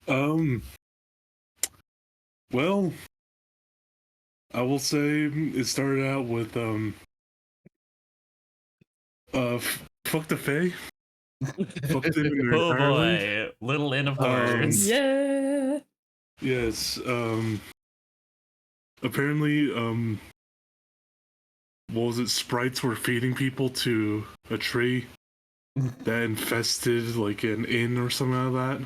Um. Well, I will say it started out with fuck the Fae. Fuck them Oh entirely. boy, little inn of horrors. Yeah. Yes. Apparently, what was it? Sprites were feeding people to a tree that infested like an inn or something like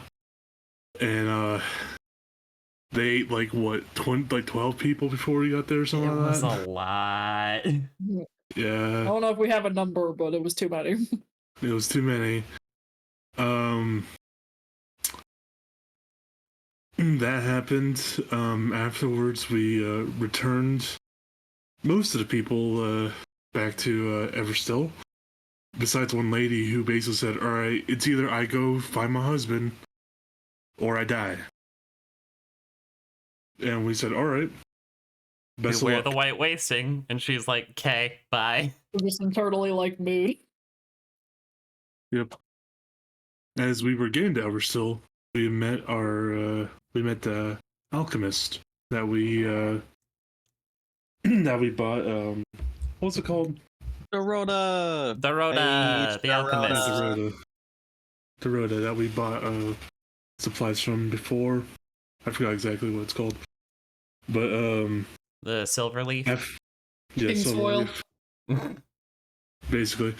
that, and they ate like what 12 people before we got there or something It like was that. a lot. I Yeah, don't know if we have a number, but it was too many. it was too many. That happened. Afterwards, we returned most of the people back to Everstill. Besides one lady who basically said, "All right, it's either I go find my husband, or I die." And we said, "All right, best of Beware luck." the white wasting, and she's like, "Okay, bye." Just internally like mood. Yep. As we were getting to Everstill, we met the alchemist that we that we bought. What's it called? Dorota! Dorota, the alchemist. Dorota that we bought supplies from before. I forgot exactly what it's called, but The silver leaf. King's foil. Basically.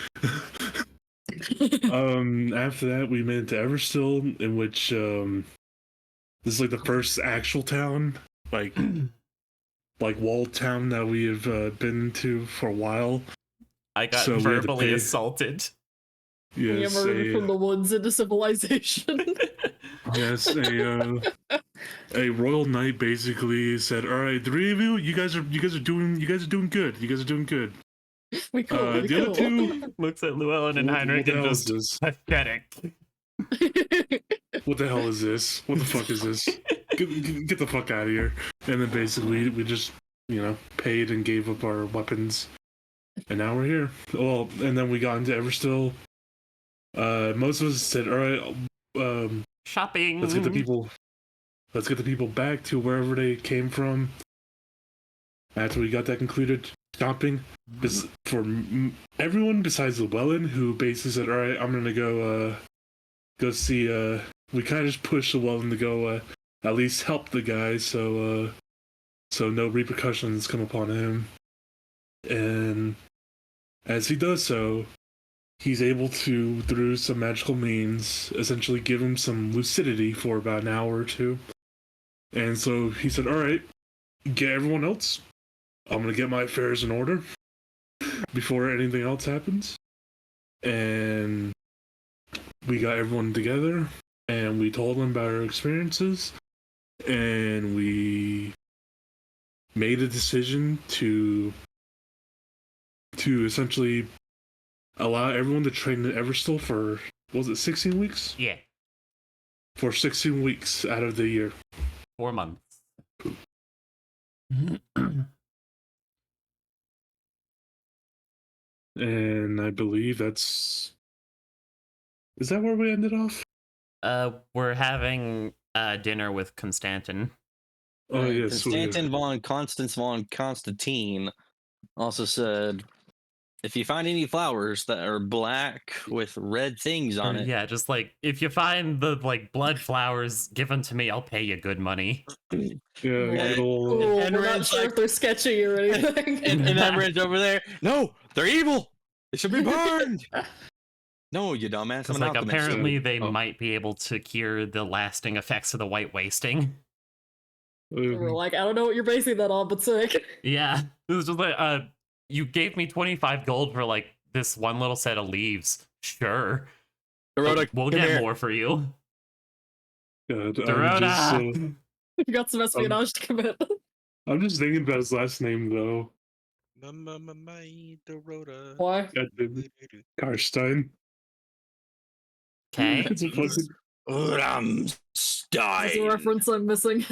After that, we made it to Everstill, in which this is like the first actual town, like walled town that we have been to for a while. I got So we had to verbally pay- assaulted. We Yes, emerged from the woods into civilization. yes, a royal knight basically said, "All right, three of you, you guys are doing good. You guys are doing good." We cool. We The cool. other two, Looks at Llewellyn and What Heinrich the and hell is just this? pathetic. What the hell is this? What the fuck is this? Get the fuck out of here! And then basically we just paid and gave up our weapons, and now we're here. Well, and then we got into Everstill. Most of us said, "All right, Shopping. let's get the people back to wherever they came from." After we got that concluded, shopping for everyone besides Llewellyn, who basically said, "All right, I'm gonna go see." We kind of just pushed Llewellyn to go at least help the guy, so no repercussions come upon him. And as he does so, he's able to, through some magical means, essentially give him some lucidity for about an hour or two. And so he said, "All right, get everyone else. I'm gonna get my affairs in order before anything else happens." And we got everyone together, and we told them about our experiences, and we made a decision to essentially allow everyone to train at Everstill for, was it 16 weeks? Yeah, For 16 weeks out of the year. 4 months. And I believe is that where we ended off? We're having dinner with Constantin. Oh, yes. Constantin von Constance von Constantine also said, if you find any flowers that are black with red things on it, Yeah, just like if you find the blood flowers, give them to me. I'll pay you good money. Yeah, Right. good old. Cool. And We're not Red's sure like- if they're sketchy or anything. and Emred's over there. No, they're evil. They should be burned. No, you dumbass. Because I'm an like alchemist. apparently they Oh. might be able to cure the lasting effects of the white wasting. We're like, I don't know what you're basing that on, but sick. Yeah, it was just like you gave me 25 gold for like this one little set of leaves. Sure, Dorota, we'll come get here. more for you. God, Dorota! You got some espionage to commit. I'm just thinking about his last name though. Dorota. Why? God damn it. Karstein. Okay. It's a fucking. That's a Stein. reference I'm missing.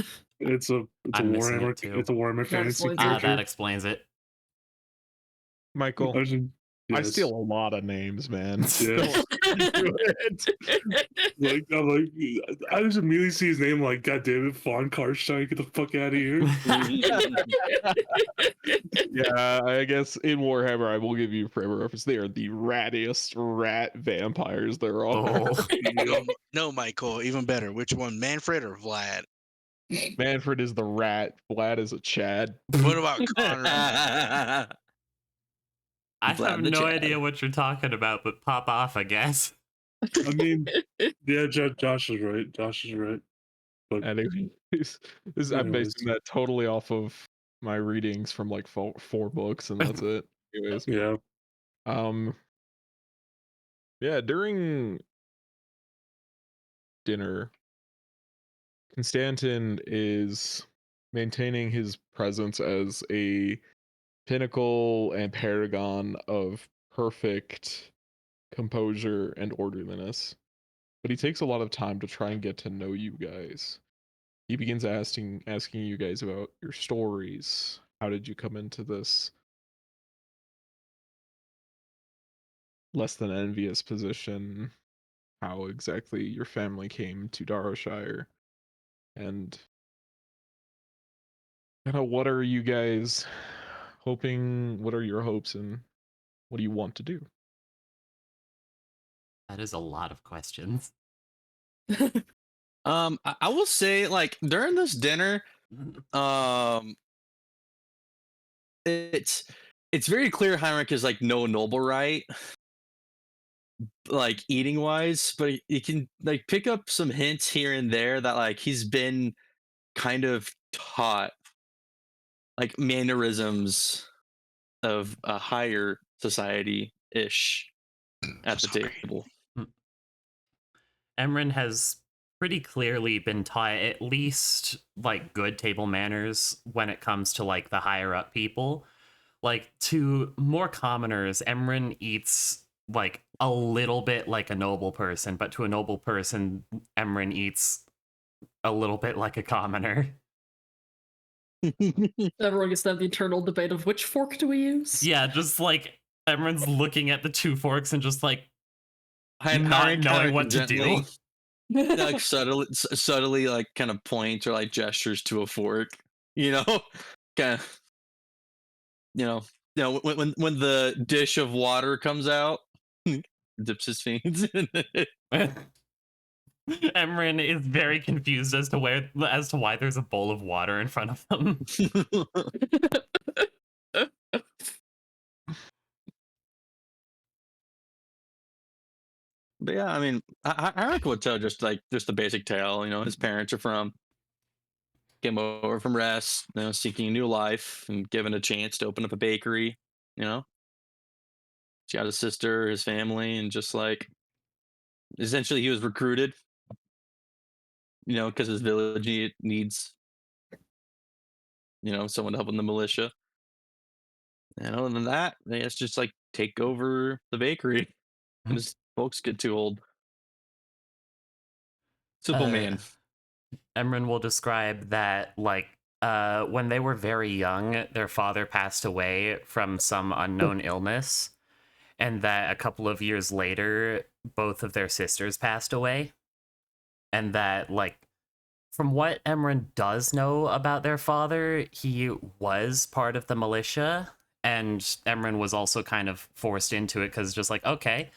It's a I'm missing Warhammer. it too. It's a Warhammer That fantasy explains it. character. That explains it. Michael, I was just- I Yes. steal a lot of names, man. Yes. Like, I'm like, I just immediately see his name, like, God damn it, Fawn Karstein, get the fuck out of here. Yeah, I guess in Warhammer, I will give you a frame of reference. They are the rattiest rat vampires there are. Oh, No, Michael, even better. Which one, Manfred or Vlad? Manfred is the rat. Vlad is a Chad. What about Connor? I Vlad have the no Chad. idea what you're talking about, but pop off, I guess. I mean, yeah, Josh is right. Josh is right. But Anyways, I'm Anyways. basing that totally off of my readings from like four books, and that's it. Anyways, yeah, yeah, during dinner, Constantin is maintaining his presence as a pinnacle and paragon of perfect composure and orderliness. But he takes a lot of time to try and get to know you guys. He begins asking you guys about your stories. How did you come into this less than envious position? How exactly your family came to Darrowshire? And kind of what are you guys hoping? What are your hopes and what do you want to do? That is a lot of questions. I will say, like, during this dinner, it's very clear Heinrich is like no noble right, like eating wise, but you can like pick up some hints here and there that like he's been kind of taught like mannerisms of a higher society ish at the table. Emran has pretty clearly been taught at least like good table manners when it comes to like the higher up people. Like to more commoners, Emran eats like a little bit like a noble person, but to a noble person, Emran eats a little bit like a commoner. Everyone gets to have the eternal debate of which fork do we use? Yeah, just like Emran's looking at the two forks and just like not Heinrich knowing what to gently, do. like subtly, like kind of points or like gestures to a fork. You know, kind of. You know, when the dish of water comes out, dips his fingers in it. Emran is very confused as to why there's a bowl of water in front of them. But yeah, I mean, I would tell just the basic tale. You know, his parents are came over from rest, you know, seeking a new life and given a chance to open up a bakery. You know, she got a sister, his family, and just like essentially he was recruited. You know, because his village needs someone to help in the militia. And other than that, they just like take over the bakery. And his folks get too old. Simple man. Emran will describe that like when they were very young, their father passed away from some unknown illness, and that a couple of years later, both of their sisters passed away, and that like from what Emran does know about their father, he was part of the militia, and Emran was also kind of forced into it because just like, okay,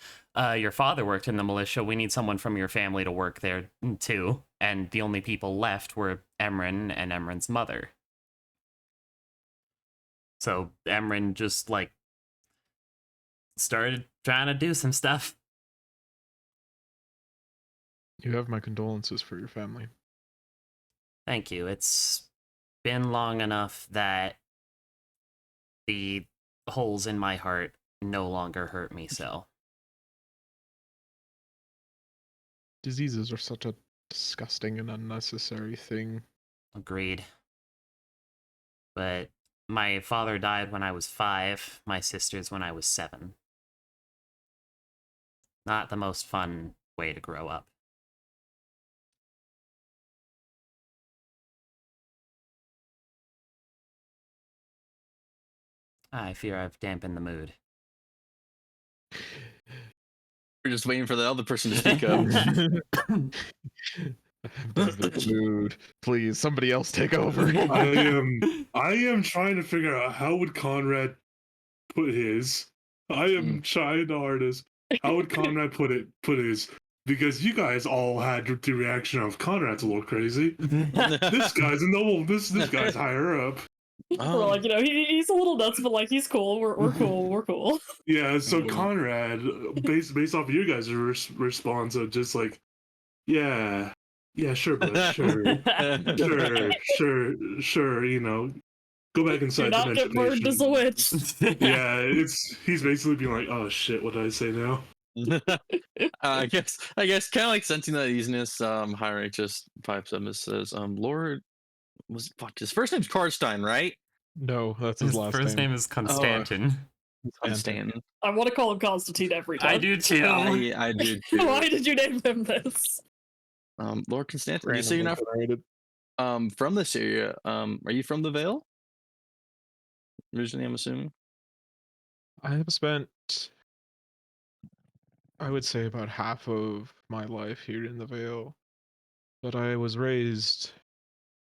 your father worked in the militia, we need someone from your family to work there too. And the only people left were Emran and Emran's mother. So Emran just like started trying to do some stuff. You have my condolences for your family. Thank you. It's been long enough that the holes in my heart no longer hurt me so. Diseases are such a disgusting and unnecessary thing. Agreed. But my father died when I was 5, my sisters when I was 7. Not the most fun way to grow up. I fear I've dampened the mood. We're just waiting for the other person to speak up. Dude, please, somebody else take over. I am trying to figure out how would Conrad put his. I am trying the hardest. How would Conrad put his? Because you guys all had the reaction of Conrad's a little crazy. This guy's a noble. This guy's higher up. We're like, he's a little nuts, but like he's cool. We're cool. We're cool. Yeah. So Conrad, based off of your guys' response of just like, yeah, sure, but sure, sure. Go back inside. Do not get burned as a witch. Yeah, he's basically being like, oh shit, what did I say now? I guess kind of like sensing that easiness. High Righteous 5-7 says, Lord his first name's Karstein, right? No, that's his last first name is Konstantin. Konstantin. I want to call him Constantine every time. I do too. I do too. Why did you name him this? Lord Konstantin. You say you're not from this area. Are you from the Vale? Originally, I'm assuming. I have spent, I would say, about half of my life here in the Vale, but I was raised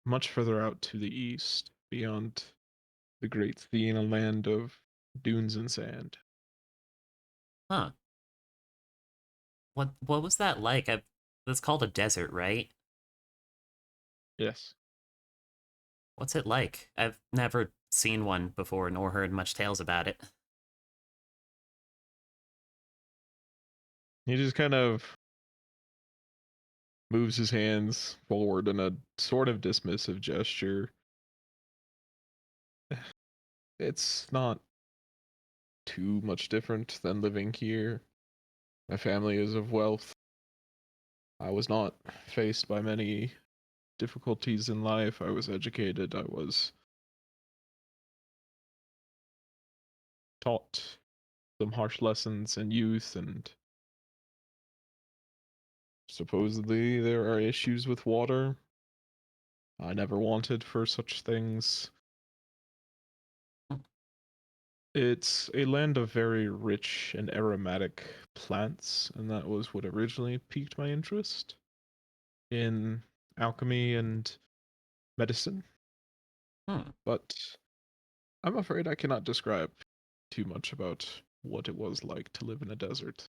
much further out to the east, beyond the great Theana land of dunes and sand. Huh. What was that like? It's called a desert, right? Yes. What's it like? I've never seen one before, nor heard much tales about it. He just kind of moves his hands forward in a sort of dismissive gesture. It's not too much different than living here. My family is of wealth. I was not faced by many difficulties in life. I was educated. I was taught some harsh lessons in youth, and supposedly there are issues with water. I never wanted for such things. It's a land of very rich and aromatic plants, and that was what originally piqued my interest in alchemy and medicine. But I'm afraid I cannot describe too much about what it was like to live in a desert.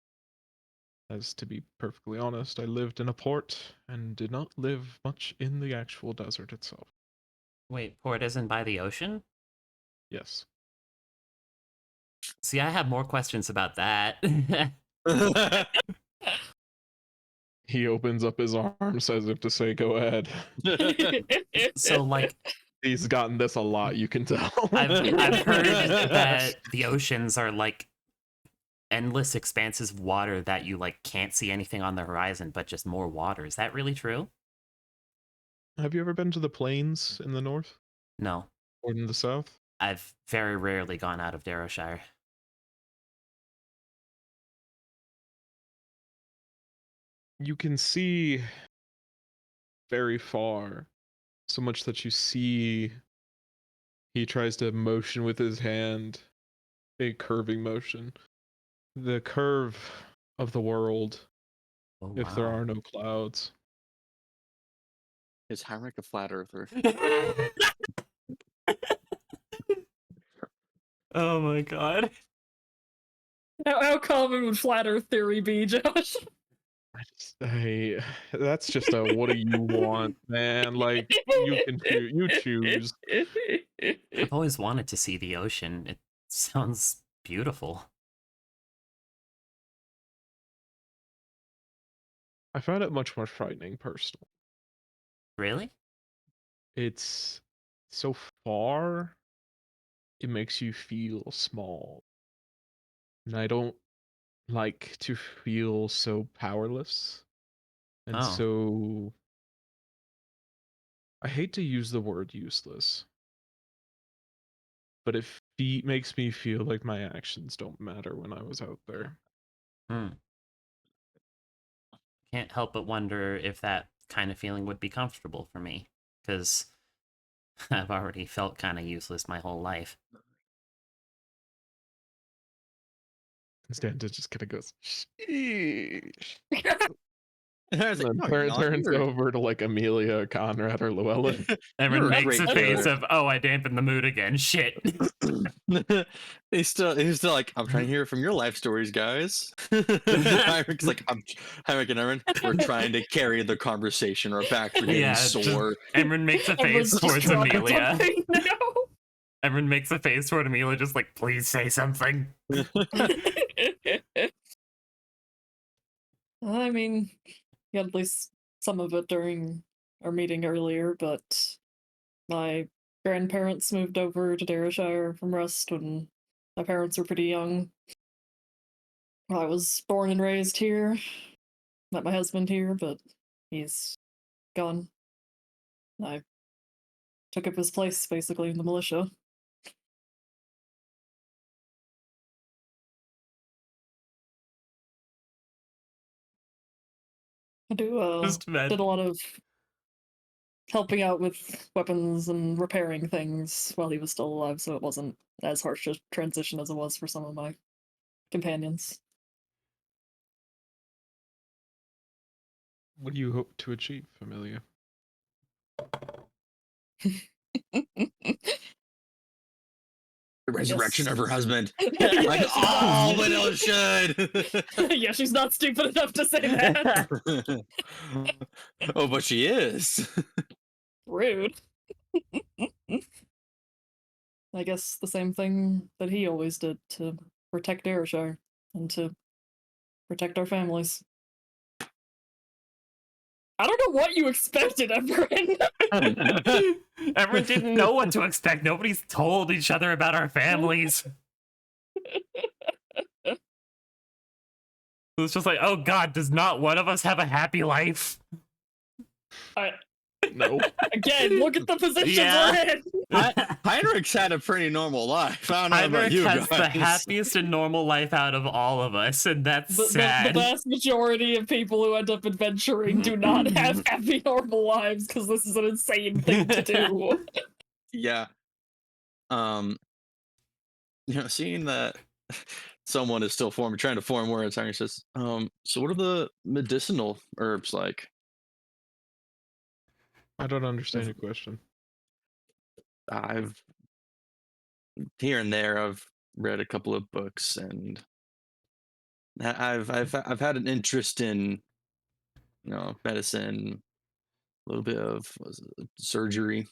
As to be perfectly honest, I lived in a port and did not live much in the actual desert itself. Wait, port isn't by the ocean? Yes. See, I have more questions about that. He opens up his arms as if to say, go ahead. So, like, He's gotten this a lot, you can tell. I've heard that the oceans are like endless expanses of water that you like can't see anything on the horizon, but just more water. Is that really true? Have you ever been to the plains in the north No, or in the south? I've very rarely gone out of Darrowshire. You can see very far, so much that you see he tries to motion with his hand, a curving motion. The curve of the world, Oh, if there wow. are no clouds. Is Heinrich a flat earther? Oh my god. How common would flat Earth theory be, Josh? That's just a what do you want, man? Like you can you choose. I've always wanted to see the ocean. It sounds beautiful. I found it much more frightening personally. Really? It's so far, it makes you feel small. And I don't like to feel so powerless. And Oh. so I hate to use the word useless, but it makes me feel like my actions don't matter when I was out there. Can't help but wonder if that kind of feeling would be comfortable for me, because I've already felt kind of useless my whole life. Stanton just kind of goes, sheesh. And I was And like, then no, you're not. turns You're- over to like Amelia, Conrad, or Llewellyn. Everyone You're a makes a great face killer. of, oh, I dampened the mood again. Shit. he's still like, I'm trying to hear from your life stories, guys. Heinrich's like, Heinrich and Aaron, we're trying to carry the conversation. Our backs are getting Yeah, just- sore. Emran makes a Everyone's face just towards dropping Amelia. something now. Emran makes a face toward Amelia, just like, please say something. I mean, you had at least some of it during our meeting earlier, but my grandparents moved over to Derryshire from Rust when my parents were pretty young. I was born and raised here, met my husband here, but he's gone. I took up his place basically in the militia. I Just did a lot of helping out with weapons and repairing things while he was still alive, so it wasn't as harsh a transition as it was for some of my companions. What do you hope to achieve, Amelia? The resurrection Yes. of her husband. Yeah, Like, she's oh, not but it should. yeah, she's not stupid enough to say that. Oh, but she is. Rude. I guess the same thing that he always did to protect Derryshire and to protect our families. I don't know what you expected, Everin. Everyone didn't know what to expect. Nobody's told each other about our families. It was just like, oh god, does not one of us have a happy life? No. Again, look at the positions Yeah. we're in. Heinrich's had a pretty normal life. I don't know about Heinrich you has guys. the happiest and normal life out of all of us, and that's The sad. vast majority of people who end up adventuring do not have happy, normal lives because this is an insane thing to do. Yeah. Seeing that someone is still trying to form words, Heinrich says, so what are the medicinal herbs like? I don't understand your question. I've here and there I've read a couple of books and I've had an interest in medicine, a little bit of surgery.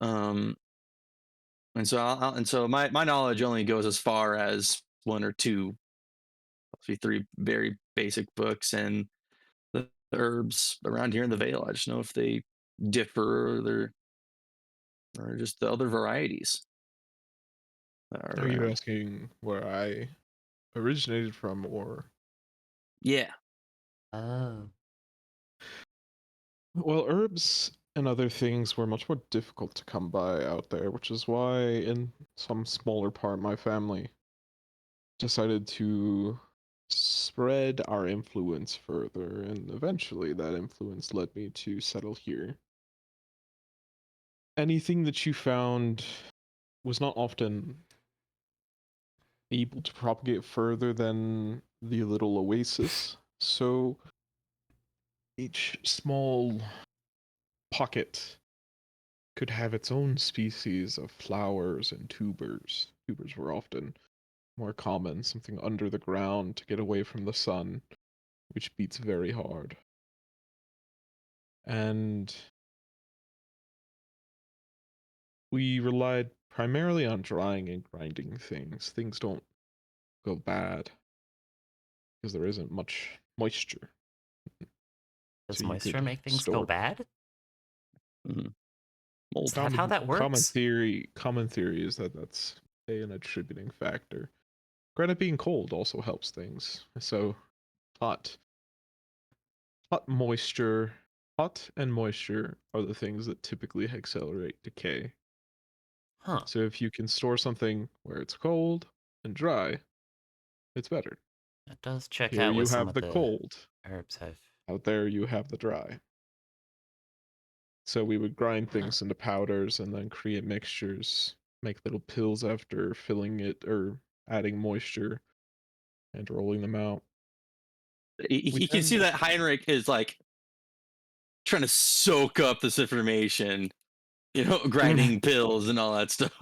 And so my knowledge only goes as far as one or two, possibly three very basic books, and the herbs around here in the Vale. I just know if they differ or just the other varieties. Are you asking where I originated from, or? Yeah. Oh. Well, herbs and other things were much more difficult to come by out there, which is why in some smaller part my family decided to spread our influence further, and eventually that influence led me to settle here. Anything that you found was not often able to propagate further than the little oasis, so each small pocket could have its own species of flowers and tubers. Tubers were often more common, something under the ground to get away from the sun, which beats very hard. And we relied primarily on drying and grinding things. Things don't go bad because there isn't much moisture. Does So you moisture could make things store go bad? Mold. Is that how that Common works? theory is that that's an attributing factor. Granted, being cold also helps things. So hot moisture, hot and moisture are the things that typically accelerate decay. Huh. So if you can store something where it's cold and dry, it's better. That does check Here out you with some have of the the cold. herbs I've... Out there you have the dry. So we would grind things into powders and then create mixtures, make little pills after filling it or adding moisture and rolling them out. We You can see tend- that Heinrich is like trying to soak up this information, grinding pills and all that stuff.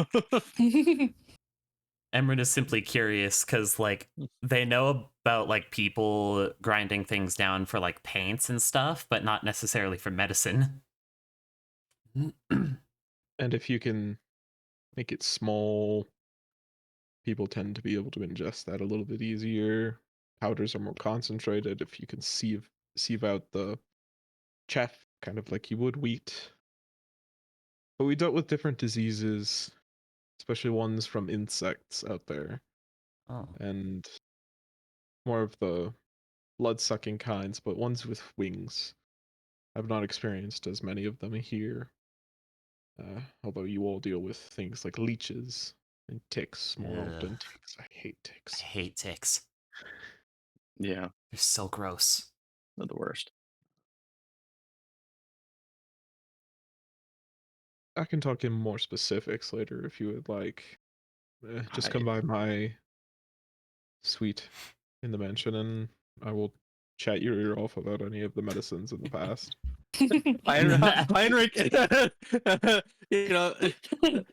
Emran is simply curious because, like, they know about, like, people grinding things down for, like, paints and stuff, but not necessarily for medicine. And if you can make it small, people tend to be able to ingest that a little bit easier. Powders are more concentrated if you can sieve out the chaff, kind of like you would wheat. But we dealt with different diseases, especially ones from insects out there, Oh. and more of the blood-sucking kinds, but ones with wings. I've not experienced as many of them here. Although you all deal with things like leeches and ticks more Ugh. often. Ticks, I hate I ticks. hate ticks. Yeah, They're so gross. they're the worst. I can talk in more specifics later if you would like. Just come I- by my suite in the mansion and I will chat your ear off about any of the medicines in the past. Heinrich, has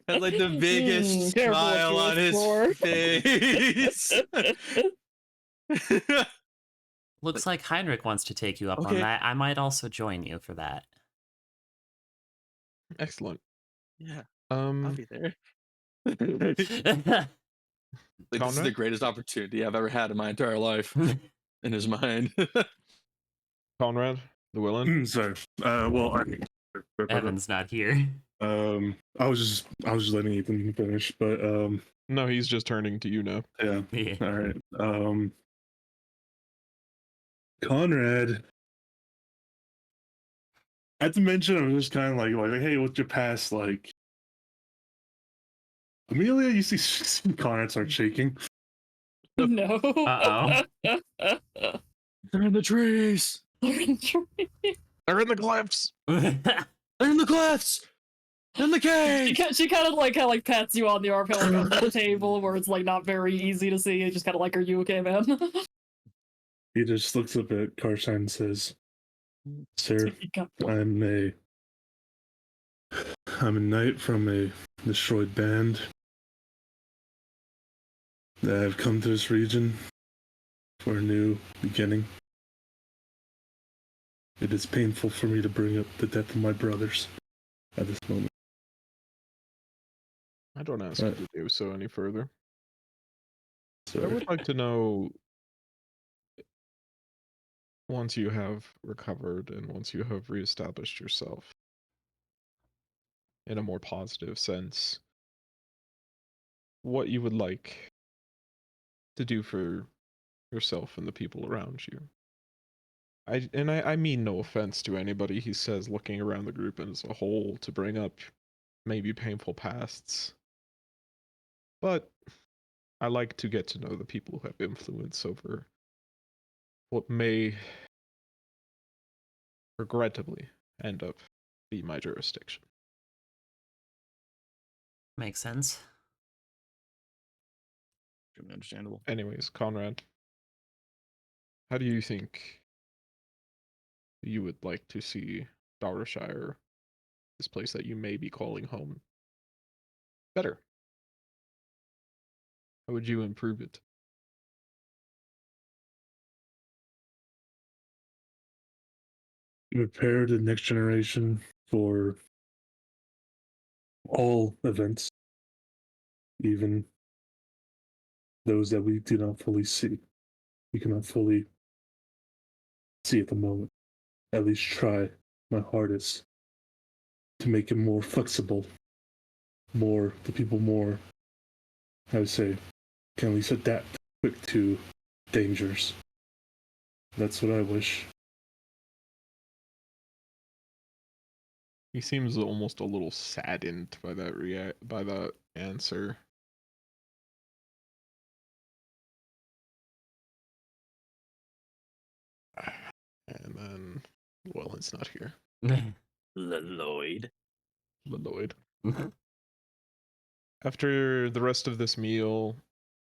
like the biggest Careful what smile you on his wish for. face. Looks like Heinrich wants to take you up on Okay. that. I might also join you for that. Excellent. Yeah, I'll Um, be there. Like, this is the Conrad? greatest opportunity I've ever had in my entire life. In his mind. Conrad, the Willen. Sorry. Well, Evan's not here. I was just letting Ethan finish, but No, he's just turning to you now. yeah. Yeah. All right. Conrad. At the mention, I was just kind of like, hey, what's your past like? Amelia, you see Conrad start shaking. No. Uh-oh. They're in the trees. They're in the cliffs. They're in the cliffs. In the cave. She kind of like pats you on the arm, kind of like on the table where it's like not very easy to see. And just kind of like, "Are you okay, man?" He just looks up at Karstein and says, "Sir, I'm a knight from a destroyed band. I've come to this region for a new beginning. It is painful for me to bring up the death of my brothers at this moment. I don't ask you to do so any further. I Sir, would like to know, once you have recovered and once you have reestablished yourself in a more positive sense, what you would like to do for yourself and the people around you. I mean no offense to anybody he says looking around the group as a whole to bring up maybe painful pasts. But I like to get to know the people who have influence over what may regrettably end up be my jurisdiction. Makes sense. Understandable. Anyways, Conrad, how do you think you would like to see Darshire, this place that you may be calling home, better? How would you improve it? prepare the next generation for all events, even those that we do not fully see. We cannot fully see at the moment. At least try my hardest to make it more flexible, the people more, I would say, can at least adapt quick to dangers. That's what I wish. He seems almost a little saddened by that answer. And then, well, it's not here. Lloyd. Lloyd. After the rest of this meal,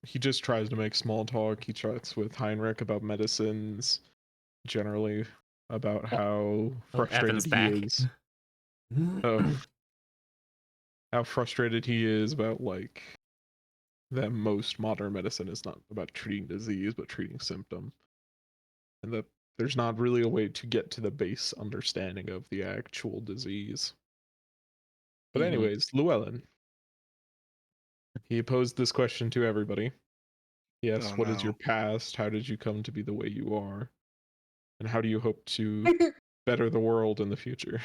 he just tries to make small talk. He chats with Heinrich about medicines, generally about how frustrated Evan's he back. is. Oh, how frustrated he is about like that most modern medicine is not about treating disease but treating symptom, and that there's not really a way to get to the base understanding of the actual disease. But Mhm. anyways, Llewellyn, he posed this question to everybody. He asked, Oh "What is your no. past? How did you come to be the way you are? And how do you hope to better the world in the future?"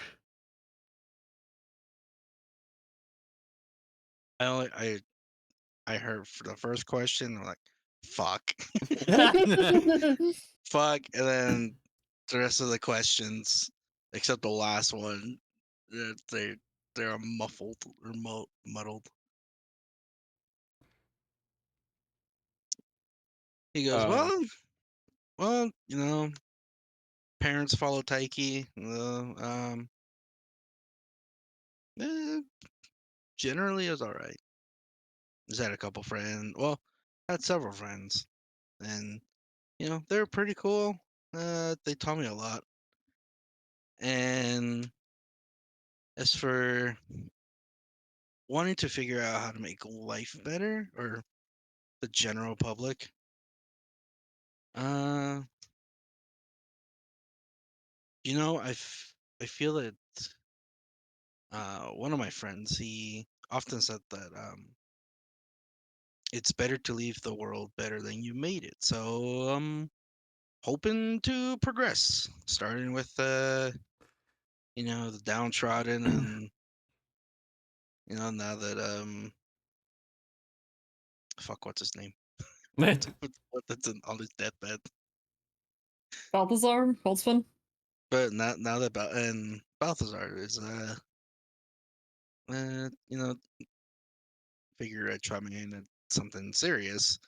I heard for the first question, I'm like, fuck. Fuck, and then the rest of the questions, except the last one, they're muffled or muddled. He goes, Um, well, parents follow Taiki. Eh, generally, it was all right. Just had a couple friends. Well, had several friends, and they were pretty cool. They taught me a lot. And as for wanting to figure out how to make life better or the general public, uh, I feel that one of my friends, he often said that it's better to leave the world better than you made it. So I'm hoping to progress, starting with the downtrodden, and now that fuck, what's his name? That's on his deathbed. Balthazar, Boltzmann. But now that and Balthazar is uh you know figure I'd try my hand at something serious.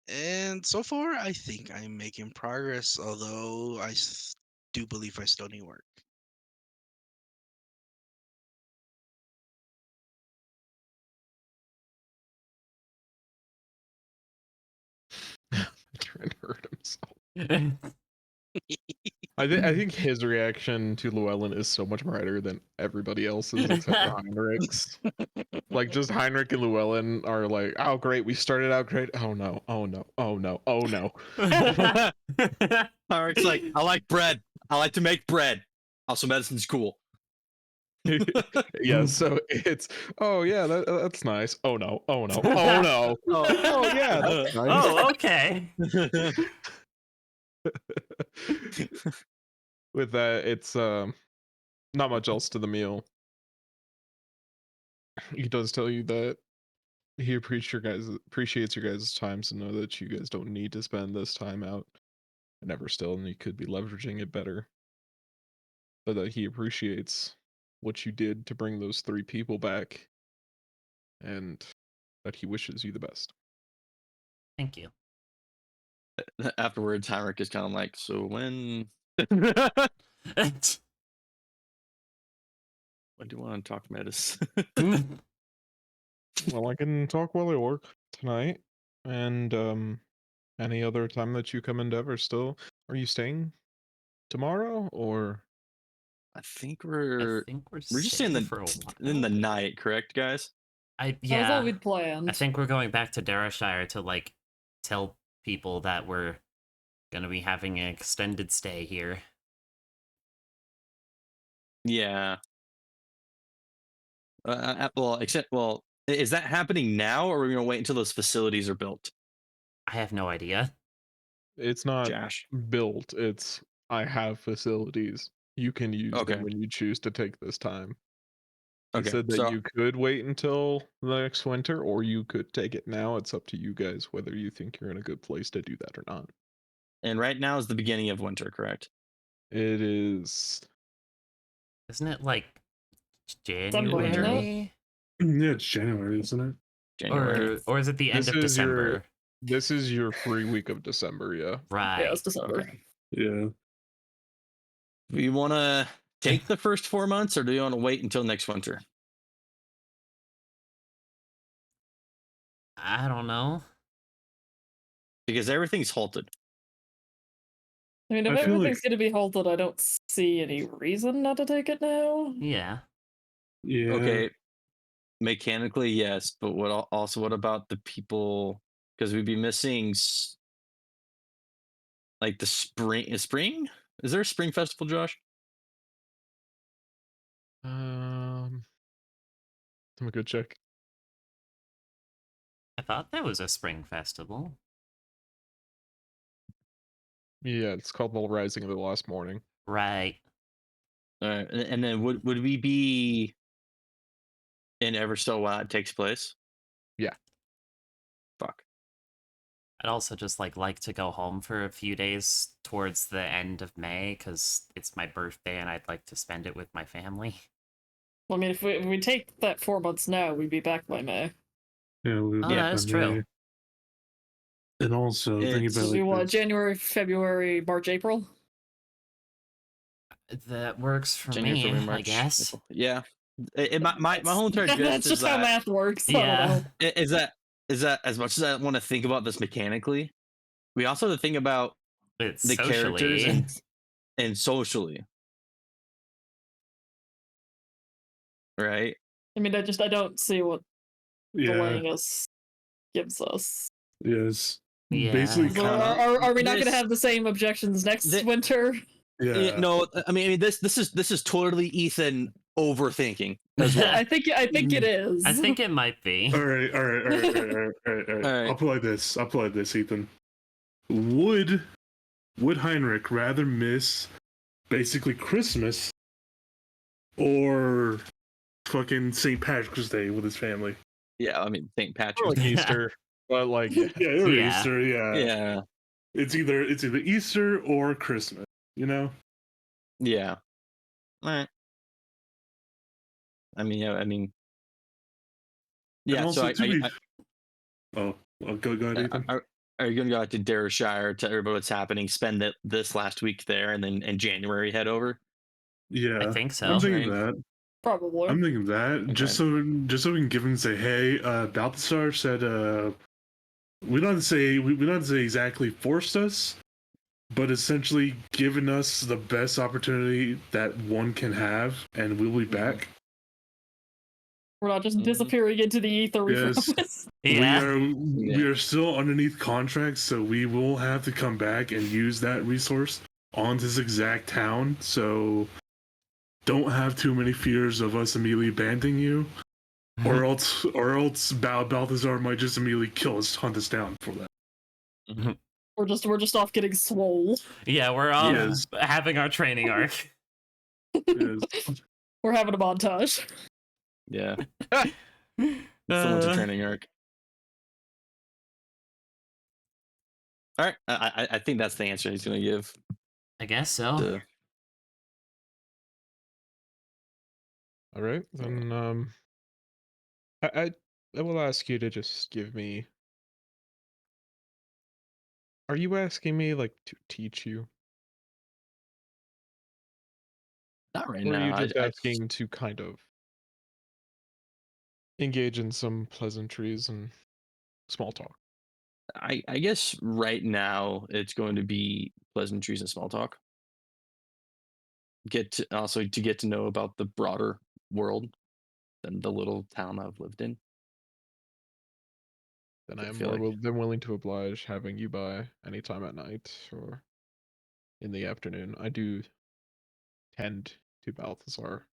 And so far, I think I'm making progress, although do believe I still need work. trying to hurt himself. I think his reaction to Llewellyn is so much brighter than everybody else's except for Heinrich's. Like just Heinrich and Llewellyn are like, "Oh great, we started out great. Oh no, oh no, oh no, oh no." Heinrich's like, I like bread. I like to make bread. Also, medicine's cool. Yeah, so it's, "Oh yeah, that's nice. Oh no, oh no, oh no. Oh yeah, that's nice." Oh, okay. With that, it's not much else to the meal. He does tell you that he appreciates your guys' time, so know that you guys don't need to spend this time out and ever still, and you could be leveraging it better. But that he appreciates what you did to bring those 3 people back, and that he wishes you the best. Thank you. Afterwards, Heinrich is kind of like, so when do you want to talk medicine? Well, I can talk while I work tonight, and any other time that you come into Everstill. Are you staying tomorrow or? I think I we're think we're just staying in for a the while. night, correct, guys? I thought Yeah. we'd planned. I think we're going back to Darashire to like tell people that we're gonna be having an extended stay here. Yeah. Well, is that happening now, or are we gonna wait until those facilities are built? I have no idea. It's not Josh. built. It's, I have facilities. You can use them Okay. when you choose to take this time. He Okay. said that So you could wait until the next winter, or you could take it now. It's up to you guys whether you think you're in a good place to do that or not. and right now is the beginning of winter, correct? It is. Isn't it like December, isn't it? January? Yeah, it's January, isn't it? January. Or is it the end This of is your. December? This is your free week of December. Yeah. Right. Yeah, it's December. Okay. Yeah. Do you want to take the first 4 months, or do you want to wait until next winter? I don't know. Because everything's halted. I mean, if I feel everything's like- going to be halted, I don't see any reason not to take it now. Yeah. Yeah. Okay, mechanically yes, but what about the people? Because we'd be missing like the spring. Is there a spring festival, Josh? Let me go check. I thought there was a spring festival. Yeah, it's called the Rising of the Last Morning. Right. All right, and then would we be in Everstow while it takes place? Yeah. Fuck. I'd also just like to go home for a few days towards the end of May because it's my birthday and I'd like to spend it with my family. Well, I mean, if we take that 4 months now, we'd be back by May. Yeah, we Oh, that is true. And also thinking It's- about We like want this. January, February, March, April. That works for January, me, February, I March, guess. April. Yeah. My whole entire gist That's is just how that math works. I Yeah. don't know. is that as much as I want to think about this mechanically, we also have to think about It's the characters socially. and socially, right? I mean, I don't see what Yeah. delaying us gives us. Yes. Yeah. Basically, So kind of. are we not going to this- have the same objections next thi- winter? Yeah. No, I mean this is totally Ethan overthinking as well. I think it is. I think it might be. All right. All right. I'll play this, Ethan. Would Heinrich rather miss basically Christmas or fucking St. Patrick's Day with his family? Yeah, I mean St. Or Patrick's. like Easter, but like yeah. Yeah, or Yeah. Easter. Yeah. Yeah, It's either Easter or Christmas. You know. yeah. All right. I mean, And yeah. So also, to be... I, Oh, well, go ahead, Ethan. are you gonna go out to Derryshire, tell everybody what's happening, spend this last week there, and then in January head over? Yeah, I think so. I'm thinking that. Probably. I'm thinking that just so we can give him and say, hey, Balthasar said we don't have to say we don't have to say exactly forced us, but essentially given us the best opportunity that one can have, and we'll be back. We're not just Mhm. disappearing into the ether. We Yes. promise. Yeah. We are still underneath contract, so we will have to come back and use that resource on this exact town. So don't have too many fears of us immediately abandoning you, or else Balthazar might just immediately kill us, hunt us down for that. We're just off getting swole. Yeah, we're all Yes. having our training arc. Yes. We're having a montage. Yeah, someone's a Uh, training arc. All right, I think that's the answer he's gonna give. I guess so. To, All right, then I will ask you to just give me. Are you asking me like to teach you, not right or are now. you just asking to kind of engage in some pleasantries and small talk? I guess right now it's going to be pleasantries and small talk. Get to know about the broader world than the little town I've lived in. Then I I am feel more like- than willing to oblige having you by any time at night or in the afternoon. I do tend to Balthazar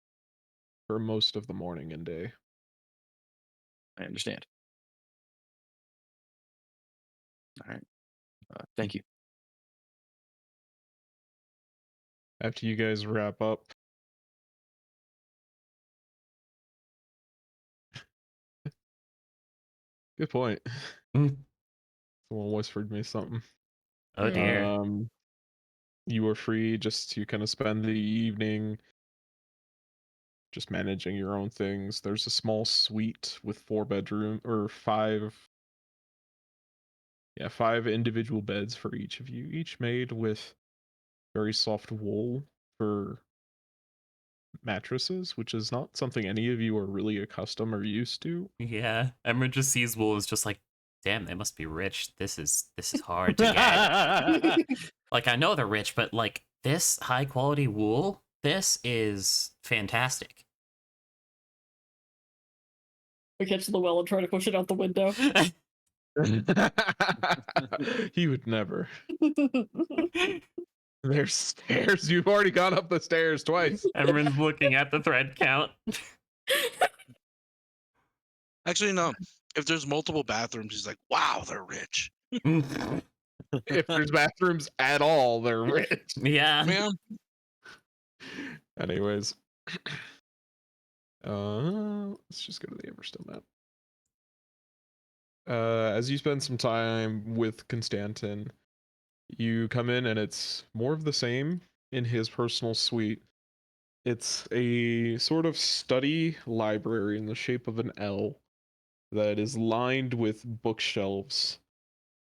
for most of the morning and day. I understand. All right. Thank you. After you guys wrap up, good point. Mm. Someone whispered me something. Oh dear. You are free just to kind of spend the evening just managing your own things. There's a small suite with 5 individual beds for each of you, each made with very soft wool for mattresses, which is not something any of you are really accustomed or used to. Yeah. Emma just sees Wool as just like damn, they must be rich. This is hard to get. Like, I know they're rich, but like this high quality wool, this is fantastic. We catch the well and try to push it out the window. He would never. There's stairs. You've already gone up the stairs twice. Everyone's looking at the thread count. Actually, no. If there's multiple bathrooms, he's like, wow, they're rich. If there's bathrooms at all, they're rich. Yeah. Man, Anyways, let's just go to the Everstone map. As you spend some time with Constantin, you come in and it's more of the same in his personal suite. It's a sort of study library in the shape of an L that is lined with bookshelves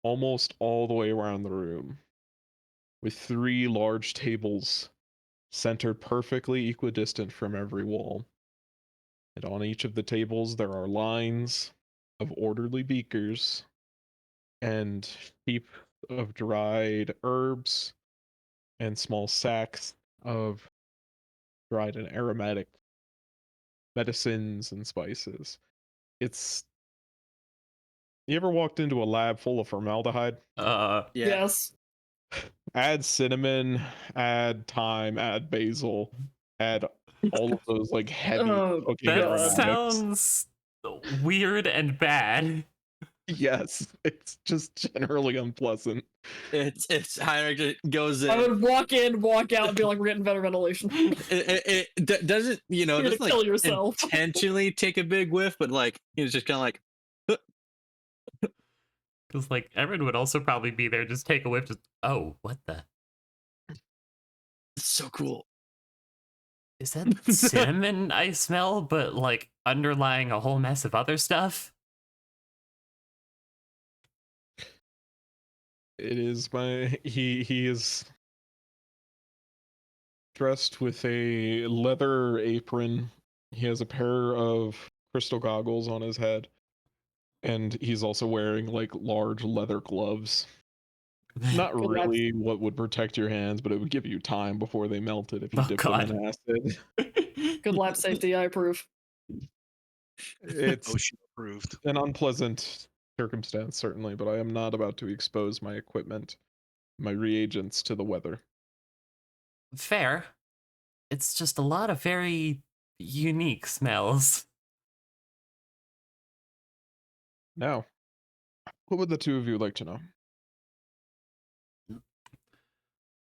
almost all the way around the room, with 3 large tables centered perfectly equidistant from every wall. And on each of the tables, there are lines of orderly beakers and heap of dried herbs and small sacks of dried and aromatic medicines and spices. It's You ever walked into a lab full of formaldehyde? Yeah. Yes. Add cinnamon, add thyme, add basil, add all of those like heavy Oh, cooking That God. aromatics. sounds weird and bad. Yes, it's just generally unpleasant. It's Heinrich just goes in. I would walk in, walk out, and be like, we're getting better ventilation. It doesn't, You're gonna doesn't kill like yourself. intentionally take a big whiff, but like he's just kind of like, Because like Erin would also probably be there, just take a whiff, just what the it's so cool. is that cinnamon I smell, but like underlying a whole mess of other stuff? It is he is dressed with a leather apron. He has a pair of crystal goggles on his head, and he's also wearing like large leather gloves. Not Good luck. really what would protect your hands, but it would give you time before they melted if you Oh, dipped God. them in acid. Good lab safety, I approve. It's Ocean approved. an unpleasant circumstance, certainly, but I am not about to expose my equipment, my reagents to the weather. Fair. It's just a lot of very unique smells. Now, what would the two of you like to know?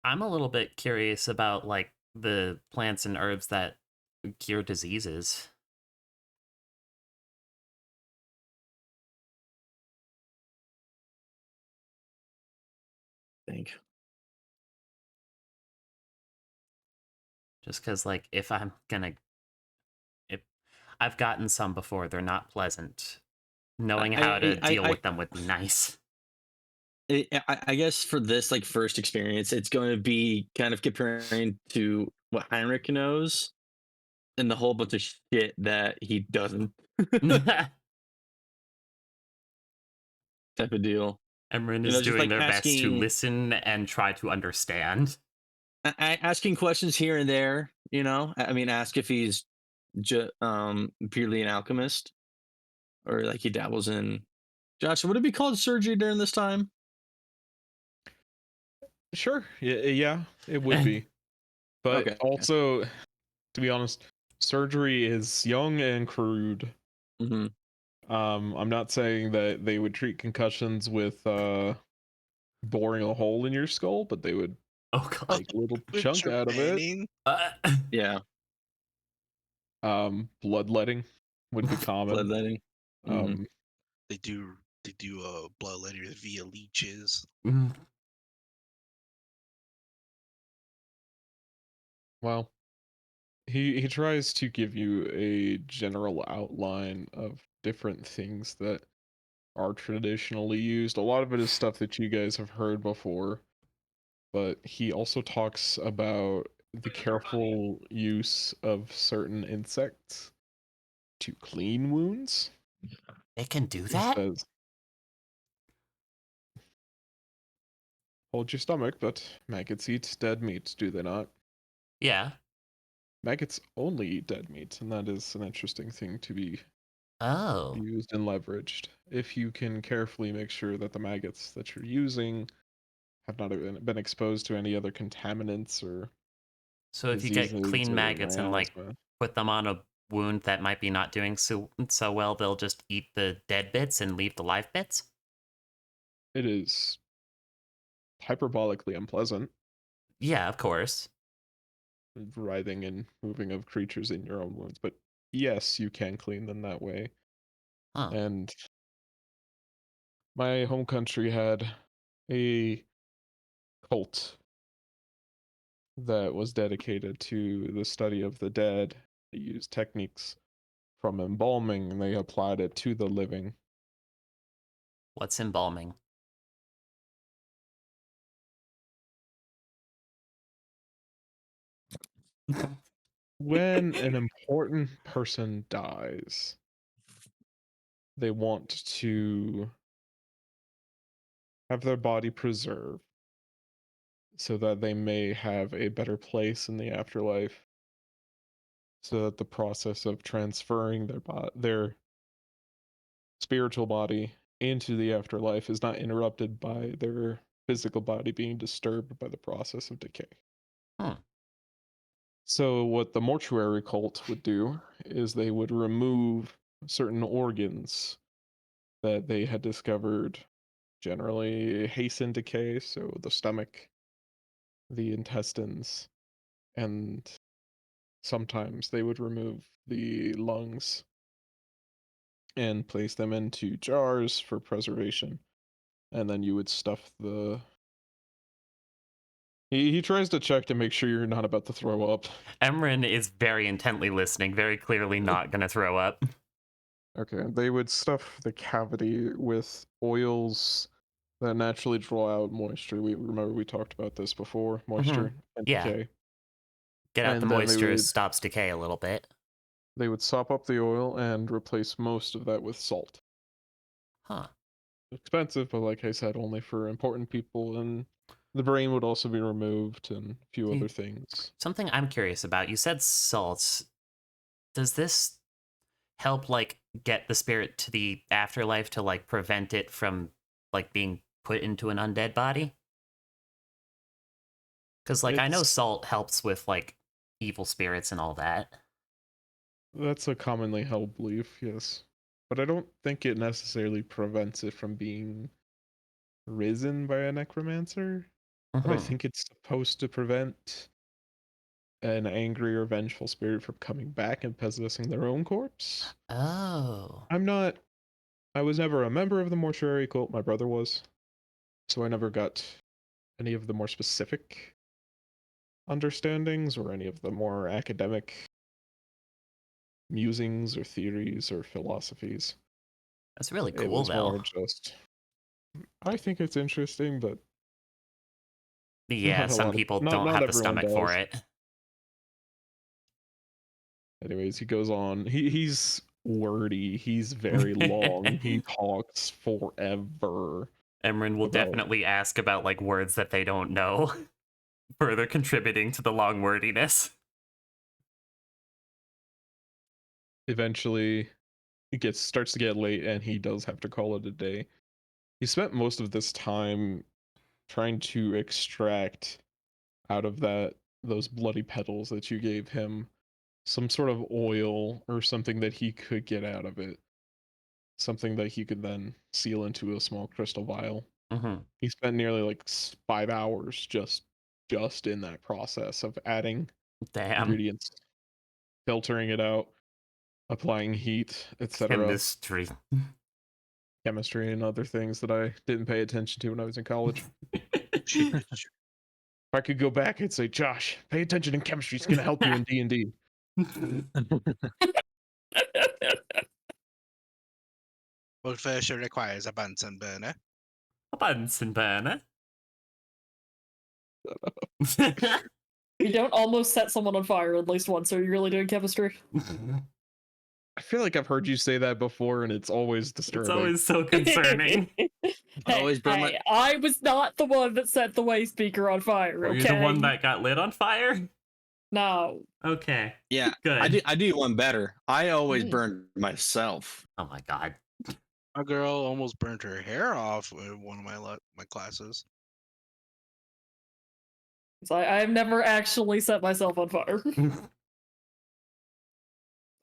I'm a little bit curious about like the plants and herbs that cure diseases. Think. Just because, like, if I've gotten some before, they're not pleasant. Knowing how to deal with them would be nice. I guess for this like first experience, it's going to be kind of comparing to what Heinrich knows and the whole bunch of shit that he doesn't type of deal. Emran You is know, just, doing like, their best to asking- listen and try to understand. Asking questions here and there, I mean, ask if he's purely an alchemist or like he dabbles in. Josh, would it be called surgery during this time? Sure, yeah, it would be. But Okay. also, to be honest, surgery is young and crude. Mm-hmm. I'm not saying that they would treat concussions with boring a hole in your skull, but they would Oh god. take a little With chunk out of it. Manning, Yeah, Bloodletting would be common. bloodletting. Um, they do bloodletting via leeches. Mm, well, he tries to give you a general outline of different things that are traditionally used. A lot of it is stuff that you guys have heard before, but he also talks about the careful use of certain insects to clean wounds. they can do He that? says, hold your stomach, but maggots eat dead meat, do they not? Yeah. Maggots only eat dead meat, and that is an interesting thing to be Oh. used and leveraged. If you can carefully make sure that the maggots that you're using have not been exposed to any other contaminants or So if you get diseases clean or maggots and like miasma. put them on a wound that might be not doing so well, they'll just eat the dead bits and leave the live bits? It is hyperbolically unpleasant, Yeah, of course. writhing and moving of creatures in your own wounds, but yes, you can clean them that way. Huh. And my home country had a cult that was dedicated to the study of the dead. They used techniques from embalming and they applied it to the living. What's embalming? When an important person dies, they want to have their body preserved so that they may have a better place in the afterlife, so that the process of transferring their spiritual body into the afterlife is not interrupted by their physical body being disturbed by the process of decay. Hmm. So what the mortuary cult would do is they would remove certain organs that they had discovered generally hasten decay, so the stomach, the intestines, and sometimes they would remove the lungs and place them into jars for preservation. And then you would stuff the. He tries to check to make sure you're not about to throw up. Emran is very intently listening, very clearly not gonna throw up. Okay, they would stuff the cavity with oils that naturally draw out moisture. We remember we talked about this before, moisture and Yeah. decay. Get out the And then moisture, stops decay a little bit. they would sop up the oil and replace most of that with salt. Huh. Expensive, but like I said, only for important people, and the brain would also be removed and a few See, other things. Something I'm curious about. You said salts. Does this help like get the spirit to the afterlife to like prevent it from like being put into an undead body? Because like I know It's salt helps with like evil spirits and all that. That's a commonly held belief, yes. But I don't think it necessarily prevents it from being risen by a necromancer. But I Mhm. think it's supposed to prevent an angry or vengeful spirit from coming back and possessing their own corpse. Oh. I was never a member of the mortuary cult, my brother was. So I never got any of the more specific understandings or any of the more academic musings or theories or philosophies. That's really It cool was though. more just, I think it's interesting, but Yeah, not a some lot of people not don't not have the everyone stomach for does. it. Anyways, he goes on. He's wordy. He's very long. He talks forever Emran will about. definitely ask about like words that they don't know, further contributing to the long wordiness. Eventually, it starts to get late, and he does have to call it a day. He spent most of this time trying to extract out of those bloody petals that you gave him some sort of oil or something that he could get out of it, something that he could then seal into a small crystal vial. Mm-hmm. He spent nearly like 5 hours just in that process of adding Damn. ingredients, filtering it out, applying heat, etc. Chemistry. Chemistry and other things that I didn't pay attention to when I was in college. Shoot. If I could go back, I'd say, Josh, pay attention in chemistry. It's going to help you in D&D. Well, first it requires a Bunsen burner. A Bunsen burner. You don't almost set someone on fire at least once. Are you really doing chemistry? I feel like I've heard you say that before, and it's always It's disturbing. always so concerning. Hey, always burn my. hey, I was not the one that set the way speaker on fire. Were Okay. you the one that got lit on fire? No. Okay. Yeah, Good. I do one better. I always Mm. burn myself. Oh my god. A girl almost burnt her hair off in one of my classes. So I've never actually set myself on fire.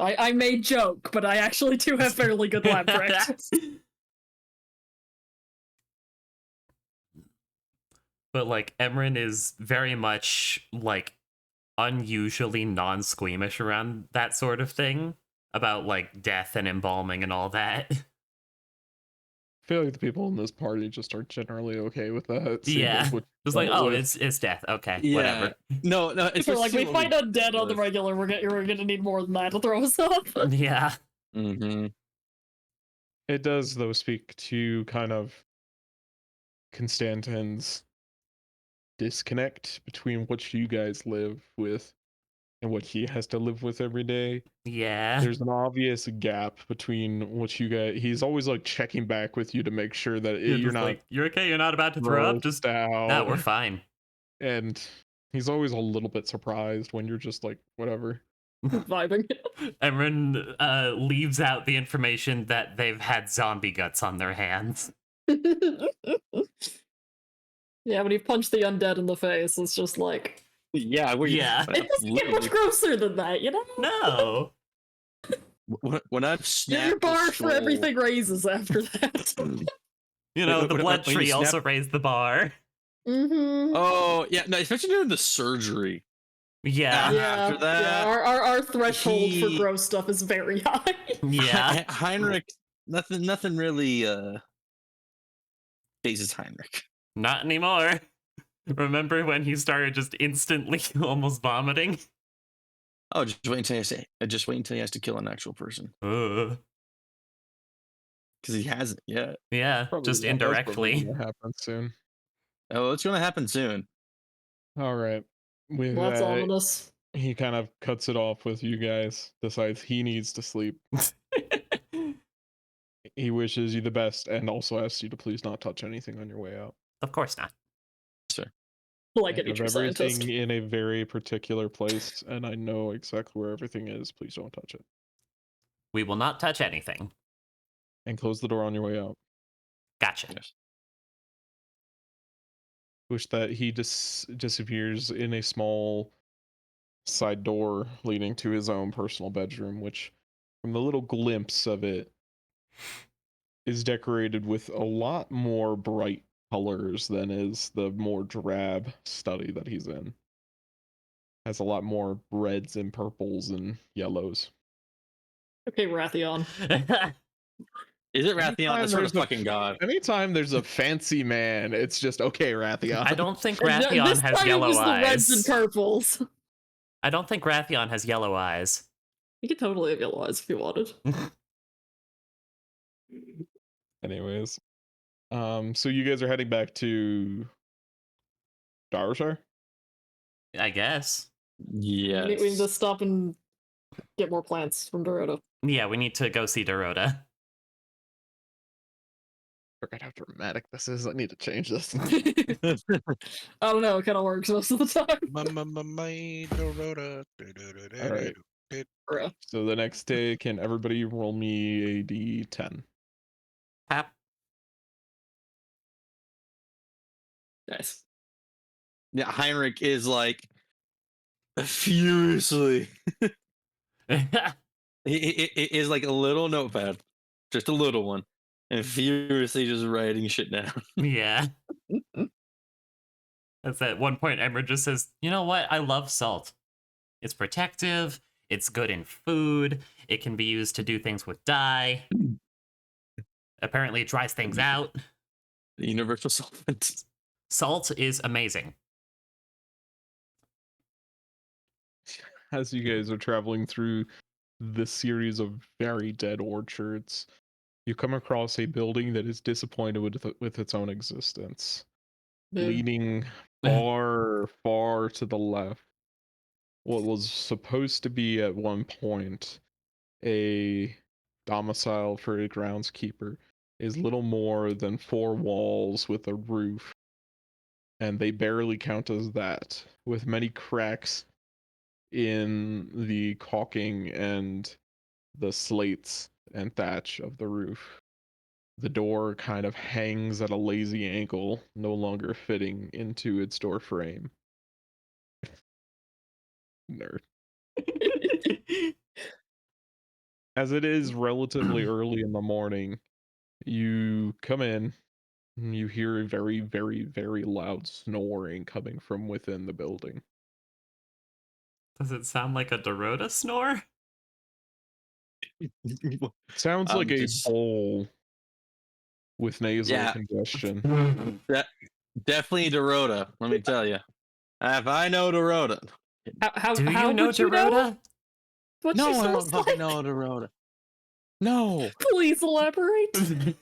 I may joke, but I actually do have fairly good lab practice. But like Emran is very much like unusually non-squeamish around that sort of thing about like death and embalming and all that. I feel like the people in this party just are generally okay with that. seeing Yeah. as what It's like, dealt oh, with. it's death. Okay, Yeah. whatever. No, If we're like, we fight undead on the regular, we're gonna need more than that to throw us off. Yeah. Mm-hmm. It does, though, speak to kind of Constantine's disconnect between what you guys live with and what he has to live with every day. Yeah. There's an obvious gap between what you guys. He's always like checking back with you to make sure that You're you're just not like, you're okay, you're not about to throw up, just out. nah, we're fine. And he's always a little bit surprised when you're just like, whatever. Vibing. Emran leaves out the information that they've had zombie guts on their hands. Yeah, when you punch the undead in the face, it's just like Yeah, Yeah. it doesn't get much grosser than that, you know? No. When I've Your snapped bar the for everything raises after that. You know, When- the when- blood when you tree snap- also raised the bar. Mm-hmm. Oh yeah, no, especially during the surgery. Yeah. Yeah. Yeah, after that, yeah. Our threshold for he- gross stuff is very high. Yeah. Heinrich, nothing really phases Heinrich. Not anymore. Remember when he started just instantly almost vomiting? Oh, just wait until he has to kill an actual person Ugh. because he hasn't yet. Yeah, Probably just that's probably indirectly. gonna happen soon. Oh, it's gonna happen soon. All right. With Well, that's that, ominous. he kind of cuts it off with you guys. Decides he needs to sleep. He wishes you the best and also asks you to please not touch anything on your way out. Of course not. Like I any have true everything scientist. in a very particular place, and I know exactly where everything is. Please don't touch it. We will not touch anything. And close the door on your way out. Gotcha. Yes. Wish that he disappears in a small side door leading to his own personal bedroom, which, from the little glimpse of it, is decorated with a lot more bright colors than is the more drab study that he's in. Has a lot more reds and purples and yellows. Okay, Rathion. Is it Rathion? Anytime I swear there's to a- fucking god. Anytime there's a fancy man, it's just okay, Rathion. I don't think This Rathion has time it yellow was the reds and eyes. purples. I don't think Rathion has yellow eyes. You could totally have yellow eyes if you wanted. Anyways, so you guys are heading back to Darshar? I guess. Yes. We need to stop and get more plants from Dorota. Yeah, we need to go see Dorota. Forget how dramatic this is. I need to change this. I don't know, it kind of works most of the time. My Dorota. Alright. Bruh. So the next day, can everybody roll me a d10? Pap. Nice. Yeah, Heinrich is like furiously. He is like a little notepad, just a little one, and furiously just writing shit down. Yeah. That's at one point Emra just says, you know what? I love salt. It's protective, it's good in food, it can be used to do things with dye. Apparently it dries things out. The universal solvent. Salt is amazing. As you guys are traveling through this series of very dead orchards, you come across a building that is disappointed with its own existence. Leaning far, far to the left, what was supposed to be at one point a domicile for a groundskeeper is little more than 4 walls with a roof, and they barely count as that, with many cracks in the caulking and the slates and thatch of the roof. The door kind of hangs at a lazy angle, no longer fitting into its door frame. Nerd. As it is relatively early in the morning, you come in and you hear a very, very, very loud snoring coming from within the building. Does it sound like a Dorota snore? Sounds like a Just- bowl with nasal Yeah. congestion. Definitely Dorota, let me tell you. If I know Dorota. How Do how you know would you Dorota? What No, she I don't sounds fucking like? know Dorota. No, Please elaborate.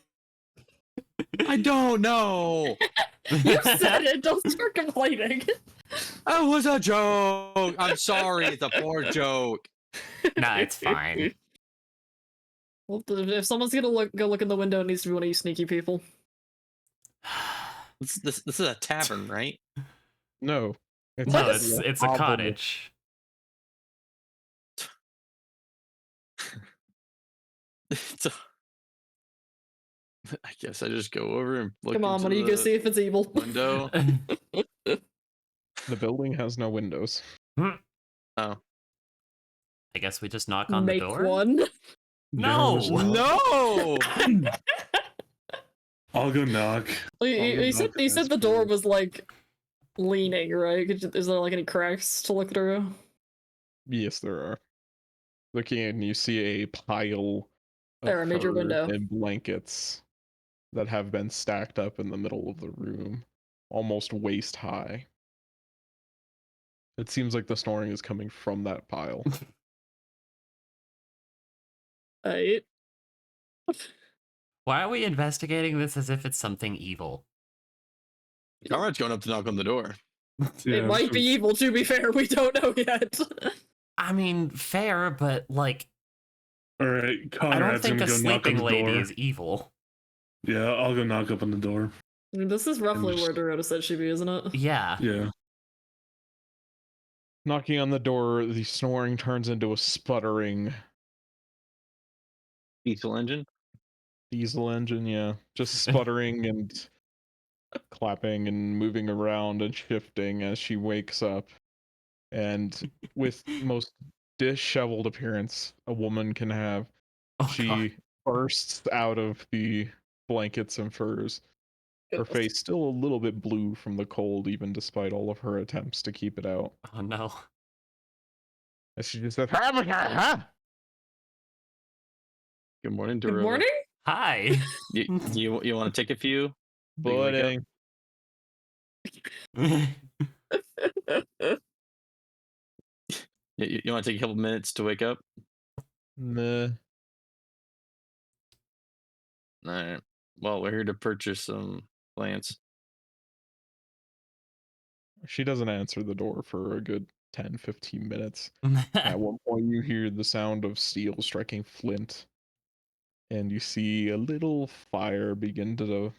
I don't know. You said it. Don't start complaining. That was a joke. I'm sorry, it's a poor joke. Nah, it's fine. Well, if someone's gonna go look in the window, it needs to be one of you sneaky people. This is a tavern, right? No. No, actually it's a hovel. cottage. It's a- I guess I just go over and look Come on, into when you go the see if it's evil. window. The building has no windows. Oh, I guess we just knock on the Make door. one. No. no! I'll go knock. You said the door was like leaning, right? Is there like any cracks to look through? Yes, there are. Looking in, you see a pile of There, a major fur window. and blankets that have been stacked up in the middle of the room, almost waist high. It seems like the snoring is coming from that pile. Right. Why are we investigating this as if it's something evil? Conrad's going up to knock on the door. It might be evil, to be fair. We don't know yet. I mean, fair, but like, All right, I don't Conrad's think gonna a go knock on sleeping the lady door. is evil. Yeah, I'll go knock up on the door. I mean, this is roughly just- where Dorota said she'd be, isn't it? Yeah. Yeah. Knocking on the door, the snoring turns into a sputtering Diesel engine. diesel engine, yeah. Just sputtering and clapping and moving around and shifting as she wakes up. And with most disheveled appearance a woman can have, Oh, she God. bursts out of the blankets and furs. Her face still a little bit blue from the cold, even despite all of her attempts to keep it out. Oh no. As she just says, Good morning, Dorota. Good morning? Hi. You want to take a few? Big wake up. Budding. You want to take a couple minutes to wake up? Nah. All right. Well, we're here to purchase some plants. She doesn't answer the door for a good 10-15 minutes. At one point, you hear the sound of steel striking flint, and you see a little fire begin to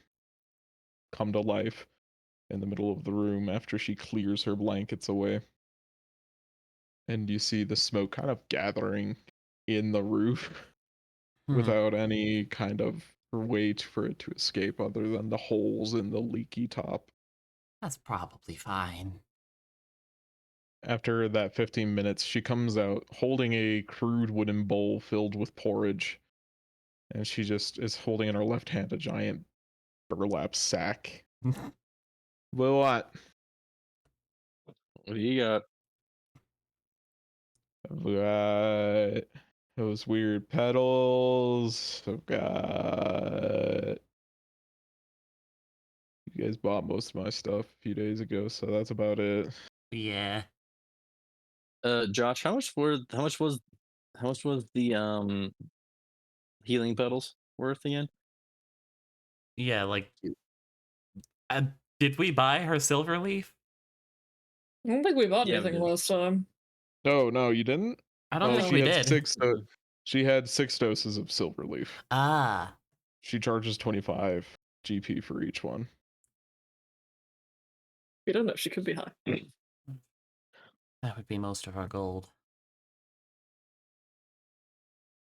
come to life in the middle of the room after she clears her blankets away. And you see the smoke kind of gathering in the roof without any kind of way for it to escape other than the holes in the leaky top. That's probably fine. After that 15 minutes, she comes out holding a crude wooden bowl filled with porridge. And she just is holding in her left hand a giant burlap sack. What? What do you got? I've got those weird pedals. I've got. You guys bought most of my stuff a few days ago, so that's about it. Yeah. Josh, how much was the healing pedals worth again? Yeah, like, did we buy her silver leaf? I don't think we bought Yeah, we anything did. last time. No, you didn't? I don't Oh, think she we had did. She had 6 doses of silver leaf. Ah. she charges 25 GP for each one. You don't know. She could be high. That would be most of our gold.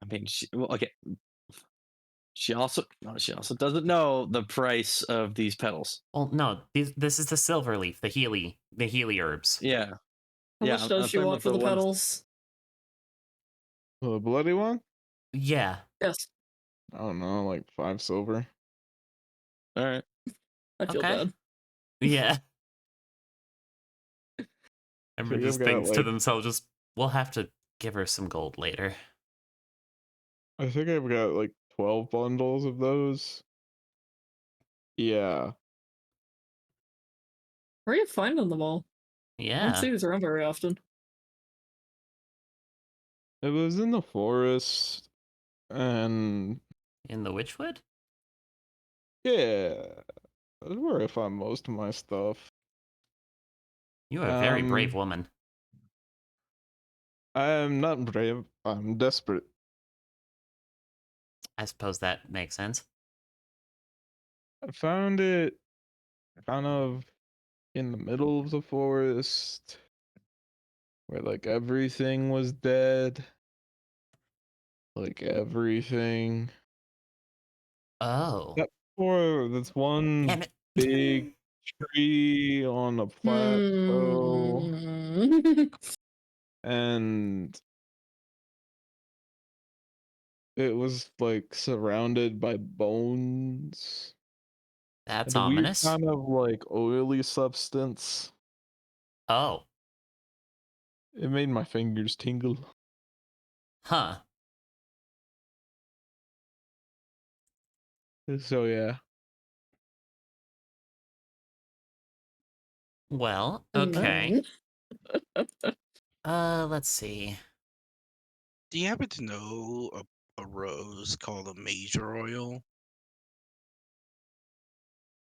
I mean, well, okay. She also doesn't know the price of these petals. Well, no, this is the silver leaf, the Healy herbs. Yeah. How Yeah, much does I'm she talking want about for the ones- petals? The bloody one? Yeah. Yes, I don't know, like 5 silver. All right. I feel Okay. bad. Yeah. I Everyone think just I've got, thinks to like- themselves, just, we'll have to give her some gold later. I think I've got like 12 bundles of those. Yeah. Where are you finding them all? I don't Yeah. see these around very often. It was in the forest, and In the Witchwood? yeah, that's where I find most of my stuff. You are a very Um, brave woman. I am not brave, I'm desperate. I suppose that makes sense. I found it kind of in the middle of the forest, where like everything was dead. Like everything. Oh. Yep. Or this one Damn it. big tree on a plateau, Hmm. and it was like surrounded by bones That's and a weird ominous. kind of like oily substance. Oh. It made my fingers tingle. Huh. So yeah. Well, okay. Let's see. Do you happen to know a rose called a major oil?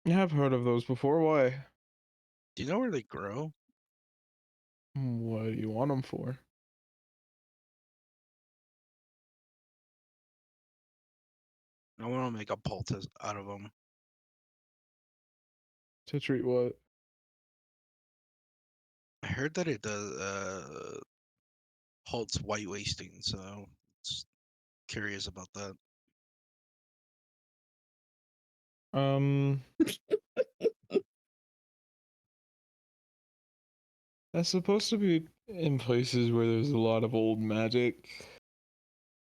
Yeah, I've heard of those before. Why? Do you know where they grow? What do you want them for? I want to make a poultice out of them. To treat what? I heard that it does halts white wasting, so it's curious about that. That's supposed to be in places where there's a lot of old magic.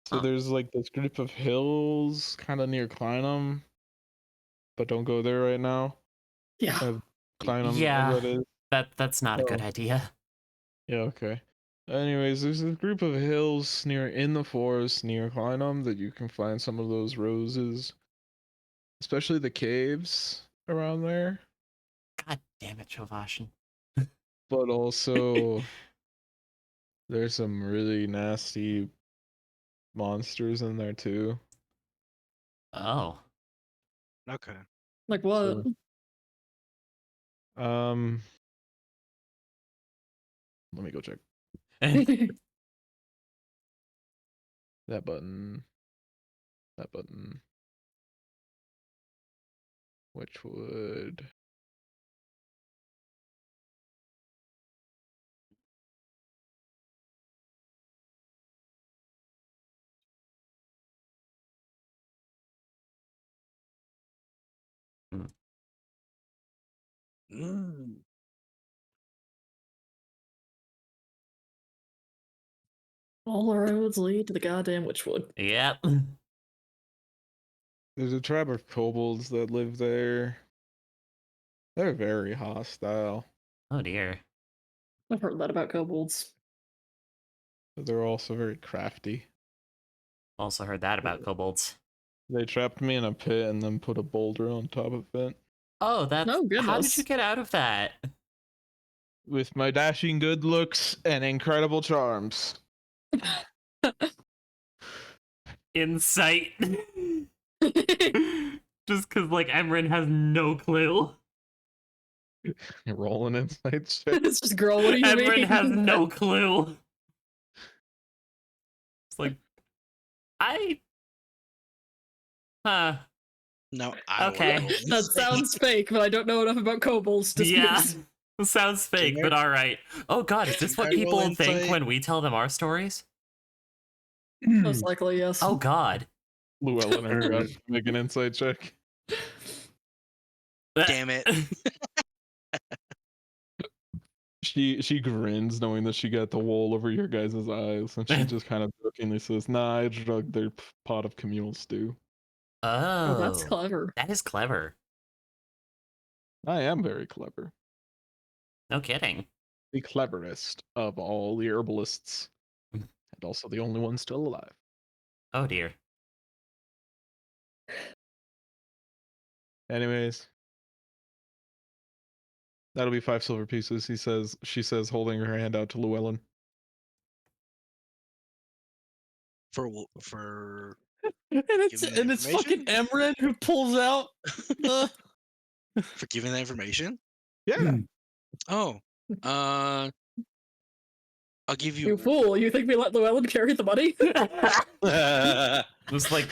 So Huh. there's like this group of hills kind of near Kleinum, but don't go there right now. Yeah. Kleinum, Yeah. that is. That's not a good Oh. idea. Yeah, okay. Anyways, there's a group of hills in the forest near Kleinum that you can find some of those roses, especially the caves around there. God damn it, Chovashin. But also, there's some really nasty monsters in there too. Oh. Okay. Like what? So, let me go check that button. That button. Which would. Mm. All roads lead to the goddamn Witchwood. Yep. There's a tribe of kobolds that live there. They're very hostile, Oh dear. I've heard that about kobolds. but they're also very crafty. Also heard that about kobolds. They trapped me in a pit and then put a boulder on top of it. Oh, that's Oh, how did goodness. you get out of that? With my dashing good looks and incredible charms. Insight. Just cause like Emran has no clue. You're rolling inside shit. It's just, girl, what do you mean? Emran has no clue. It's like Huh. No, I Okay. will. That sounds fake, but I don't know enough about kobolds to Yeah. speak. Sounds fake, but all right. Oh God, is this Can what I roll people think insight? when we tell them our stories? Most likely, yes. Oh God. Llewellyn, are you Alright. up to make an insight check? Damn it. She grins knowing that she got the wool over your guys' eyes, and she just kind of jokingly says, "Nah, I drug their pot of communal stew. Oh, that's Oh, clever. that is clever. I am very clever. No kidding. The cleverest of all the herbalists, and also the only one still alive." Oh dear. Anyways, that'll be 5 silver pieces. She says, holding her hand out to Llewellyn. For And Give me the it's fucking information? Emran who pulls out. for giving that information. Yeah. Oh, I'll give You you. fool! You think we let Llewellyn carry the money? Just like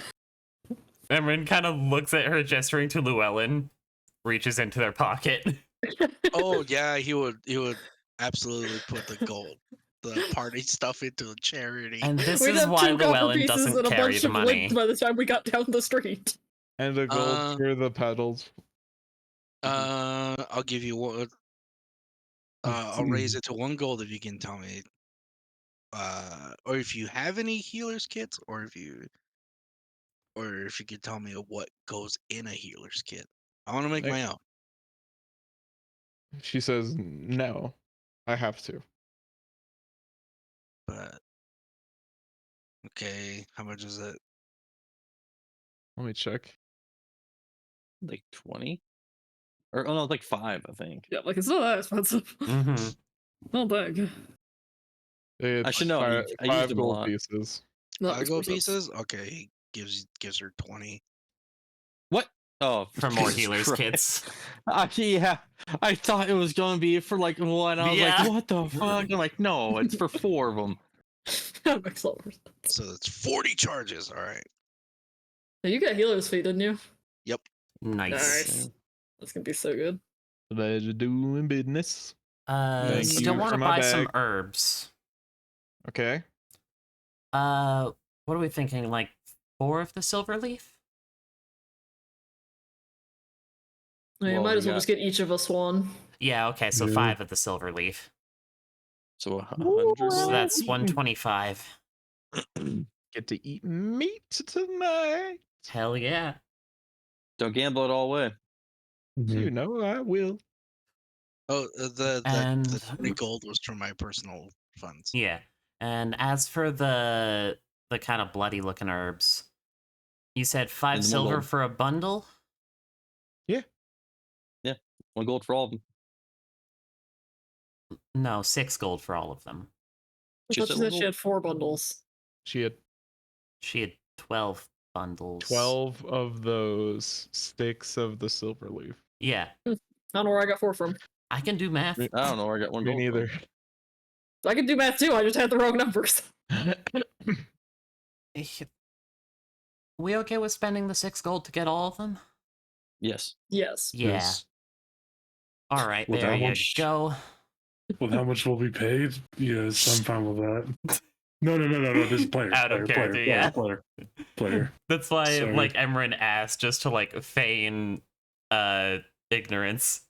Emran kind of looks at her, gesturing to Llewellyn, reaches into their pocket. Oh yeah, he would absolutely put the party stuff into a charity. And this We'd is have why 2 copper Llewellyn pieces doesn't and a carry bunch the of money. lint by the time we got down the street. And a gold for the pedals. I'll give you one. I'll raise it to 1 gold if you can tell me. Or if you have any healers kits, or if you could tell me what goes in a healer's kit. I want to make my own. She says, "No, I have to." But okay, how much is it? Let me check. Like 20? Or oh no, like 5, I think. Yeah, like it's not that expensive. Mm-hmm. Not big. It's should know, I five, use- I used five them a gold lot. pieces. That 5 makes gold more sense. pieces. Okay, he gives her 20. What? Oh, For more Jesus healers Christ. kits. Yeah, I thought it was gonna be for like 1. I was Yeah. like, what the fuck? I'm like, no, it's for 4 of them. That makes a lot more sense. So that's 40 charges. All right. Hey, you got healer's feet, didn't you? Nice. Nice. That's gonna be so good. Pleasure doing business. Still you want for to my buy some bag. herbs. Okay. What are we thinking? Like 4 of the silver leaf? You Well, might we as well got- just get each of us one. Yeah, okay, so Yeah. 5 of the silver leaf. So 100. So that's 125. Get to eat meat tonight. Hell yeah. Don't gamble it all away. You know I will. Oh, the And 3 gold was from my personal funds. yeah. And as for the kind of bloody looking herbs, you said 5 And the silver gold. for a bundle? 1 gold for all of them. No, 6 gold for all of them. I She thought said she said one she had 4 bundles. She had She had 12 bundles. 12 of those sticks of the silver leaf. Yeah. I don't know where I got 4 from. I can do math. I don't know where I got 1 Me gold. neither. I can do math too, I just had the wrong numbers. We okay with spending the 6 gold to get all of them? Yes. Yes. Yeah. Yes. All right, With there how you much- go. With how much will be paid? Yes, I'm fine with that. No. This is player. Out of player, character, yeah. Player. That's why Sorry. like Emran asked, just to like feign ignorance.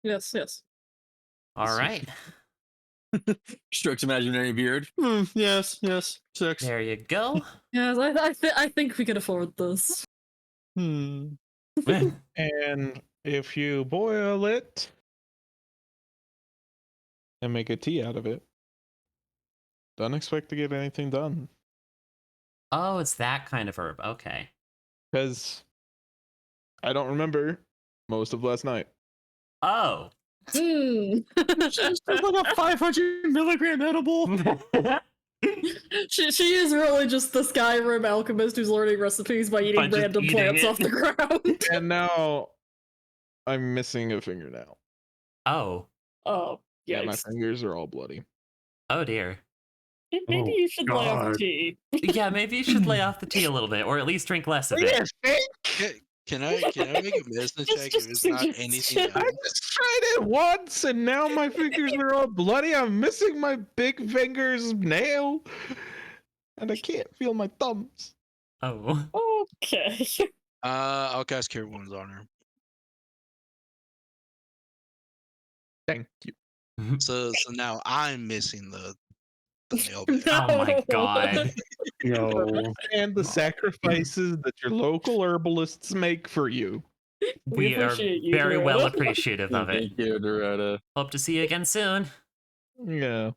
Yes, yes. All right. Strokes imaginary beard. Yes, 6. There you go. Yes, I think we can afford this. Hmm. And if you boil it and make a tea out of it, don't expect to get anything done. Oh, it's that kind of herb. Okay. Because I don't remember most of last night. Oh. Hmm. Just like a 500 milligram edible. She is really just the Skyrim alchemist who's learning recipes by eating By just random eating plants it. off the ground. And now I'm missing a fingernail. Oh. Oh, Yeah, my yikes. fingers are all bloody. Oh dear. Maybe Oh, you should lay off the God. tea. Yeah, maybe you should lay off the tea a little bit, or at least drink less of it. Can, Can I make a medicine check if just it's not anything suggestion. I else? just tried it once, and now my fingers are all bloody. I'm missing my big finger's nail, and I can't feel my thumbs. Oh. Okay. I'll cast Cure Wounds on her. Thank you. So now I'm missing the nail bed. Oh my No. god. No. And the sacrifices that your local herbalists make for you. We are appreciate you, very well Dorota. appreciative of it. Thank you, Dorota. Hope to see you again soon. Yeah.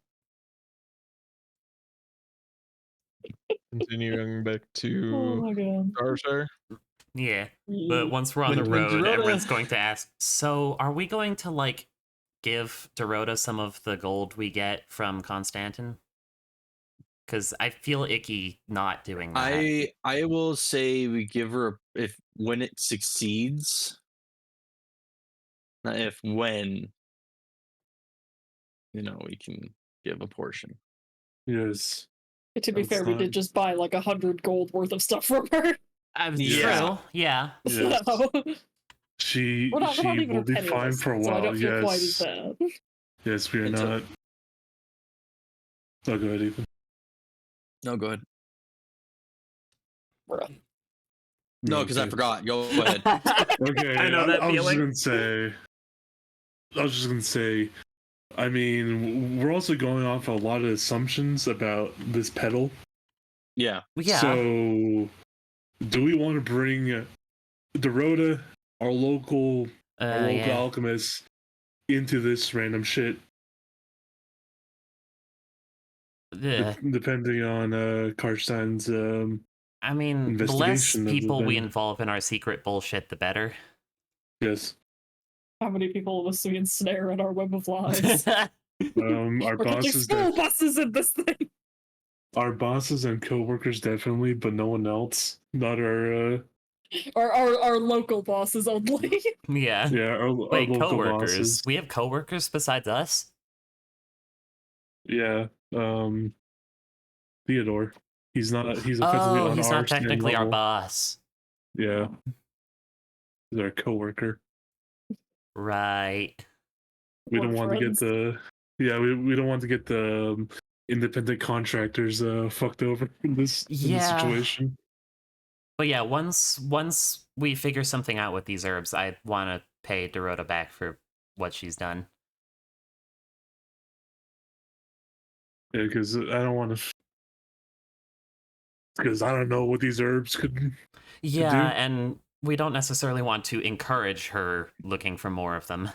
Continuing back Oh to my god. Darshire. Yeah. Ye- But once we're on the When road, Dorota- Emran's going to ask, so are we going to, like, give Dorota some of the gold we get from Constantin? Because I feel icky not doing that. I will say we give her if when it succeeds, not if when. You know, we can give a portion. Yes. To be That's fair, we not- did just buy like 100 gold worth of stuff from her. Yeah. True, yeah. Yes. So, She we're not she even will be penniless, fine for a so I while. don't feel quite as Yes. bad. Yes, we are Until- not. Oh, go ahead, Ethan. No, go ahead. Bruh. No, because I Okay. forgot. Go ahead. Okay, I know that I was feeling. just gonna say. I mean, we're also going off a lot of assumptions about this pedal. Yeah. Yeah. So, do we want to bring Dorota, our local yeah. alchemist, into this random shit? Ugh. Depending on Karstein's I mean, the less investigation of the people we thing. involve in our secret bullshit, the better. yes. How many people must we ensnare in our web of lies? Our We're catching bosses, school buses in this thing. our bosses and coworkers definitely, but no one else. Not our Our local bosses only. Yeah. our Wait, local coworkers. bosses. We have coworkers besides us? Yeah. Theodore. He's not. He's effectively Oh, on he's our not technically same our level. boss. Yeah. He's our coworker. Right. We We're don't want friends. to get the. Yeah, we don't want to get the independent contractors fucked over in this Yeah. situation. But yeah, once we figure something out with these herbs, I want to pay Dorota back for what she's done. Yeah, because I don't want to. Because I don't know what these herbs could. Yeah, and we don't necessarily want to encourage her looking for more of them.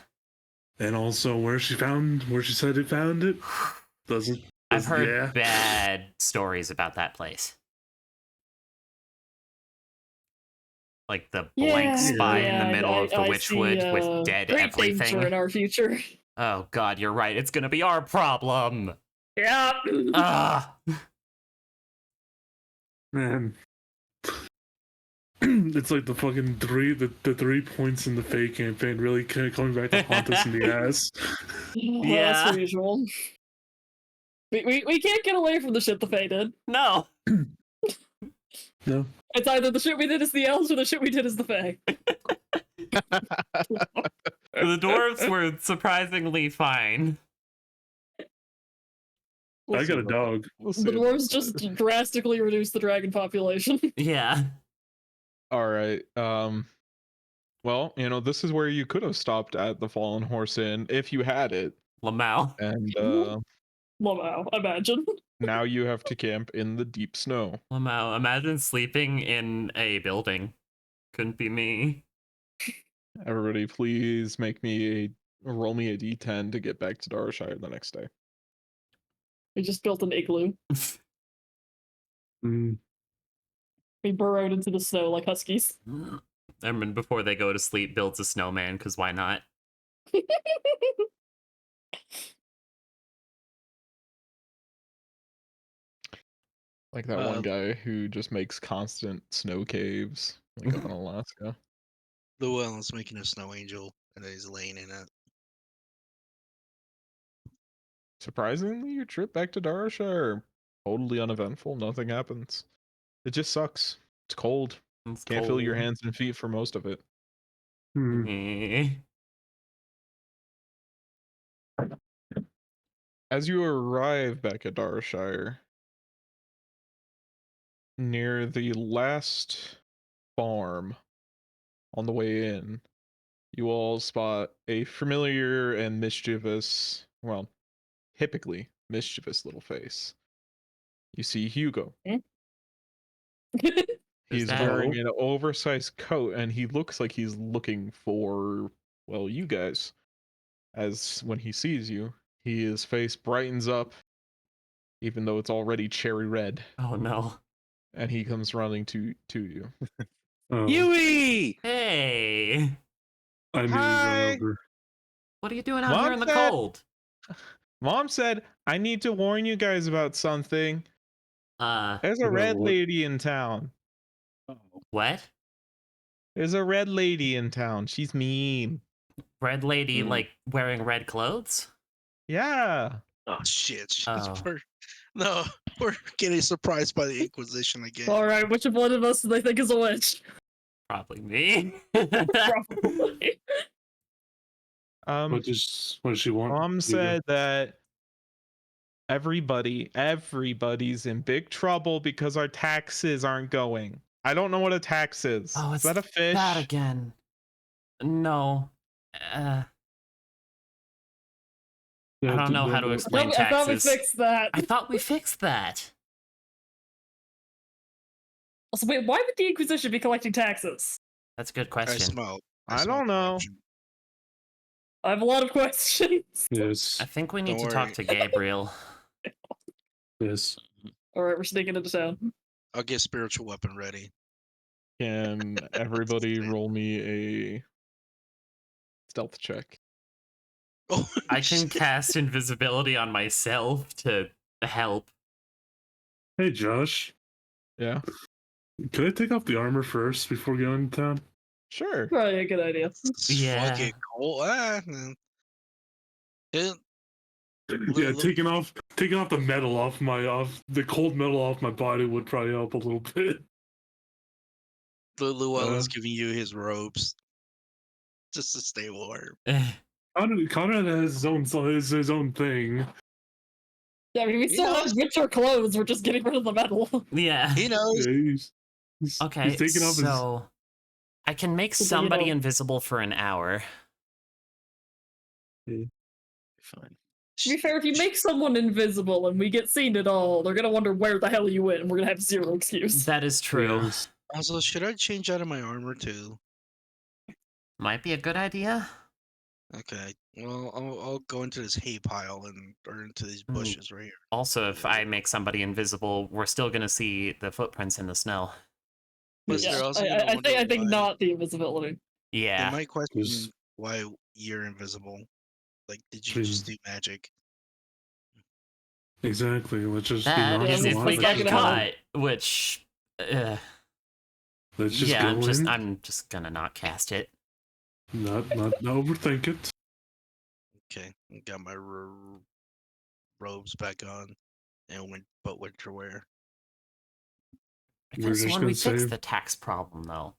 And also where she said it found it. Doesn't. I've heard yeah. bad stories about that place. Like the blank spot in the middle of the I witchwood see, with dead great danger everything. in our future. Oh god, you're right. It's gonna be our problem. Yeah. Ah. Man. It's like the fucking the 3 points in the fake campaign really coming back to haunt us in the ass. Yeah. That's per usual. We can't get away from the shit the Fae did. No. No. It's either the shit we did as the elves or the shit we did as the Fae. The dwarves were surprisingly fine. I got a dog. We'll see The about dwarves that. just drastically reduced the dragon population. Yeah. All right. Well, this is where you could have stopped at the Fallen Horse Inn if you had it, Lamau. and Wow, imagine. now you have to camp in the deep snow. Lamau. Imagine sleeping in a building. Couldn't be me. Everybody, please roll me a d10 to get back to Darshire the next day. We just built an igloo. Mm, We burrowed into the snow like huskies. Emran, before they go to sleep, builds a snowman, because why not? Like that one guy who just makes constant snow caves, like up in Alaska. The well's making a snow angel, and then he's laying in it. Surprisingly, your trip back to Darshire totally uneventful. Nothing happens. It just sucks. It's cold. It's Can't feel your cold. hands and feet for most of it. Hmm. Eh. As you arrive back at Darshire, near the last farm on the way in, you all spot a familiar and mischievous, well, typically mischievous little face. You see Hugo. Who's He's that? wearing an oversized coat and he looks like he's looking for, well, you guys. As when he sees you, his face brightens up, even though it's already cherry red, Oh no. and he comes running to you. Oh, Yui! Hey. I knew you'd Hi. run over. What are you doing out Mom here in the said- cold? Mom said, I need to warn you guys about something. There's a About red what? lady in town. What? There's a red lady in town. She's mean. Red lady Hmm. like wearing red clothes? Yeah. Oh shit! Oh. We're getting surprised by the Inquisition again. All right, which one of us do they think is a witch? Probably me. Probably. What does she want? Mom Hugo? said that everybody's in big trouble because our taxes aren't going. I don't know what a tax is. Oh, Is it's that a fish? that again. No. Yeah, I don't know how to no. explain Nope, I thought we taxes. fixed that. I thought we fixed that. Also, wait, why would the Inquisition be collecting taxes? That's a good I question. smell. I smell don't know. corruption. I have a lot of questions. Yes, I think we need Don't to talk worry. to Gabriel. yes. All right, we're sneaking into town. I'll get spiritual weapon ready. Can everybody roll me a stealth check? Oh, I can shit. cast invisibility on myself to help. Hey, Josh, Yeah. can I take off the armor first before going into town? Sure. Probably a good idea. It's Yeah. fucking cold. No. Yeah, Look- taking off the metal off the cold metal off my body would probably help a little bit. Llewellyn's giving you his robes just to stay warm. Conrad has his own thing. Yeah, I mean, we He still have knows. winter clothes. We're just getting rid of the metal. Yeah. He knows. Yeah, he's Okay, taking off so I can make So, you somebody know- invisible for an hour. Fine. To be fair, if you make someone invisible and we get seen at all, they're gonna wonder where the hell you went, and we're gonna have zero excuse. That is true. Yes. Also, should I change out of my armor too? Might be a good idea. Okay. Well, I'll go into this hay pile or into these Hmm. bushes right here. Also, if I make somebody invisible, we're still gonna see the footprints in the snow. But Yeah, they're also gonna I wonder think why. not the invisibility. They Yeah. might question Just- why you're invisible. Like, did you just do magic? Exactly. Let's just be That is if nonchalant. we That's get not gonna help. caught, which Let's just yeah, go I'm in. I'm just gonna not cast it. Not overthink it. Okay, got my robes back on, and winter wear. I We're could have just sworn gonna we fixed save- the tax problem though.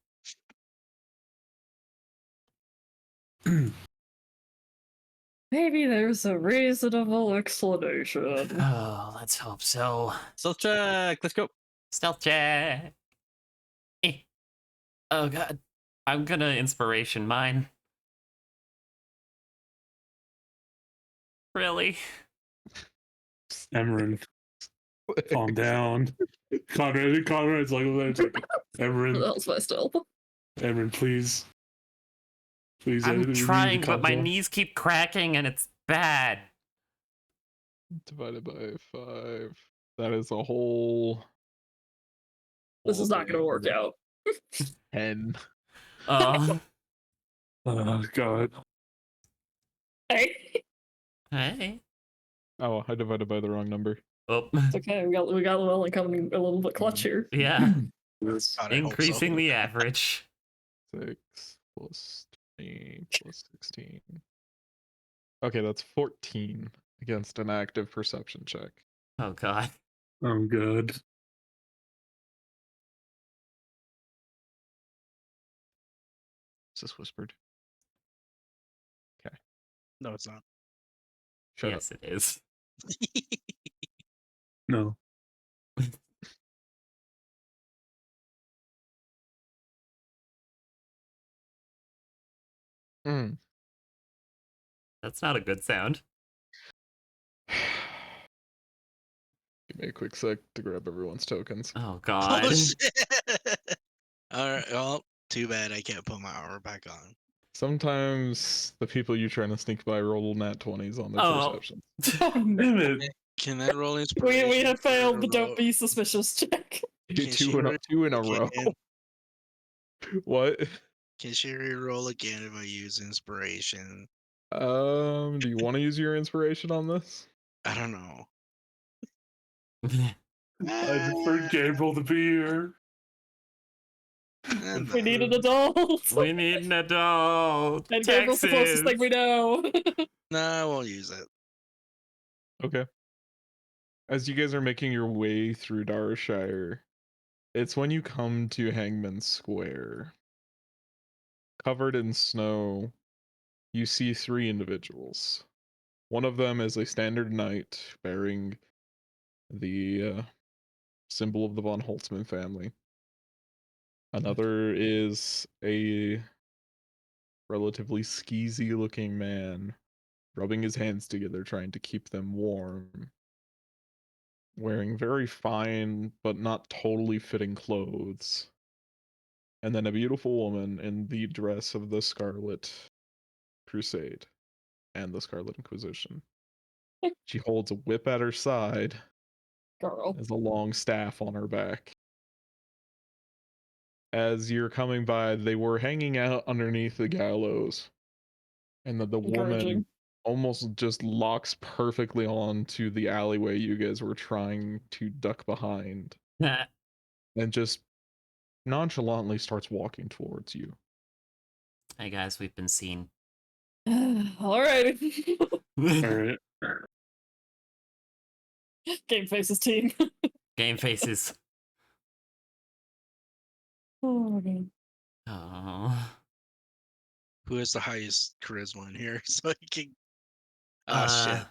Maybe there's a reasonable explanation. Oh, let's hope so. Stealth check. Let's go. Stealth check. Eh. Oh god. I'm gonna inspiration mine. Really? Emerin, calm down. Conrad's like, it's like Emerin, That was my stealth. Emerin, please. Please, we I'm need you to trying, calm but my down. knees keep cracking and it's bad. Divided by 5. That is a whole. This is not gonna work out. 10. Oh. Oh, God. Hey, Hey. Oh, I divided by the wrong number. Oh. it's okay. We got Llewellyn coming a little bit clutch here. Yeah. Yes. God, I hope so. Increasing the average. 6 plus 20 plus 16. Okay, that's 14 against an active perception check. Oh god. I'm good. Is this whispered? No, it's not. Shut yes, it is. No. up. Mm. That's not a good sound. Give me a quick sec to grab everyone's tokens. Oh Oh god. shit! All right. Well, too bad I can't put my armor back on. Sometimes the people you're trying to sneak by roll nat 20s on their Oh. perception. Oh, no. Damn it. Can I roll inspiration? We have for failed a the don't roll? be suspicious check. Can she re- Two in a row. again? What? Can she re-roll again if I use inspiration? Do you want to use your inspiration on this? I don't know. I prefer Gabriel to be here. We need an adult. We need an adult. And Gabriel's the closest thing we know. Nah, I won't use it. Okay. As you guys are making your way through Darshire, it's when you come to Hangman Square. Covered in snow, you see three individuals. One of them is a standard knight bearing the symbol of the von Holtzman family. Another is a relatively skeezy looking man, rubbing his hands together, trying to keep them warm, wearing very fine but not totally fitting clothes. And then a beautiful woman in the dress of the Scarlet Crusade and the Scarlet Inquisition. She holds a whip at her side Girl. as a long staff on her back. As you're coming by, they were hanging out underneath the gallows, and the woman Encouraging. almost just locks perfectly onto the alleyway you guys were trying to duck behind, and just nonchalantly starts walking towards you. Hey guys, we've been seen. Alright. Alright. Game Faces team. Game faces. Oh my god. Oh. Who has the highest charisma in here? So he can. Oh shit!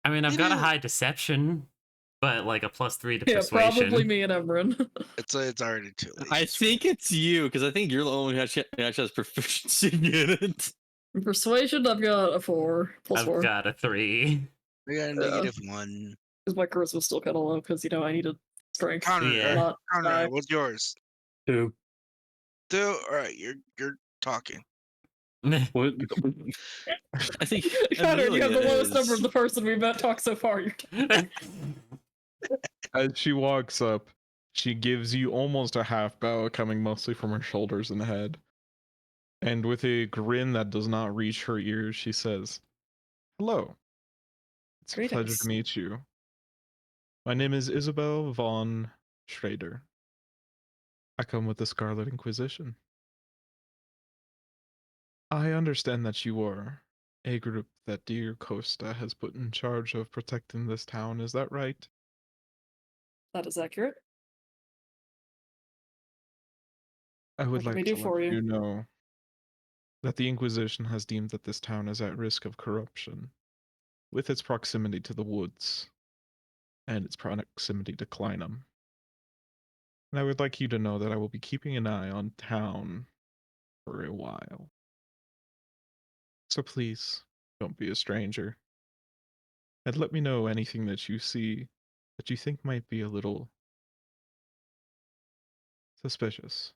I mean, I've You got a know- high deception, but like a +3 to Yeah, persuasion. probably me and Emran. It's already too late. I think it's you because I think you're the only one who actually has proficiency in it. Persuasion, I've got a 4. Plus I've 4. got a 3. We got a -1. Because my charisma's still kind of low, because, I needed strength. Conrad, Yeah. Not Conrad, die. what's yours? 2. Two. All right, you're talking. What? I think Connor, you have the Amelia lowest number is- of the person we've met talk so far. As she walks up, she gives you almost a half bow, coming mostly from her shoulders and head. And with a grin that does not reach her ears, she says, "Hello. It's a pleasure Greetings. to meet you. My name is Isabel von Schrader. I come with the Scarlet Inquisition. I understand that you are a group that dear Costa has put in charge of protecting this town. Is that right? That is accurate. I would What can like we to do for let you? you know that the Inquisition has deemed that this town is at risk of corruption, with its proximity to the woods and its proximity to Kleinum. And I would like you to know that I will be keeping an eye on town for a while. So please, don't be a stranger. And let me know anything that you see that you think might be a little suspicious.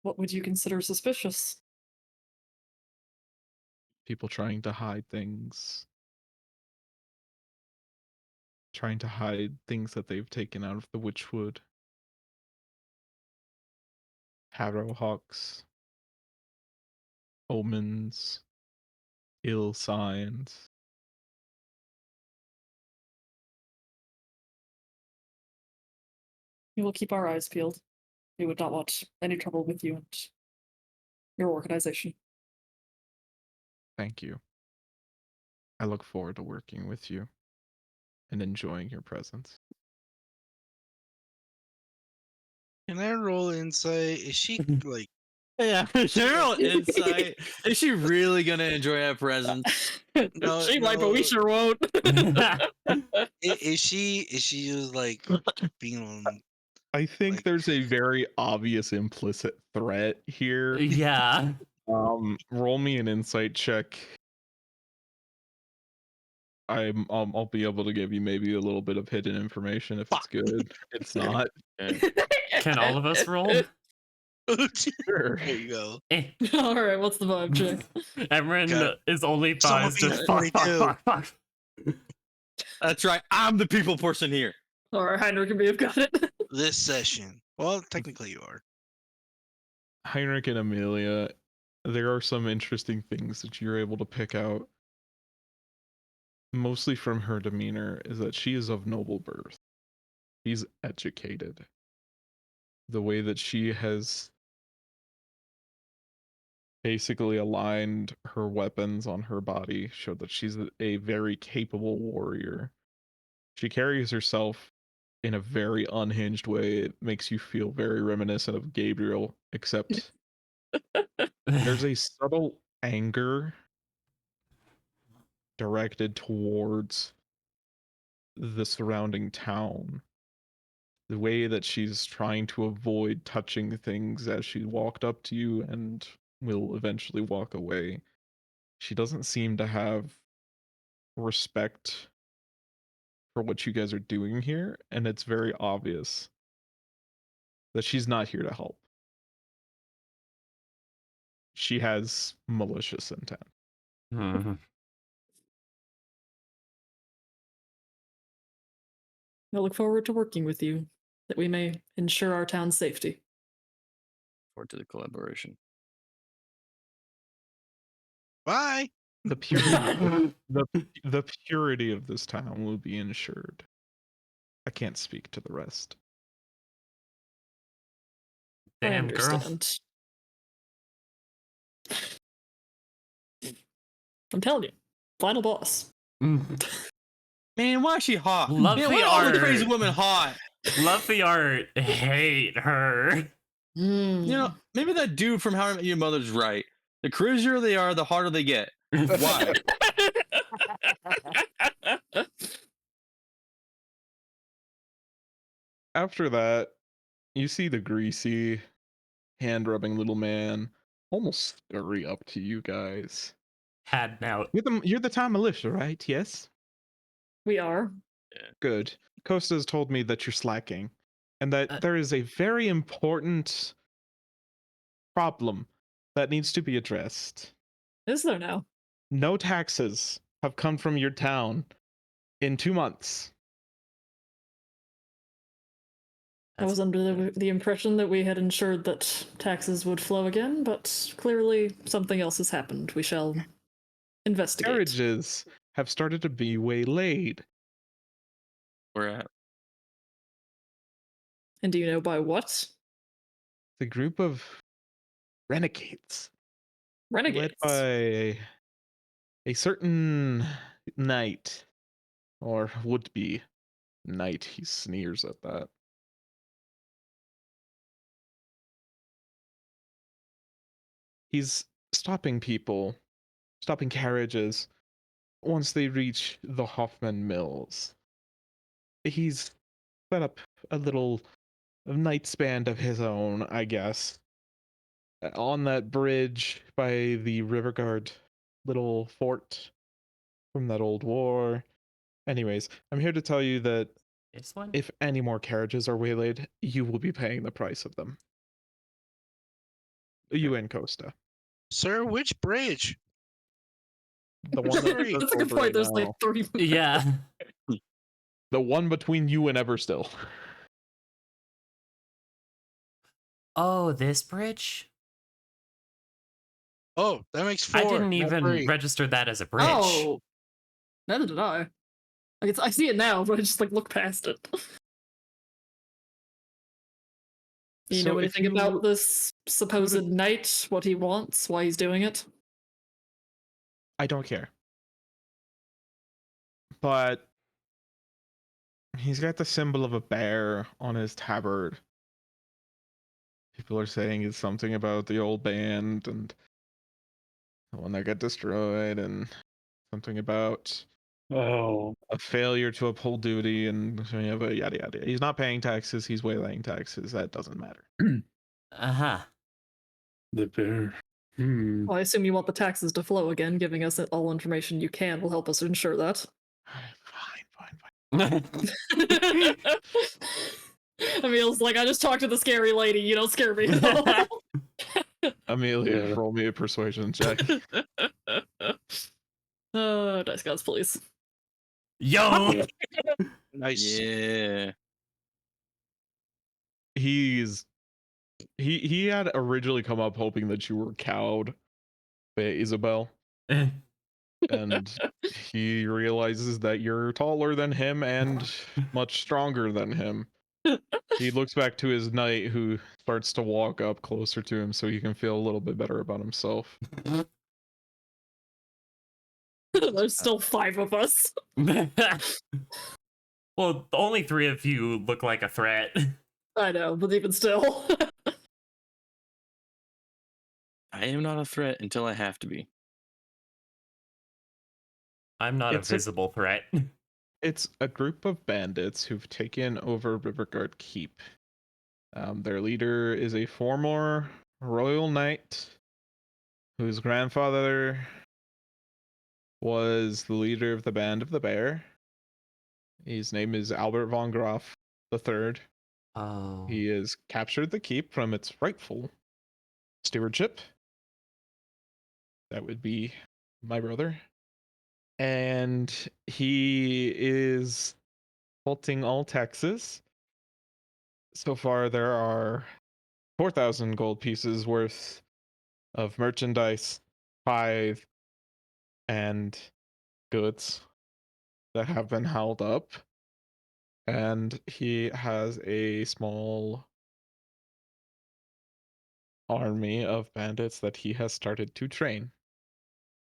What would you consider suspicious? People trying to hide things. Trying to hide things that they've taken out of the Witchwood. Harrowhawks. Omens. Ill signs. We will keep our eyes peeled. We would not want any trouble with you and your organization. Thank you. I look forward to working with you and enjoying your presence. Can I roll insight? Is she like? Yeah, general insight. Is she really gonna enjoy that present? No, She might, but we no. sure won't. Is she? Is she just like being? I think Like- there's a very obvious implicit threat here. Yeah. Roll me an insight check. I'll be able to give you maybe a little bit of hidden information if it's good. It's not. Can all of us roll? Sure. There you go. Eh. All right, what's the vibe check? Emran God. is only Someone paused beat just it. fuck, fuck, 42. fuck, fuck. That's right. I'm the people person here. All right, Heinrich and me have got it. This session. Well, technically you are. Heinrich and Amelia, there are some interesting things that you're able to pick out. Mostly from her demeanor, is that she is of noble birth. She's educated. The way that she has basically aligned her weapons on her body showed that she's a very capable warrior. She carries herself in a very unhinged way. It makes you feel very reminiscent of Gabriel, except there's a subtle anger directed towards the surrounding town. The way that she's trying to avoid touching things as she walked up to you and will eventually walk away. She doesn't seem to have respect for what you guys are doing here, and it's very obvious that she's not here to help. She has malicious intent. Mhm. I look forward to working with you, that we may ensure our town's safety. Forward to the collaboration. Bye. The purity, the purity of this town will be ensured. I can't speak to the rest. I Damn, girl. understand. I'm telling you, final boss. Mm. Man, why is she hot? Love Man, the why are all the art. crazy women hot? Love the art. Hate her. Mm. You know, maybe that dude from How I Met Your Mother's right. The crazier they are, the harder they get. Why? After that, you see the greasy, hand-rubbing little man almost scurry up to you guys. Had now. You're the town militia, right? Yes. We are. Good. Costa's told me that you're slacking, and that there is a very important problem that needs to be addressed. Is there now? No taxes have come from your town in 2 months. I was under the impression that we had ensured that taxes would flow again, but clearly something else has happened. We shall investigate. Carriages have started to be waylaid. We're at. And do you know by what? The group of renegades Renegades. led by a certain knight, or would-be knight. He sneers at that. He's stopping people, stopping carriages once they reach the Hoffman Mills. He's set up a little knight's band of his own, I guess, on that bridge by the Riverguard little fort from that old war. Anyways, I'm here to tell you that This one? if any more carriages are waylaid, you will be paying the price of them. You and Costa. Sir, which bridge? The one Sorry. That's a good point. There's like 3. Yeah. the one between you and Everstill. Oh, this bridge? Oh, that makes 4. I didn't not even 3. register that as a bridge. Oh, neither did I. Like I see it now, but I just like look past it. Do you So know if anything you- about this supposed knight? What he wants? Why he's doing it? I don't care. But he's got the symbol of a bear on his tabard. people are saying is something about the old band and the one that got destroyed, and something about Oh, a failure to uphold duty, and yada yada yada. He's not paying taxes. He's waylaying taxes. That doesn't matter. Uh-huh. the bear. Well, I assume you want the taxes to flow again. Giving us all information you can will help us ensure that. Fine. Emil's like, I just talked to the scary lady. You don't scare me. Amelia, Yeah. roll me a persuasion check. Dice gods, please. Yo! Nice. Yeah. He had originally come up hoping that you were cowed by Isabel, and he realizes that you're taller than him and much stronger than him. He looks back to his knight, who starts to walk up closer to him so he can feel a little bit better about himself. There's still 5 of us. Well, only 3 of you look like a threat. I know, but even still. I am not a threat until I have to be. I'm not It's a visible threat. It's a group of bandits who've taken over Riverguard Keep. Their leader is a former royal knight whose grandfather was the leader of the Band of the Bear. His name is Albert von Graf III. Oh. He has captured the keep from its rightful stewardship. That would be my brother. And he is halting all taxes. So far, there are 4,000 gold pieces worth of merchandise, tithe, and goods that have been held up. And he has a small army of bandits that he has started to train.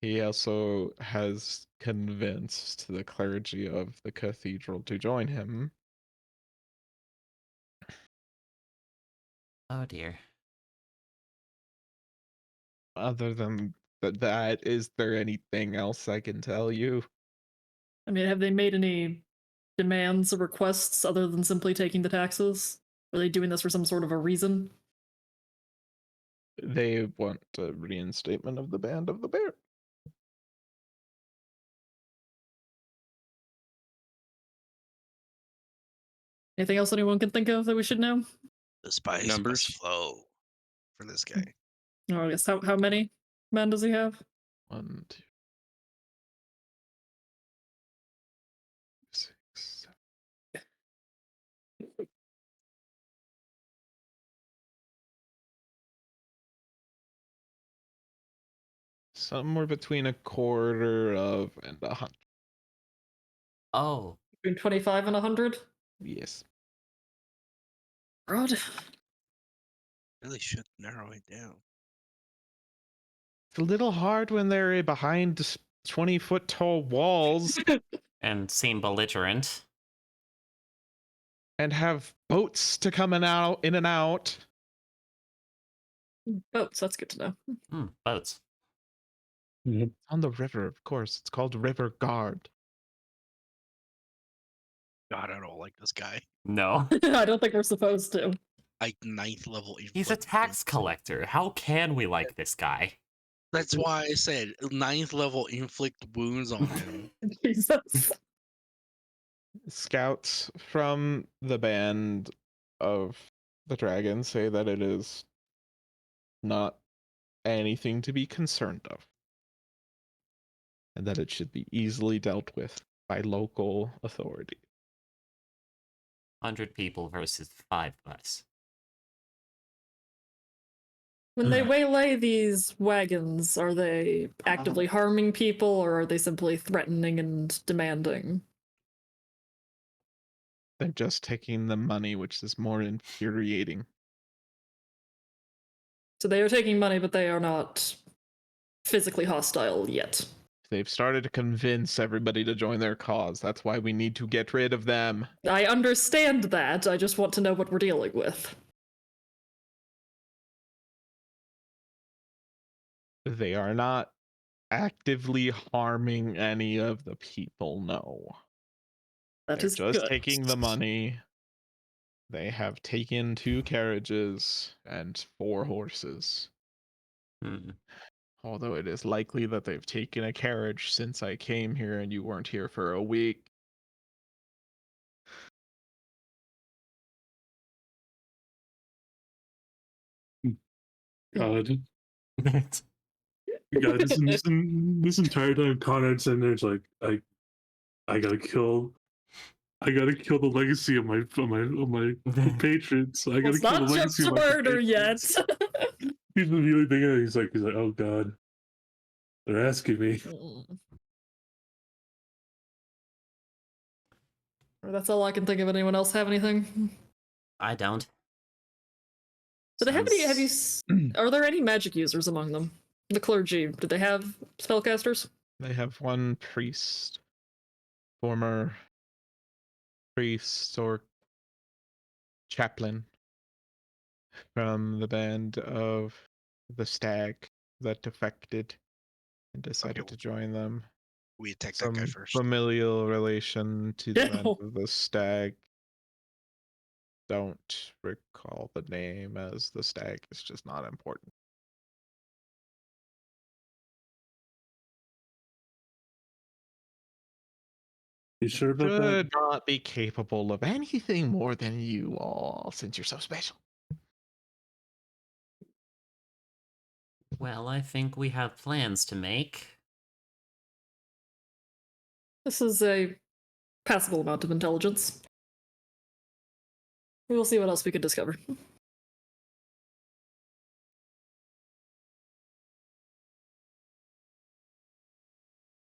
He also has convinced the clergy of the cathedral to join him. Oh dear. Other than that, is there anything else I can tell you? I mean, have they made any demands or requests other than simply taking the taxes? Are they doing this for some sort of a reason? They want a reinstatement of the Band of the Bear. Anything else anyone can think of that we should know? The spice Numbers? must flow for this guy. Oh, I guess how many men does he have? 1, 2, 6, 7. Somewhere between a quarter of and 100. Oh. Between 25 and 100? Yes. Rod? Really should narrow it down. It's a little hard when they're behind 20-foot tall walls And seem belligerent. and have boats to come in and out. Boats, that's good to know. Boats. On the river, of course. It's called River Guard. God, I don't like this guy. No. I don't think we're supposed to. Like 9th level. He's a inflict tax wounds. collector. How can we like this guy? That's why I said 9th level inflict wounds on him. Jesus. Scouts from the Band of the Dragon say that it is not anything to be concerned of, and that it should be easily dealt with by local authority. 100 people versus 5 of us. When they waylay these wagons, are they actively harming people or are they simply threatening and demanding? They're just taking the money, which is more infuriating. So they are taking money, but they are not physically hostile yet. They've started to convince everybody to join their cause. That's why we need to get rid of them. I understand that. I just want to know what we're dealing with. They are not actively harming any of the people, no. That They're is just good. taking the money. They have taken 2 carriages and 4 horses. Hmm. Although it is likely that they've taken a carriage since I came here and you weren't here for a week. God. God, this entire time Conrad's sitting there's like, I gotta kill the legacy of my patrons. I gotta It's kill the not legacy just of my murder yet. compatriots. He's really thinking it. He's like, oh god, they're asking me. That's all I can think of. Anyone else have anything? I don't. Do they have any? Have you? Sounds- Are there any magic users among them? The clergy. Did they have spellcasters? They have one priest, former priest or chaplain from the band of the stag that defected and decided Okay. to join them. We attack that guy Some first. familial relation to the band No. of the stag. Don't recall the name, as the stag is just not important. You sure about that? Should not be capable of anything more than you all, since you're so special. Well, I think we have plans to make. This is a passable amount of intelligence. We will see what else we can discover.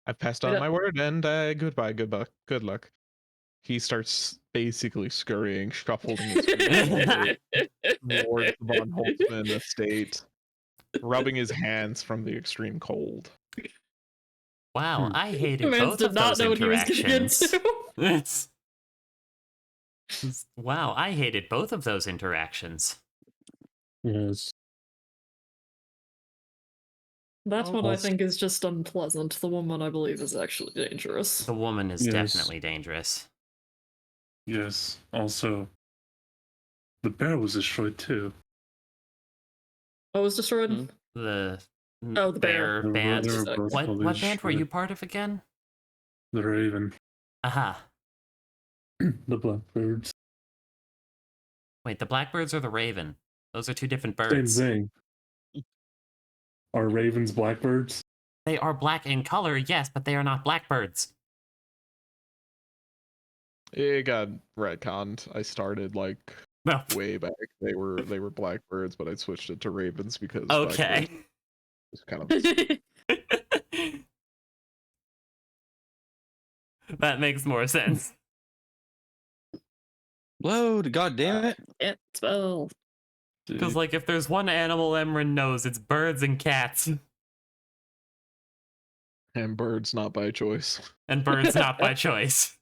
I've passed I on don't- my word, and goodbye, good luck. He starts basically scurrying, shuffling his feet towards the von Holtzmann estate, rubbing his hands from the extreme cold. Wow, I hated Mans both did of not those know what he was getting interactions. into. Wow, I hated both of those interactions. Yes. That one I Also- think is just unpleasant. The woman I believe is actually dangerous. The woman is Yes. definitely dangerous. Yes. Also, the bear was destroyed too. What was destroyed? Hmm. The Oh, the bear. They were- band. they were both What probably band were you destroyed. part of again? The Raven, Aha. the Blackbirds. Wait, the blackbirds or the raven? Those are two different Same birds. thing. Are ravens blackbirds? They are black in color, yes, but they are not blackbirds. It got retconned. I started like No. way back. They were blackbirds, but I switched it to ravens because Okay. blackbird was kind of That makes more sense. Load, god damn it. Can't spell. Because, like, if there's one animal Emran knows, it's birds and cats. and birds not by choice. And birds not by choice.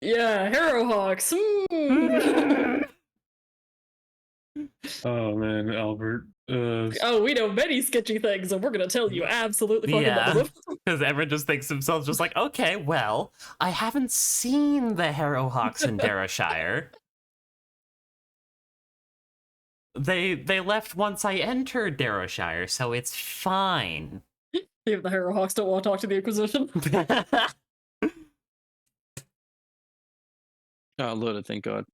Yeah, Harrowhawks. Oh man, Albert. Oh, we know many sketchy things, and we're gonna tell you absolutely fucking Yeah. none of them. Because Emran just thinks to himself, just like, okay, well, I haven't seen the Harrowhawks in Darrowshire. They left once I entered Darrowshire, so it's fine. Even the Harrowhawks don't want to talk to the Inquisition. Oh, loaded, thank god.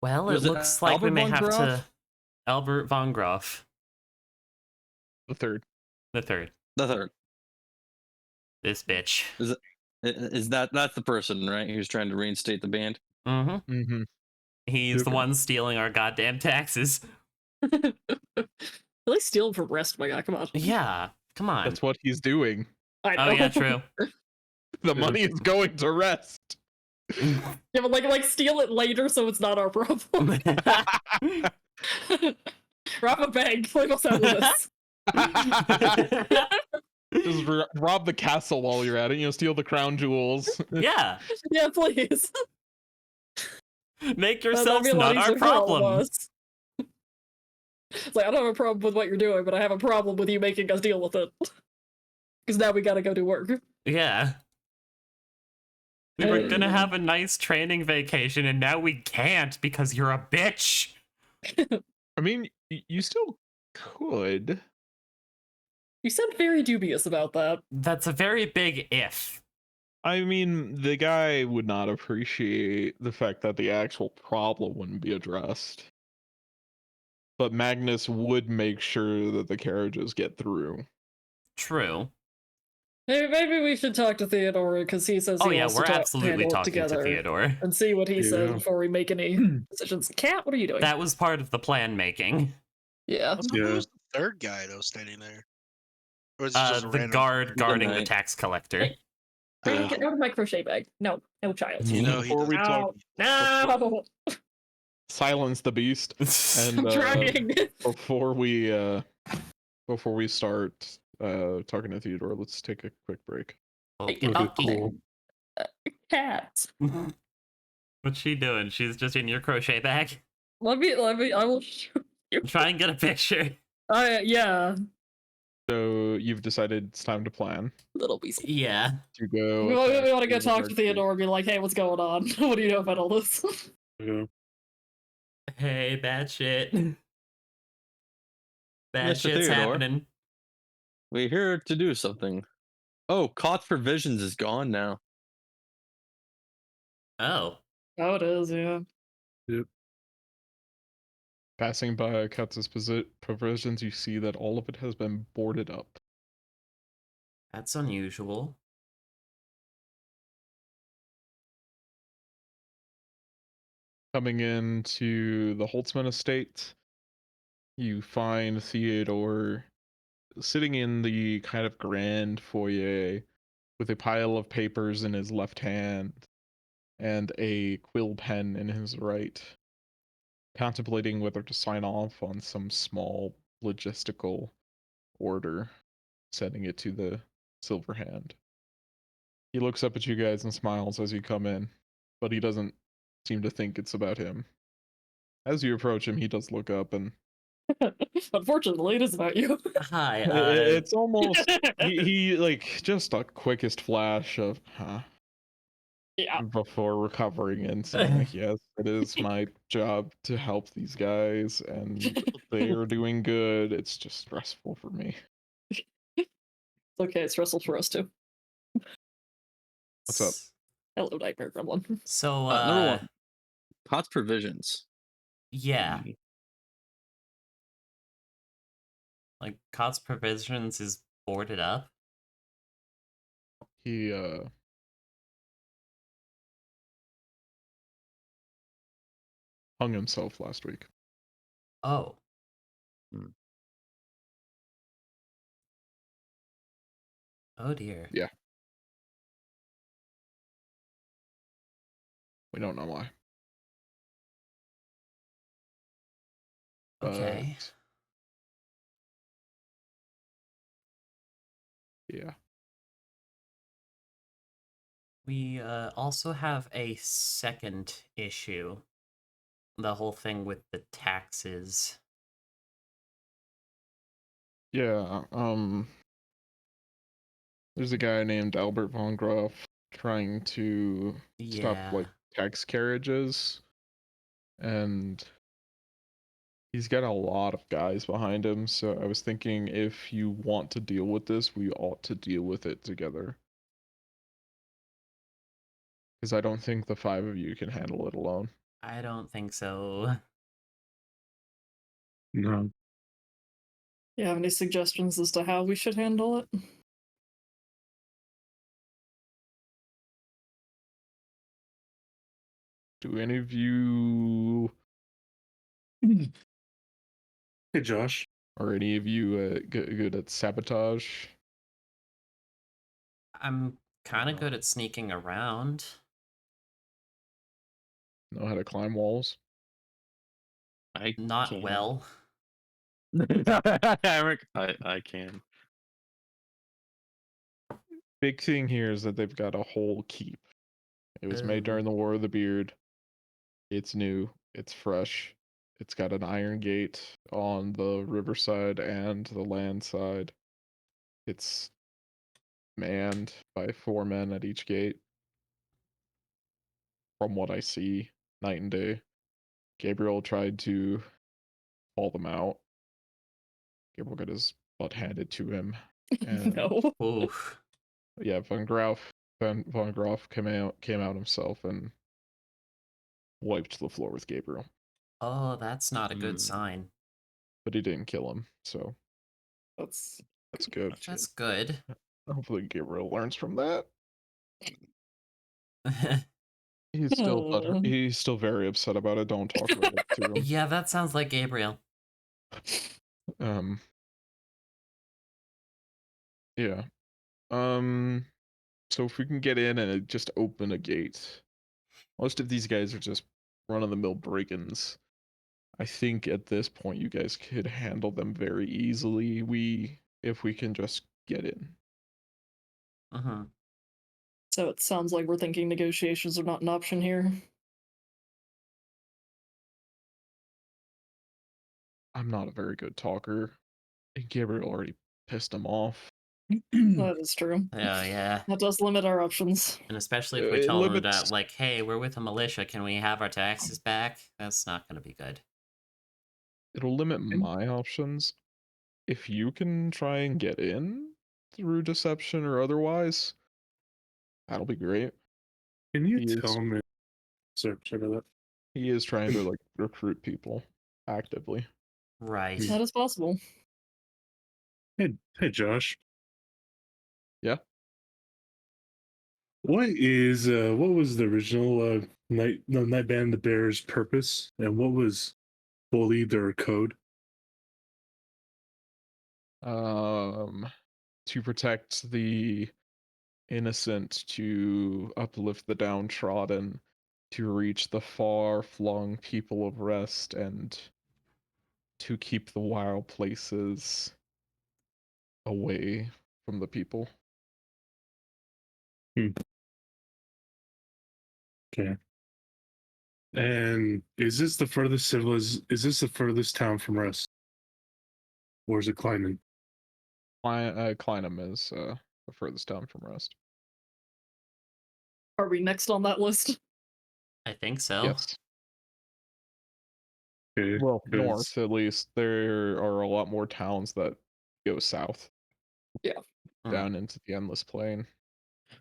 Well, Was it it looks like we Albert may von have Groff? to... Albert von Groff, The third. the third. The third. This bitch. Is that's the person, right? Who's trying to reinstate the band? Mm-hmm. Mm-hmm. He's the Okay. one stealing our goddamn taxes. At least steal them from Rest, my guy. Come on. Yeah, come on. That's what he's doing. I know. Oh, yeah, true. The money is going to rest. Yeah, but like steal it later, so it's not our problem. Rob a bank. Like, what's up with this? Just rob the castle while you're at it. Steal the crown jewels. Yeah, Yeah, please. make That'd yourselves be a lot not our easier for all of problem. us. It's like, I don't have a problem with what you're doing, but I have a problem with you making us deal with it. Because now we gotta go do work. Yeah. We were gonna have a nice training vacation, and now we can't because you're a bitch. I mean, you still could. You sound very dubious about that. That's a very big if. I mean, the guy would not appreciate the fact that the actual problem wouldn't be addressed. But Magnus would make sure that the carriages get through. True. Maybe we should talk to Theodore because he says Oh he yeah, wants we're to absolutely handle it talking to together Theodore. and see what he says Yeah. before we make any decisions. Cat, what are you doing? That was part of the plan making. Yeah. Who Yeah. was the third guy though standing there? Or is it just a The random guard third? guarding the Knight. tax collector. Brandon, Uh, get out of my crochet bag. No, no child. You know he Before we doesn't- talk, No! silence the beast. I'm And trying. before we start talking to Theodore, let's take a quick break. Okay, cool. Cat. What's she doing? She's just in your crochet bag? Let me, I will show you. Try and get a picture. Yeah. So you've decided it's time to plan Little beast. Yeah. to go. We want to go attack talk the to Theodore and be like, hey, what's going on? What do you know about all this? Yeah. Hey, bad shit. Bad Mr. shit's Theodore? happening. We're here to do something. Oh, Cott's Provisions is gone now. Oh. Oh, it is, yeah. Passing by Katz's provisions, you see that all of it has been boarded up. That's unusual. Coming into the Holtzman estate, you find Theodore sitting in the kind of grand foyer with a pile of papers in his left hand and a quill pen in his right, contemplating whether to sign off on some small logistical order, sending it to the Silver Hand. He looks up at you guys and smiles as you come in, but he doesn't seem to think it's about him. As you approach him, he does look up, and Unfortunately, it is about you. Hi, it's almost he like just a quickest flash of Yeah. before recovering and saying, like, yes, it is my job to help these guys, and they are doing good. It's just stressful for me. It's okay, it's stressful for us too. What's up? Hello, Nightmare Gremlin. So, Number one, Cott's Provisions. yeah. Like, Cott's Provisions is boarded up. He hung himself last week. Oh. Hmm. Oh dear. Yeah. We don't know why. Okay. But, yeah. We also have a second issue. The whole thing with the taxes. Yeah, there's a guy named Albert von Groff trying to stop Yeah. like tax carriages, and he's got a lot of guys behind him, so I was thinking if you want to deal with this, we ought to deal with it together. Because I don't think the 5 of you can handle it alone. I don't think so. No. You have any suggestions as to how we should handle it? Do any of you, Hey, Josh. or any of you good at sabotage? I'm kind of good at sneaking around. Know how to climb walls? I Not can't. well. Eric, I can. Big thing here is that they've got a whole keep. It was made Ooh. during the War of the Beard. It's new. It's fresh. It's got an iron gate on the riverside and the land side. It's manned by 4 men at each gate. From what I see, night and day. Gabriel tried to call them out. Gabriel got his butt handed to him. And No. Oof. yeah, von Graff came out himself and wiped the floor with Gabriel. Oh, that's not a good Mm. sign. But he didn't kill him, so That's that's good. That's good. Hopefully Gabriel learns from that. He's still very upset about it. Don't talk about it to him. Yeah, that sounds like Gabriel. Yeah. So if we can get in and just open a gate. Most of these guys are just run-of-the-mill brigands. I think at this point you guys could handle them very easily. If we can just get in. Mm-hmm. so it sounds like we're thinking negotiations are not an option here. I'm not a very good talker. And Gabriel already pissed him off. That is true. Oh, yeah. That does limit our options. And especially if we It tell them limits- that, like, hey, we're with a militia, can we have our taxes back? That's not going to be good. It'll limit my options. If you can try and get in through deception or otherwise, that'll be great. Can you He is- tell me? Sorry about that. He is trying to like recruit people actively. Right. That is possible. Hey, Josh. Yeah? What was the original Night Band the Bears' purpose, and what was fully their code? To protect the innocent, to uplift the downtrodden, to reach the far-flung people of rest, and to keep the wild places away from the people. Okay. And is this the furthest town from us, or is it Kleinman? Kleinum is the furthest down from Rest. Are we next on that list? I think so. Yes. Okay, Well, 'cause- north at least. There are a lot more towns that go south. Yeah. Down into the Endless Plain.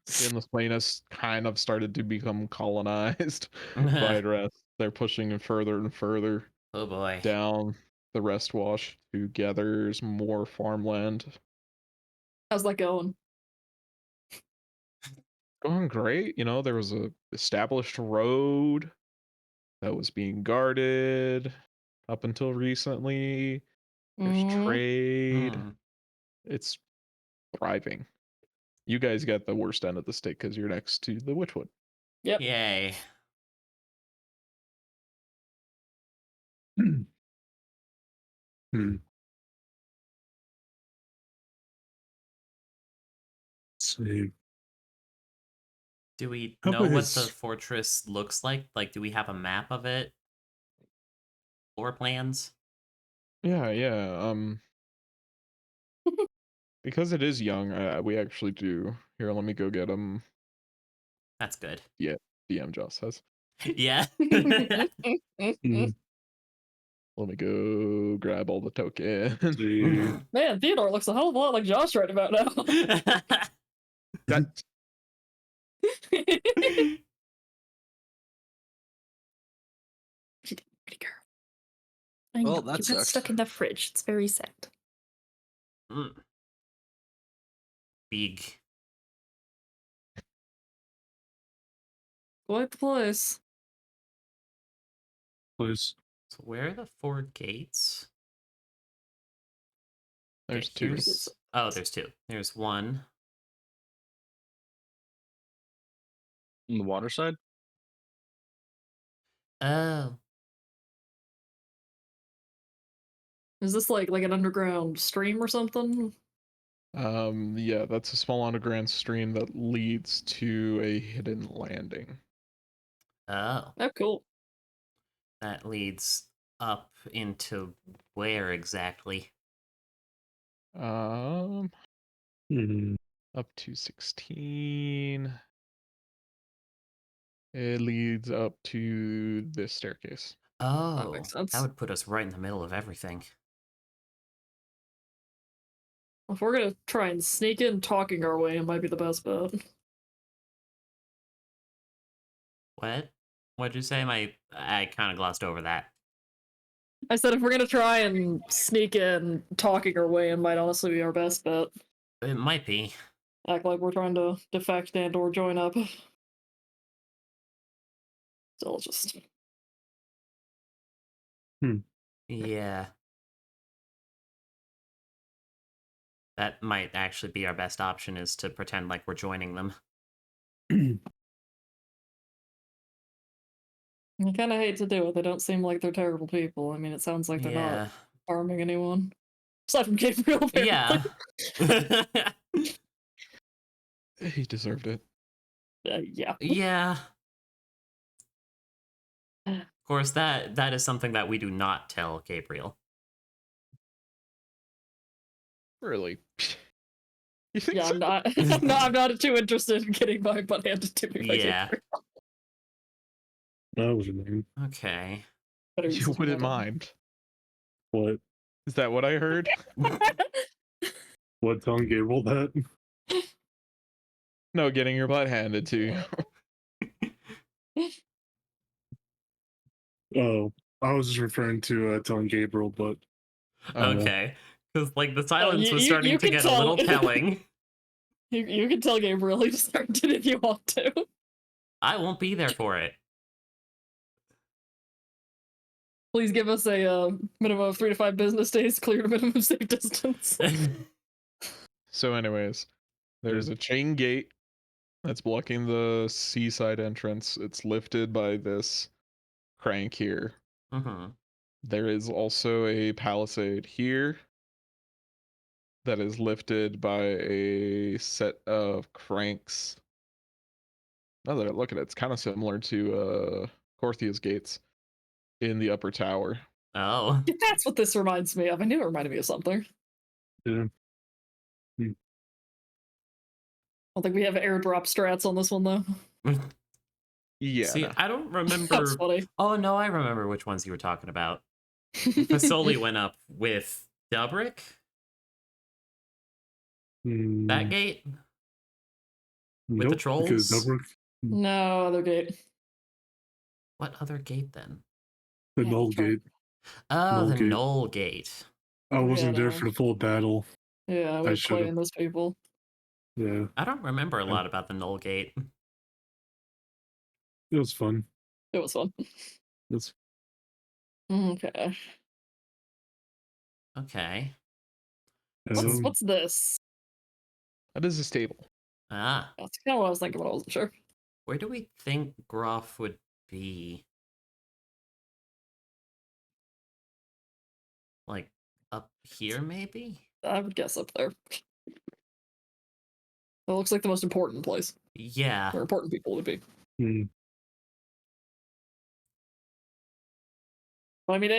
The Endless Plain has kind of started to become colonized by Rest. They're pushing it further and further Oh boy. down the Rest Wash to gather more farmland. How's that going? Going great. You know, there was a established road that was being guarded up until recently. There's Mhm. trade. Hmm. It's thriving. You guys get the worst end of the stick because you're next to the Witchwood. Yep. Yay. Hmm. Let's see. Do we How know about what his- the fortress looks like? Like, do we have a map of it? Floor plans? Yeah. Because it is young, we actually do. Here, let me go get him. That's good. DM Joss has. Yeah. Hmm. Let me go grab all the tokens. See. Man, Theodore looks a hell of a lot like Josh right about now. That- Pretty girl. I Well, know, that you got sucks. stuck in the fridge. It's very sad. Mm. Big. Quite the place. Please. So where are the 4 gates? There's Okay, 2. Oh, there's 2. There's 1. On the water side? Oh. Is this like an underground stream or something? Yeah, that's a small underground stream that leads to a hidden landing. Oh. Oh, cool. That leads up into where exactly? Um, Hmm. up to 16. It leads up to this staircase. Oh, makes sense. that would put us right in the middle of everything. If we're gonna try and sneak in talking our way, it might be the best bet. What? What'd you say? I kind of glossed over that. I said if we're gonna try and sneak in talking our way, it might honestly be our best bet. It might be. Act like we're trying to defect and or join up. Still just Yeah. That might actually be our best option, is to pretend like we're joining them. I kinda hate to do it. They don't seem like they're terrible people. I mean, it sounds like they're not Yeah. harming anyone. Aside from Gabriel, apparently. Yeah. He deserved it. Yeah. Yeah. Of course, that is something that we do not tell Gabriel. Really? You think Yeah, so? I'm not too interested in getting my butt handed to me by Yeah. Gabriel. That was your name. Okay. Better You use his wouldn't metal. mind. What? Is that what I heard? What? Telling Gabriel that? No, getting your butt handed to you. Oh, I was just referring to telling Gabriel, but Okay. Because, like, the silence was you starting to can get a tell. little telling. You can tell Gabriel he deserved it if you want to. I won't be there for it. Please give us a minimum of 3 to 5 business days clear to minimum safe distance. So, anyways, there's a chain gate that's blocking the seaside entrance. It's lifted by this crank here. Mm-hmm. There is also a palisade here that is lifted by a set of cranks. Now that I look at it, it's kind of similar to Corthia's gates in the upper tower. Oh. That's what this reminds me of. I knew it reminded me of something. yeah. I don't think we have airdrop strats on this one though. Yeah. See, no. I don't remember. That's funny. Oh, no, I remember which ones you were talking about. Fasoli went up with Dubrick? That gate? With the Because trolls? Dubrick, No, other gate. What other gate then? the Yeah, Null try- Gate. Oh, Null the Gate. Knoll Gate. I wasn't there Yeah, for the full battle. Yeah, I we should've. play in those people. Yeah, I don't remember a lot about the Knoll Gate. it was fun. It was fun. It's Okay. Okay. What's this? That is a stable. Ah. That's kind of what I was thinking, but I wasn't sure. Where do we think Groff would be? Like, up here, maybe? I would guess up there. It looks like the most important place Yeah. where important people would be. But I mean,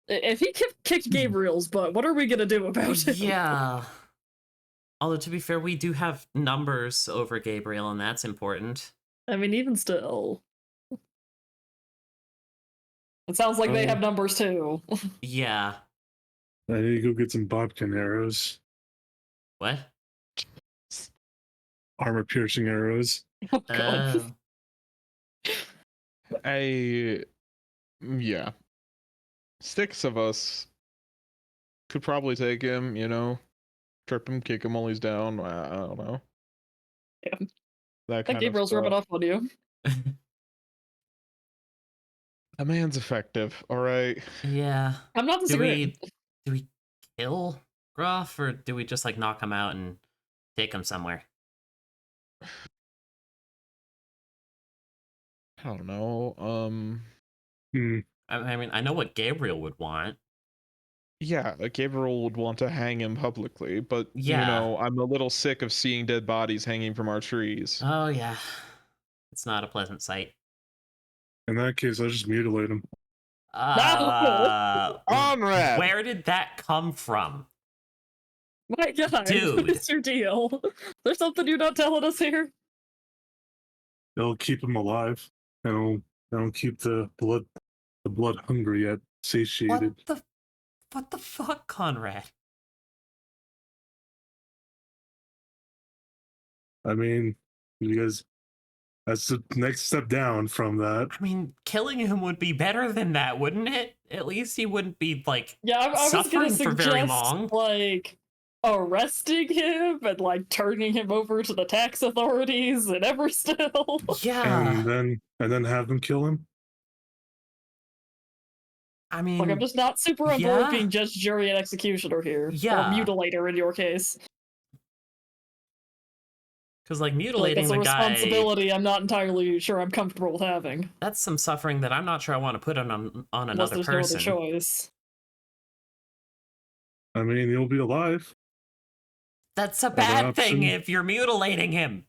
if he kicked Gabriel's butt, what are we gonna do about it? Yeah. Although, to be fair, we do have numbers over Gabriel, and that's important. I mean, even still. It sounds like they have numbers too. Yeah. I need to go get some Bobkin arrows, What? armor piercing arrows. Oh god. Yeah. 6 of us could probably take him, trip him, kick him while he's down. I don't know. Yeah. That I kind think Gabriel's rubbing of stuff. off on you. A man's effective, all right. Yeah. I'm not disagreeing. Do we kill Groff, or do we just, like, knock him out and take him somewhere? I don't know. I mean, I know what Gabriel would want. Yeah, Gabriel would want to hang him publicly, but Yeah. I'm a little sick of seeing dead bodies hanging from our trees. Oh, yeah. It's not a pleasant sight. In that case, I'll just mutilate him. Conrad! Where did that come from? My God, Dude. what is your deal? There's something you're not telling us here? It'll keep him alive. It'll keep the blood hungry yet satiated. What the fuck, Conrad? I mean, you guys, that's the next step down from that. I mean, killing him would be better than that, wouldn't it? At least he wouldn't be like Yeah, I was gonna suffering for very suggest long. like arresting him and like turning him over to the tax authorities and Everstill. Yeah. And then have them kill him. I mean, Like I'm just not super on board yeah. with being judge, jury, and executioner here. Yeah. Or mutilator in your case. because like I feel like mutilating that's a the guy, responsibility I'm not entirely sure I'm comfortable with having. that's some suffering that I'm not sure I want to put on Unless another there's person. no other choice. I mean, he'll be alive. That's a Other bad thing option? if you're mutilating him.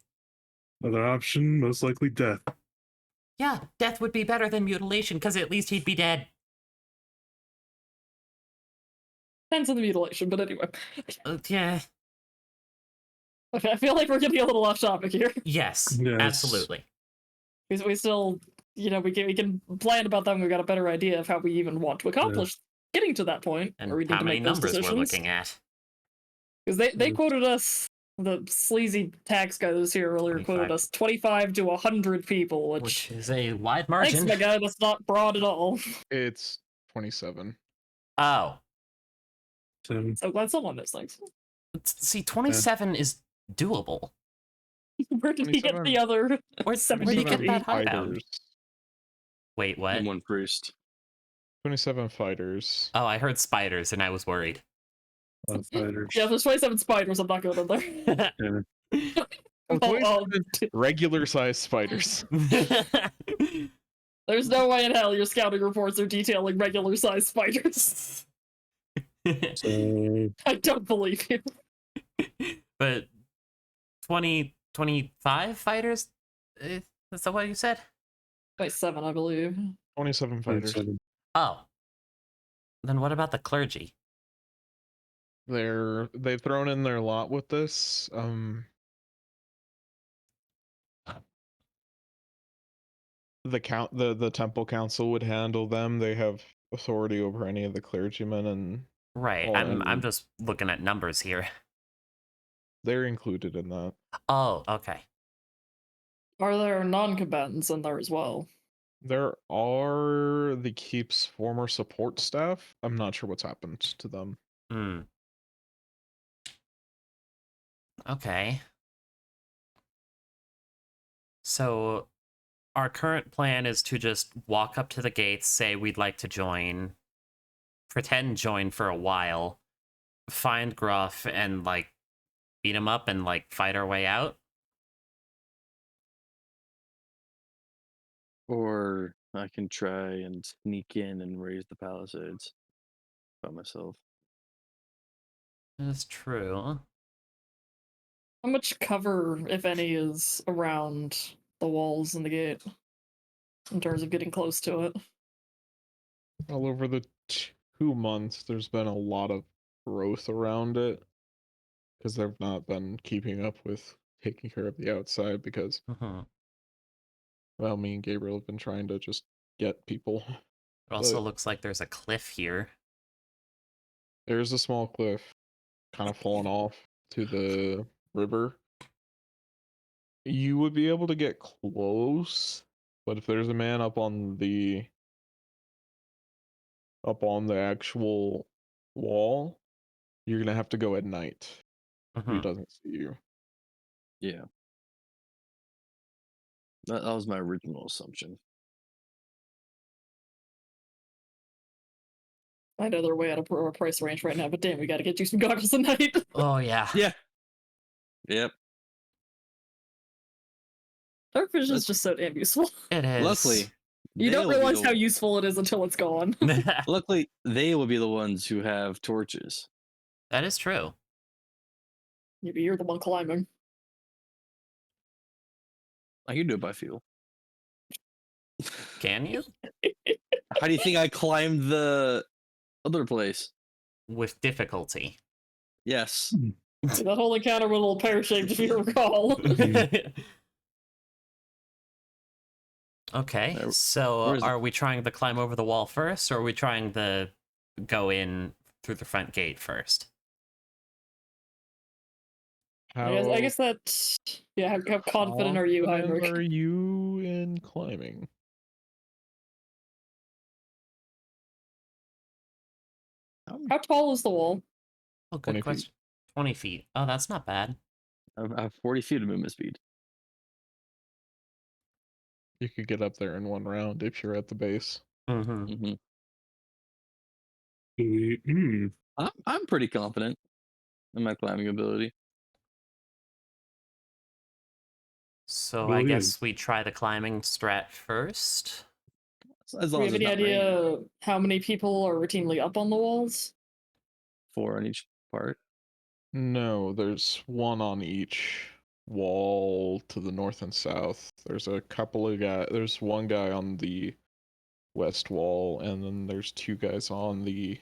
Other option, most likely death. Yeah, death would be better than mutilation because at least he'd be dead. Depends on the mutilation, but anyway. Yeah. Okay, I feel like we're getting a little off topic here. Yes. Yes. Absolutely. We still, we can plan about that when we've got a better idea of how we even want to accomplish getting to that point. And where we need how to many make those numbers we're decisions. looking at? Because they Mm. quoted us, the sleazy tax guy that was here earlier 25. quoted us 25 to 100 people, Which which is a wide thanks, margin. my guy, that's not broad at all. It's 27. Oh. So, So glad someone knows things. See, 27 is doable. Where did he get 27. the other Where 70 did he get 27 that high bound? fighters. Wait, what? And one priest. 27 fighters. Oh, I heard spiders and I was worried. fighters. Yeah, there's 27 spiders, I'm not going in there. Yeah. Oh, Oh, 27 regular sized spiders. there's no way in hell your scouting reports are detailing regular sized spiders. So, I don't believe you. But 25 fighters? Is that what you said? 27, I believe. 27 fighters. Oh. Then what about the clergy? They've thrown in their lot with this. The temple council would handle them. They have authority over any of the clergymen, and Right. Oh, I'm and- just looking at numbers here. they're included in that. Oh, okay. Are there non-combatants in there as well? There are the keep's former support staff. I'm not sure what's happened to them. Hmm. Okay. So our current plan is to just walk up to the gates, say we'd like to join, pretend join for a while, find Gruff and like beat him up and like fight our way out. Or I can try and sneak in and raise the palisades by myself. That's true. How much cover, if any, is around the walls and the gate in terms of getting close to it? All over the 2 months, there's been a lot of growth around it because they've not been keeping up with taking care of the outside because, Mhm. well, me and Gabriel have been trying to just get people. It also But- looks like there's a cliff here. There's a small cliff kind of falling off to the river. You would be able to get close, but if there's a man up on the actual wall, you're gonna have to go at night. He Mhm. doesn't see you. Yeah. That was my original assumption. I know they're way out of our price range right now, but damn, we gotta get you some goggles at night. Oh yeah. Yeah. Yep. Dark vision is That's- just so damn useful. It is. Luckily, You don't they'll be realize the- how useful it is until it's gone. Luckily, they will be the ones who have torches. That is true. Maybe you're the one climbing. I can do it by fuel. Can you? How do you think I climbed the other place? With difficulty. Yes. That whole encounter was a little pear-shaped, if you recall. Okay, Where so is it? are we trying to climb over the wall first, or are we trying to go in through the front gate first? I guess that. Yeah, how confident are you, confident Heinrich? are you in climbing? How tall is the wall? Oh, 20 good feet. question. 20 feet. Oh, that's not bad. I have 40 feet of movement speed. You could get up there in one round if you're at the base. Mm-hmm. hmm Hmm. I'm pretty confident in my climbing ability. So I Brilliant. guess we try the climbing strat first. As Do long we as have it's any not raining. idea how many people are routinely up on the walls? 4 on each part. No, there's one on each wall to the north and south. There's a couple of guys. There's one guy on the west wall, and then there's two guys on the.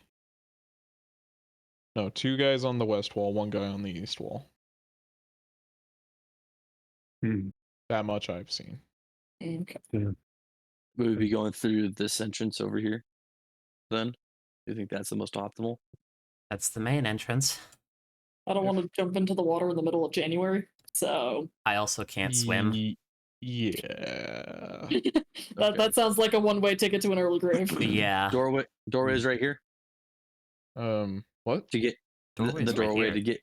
No, two guys on the west wall, one guy on the east wall. Hmm. That much I've seen. Okay. Would we be going through this entrance over here? Then, do you think that's the most optimal? That's the main entrance. I don't If- want to jump into the water in the middle of January, so I also can't swim. Yeah. that sounds like a one-way ticket to an early grave. Yeah. Doorway is right here What? to get Doorway's the right doorway here. to get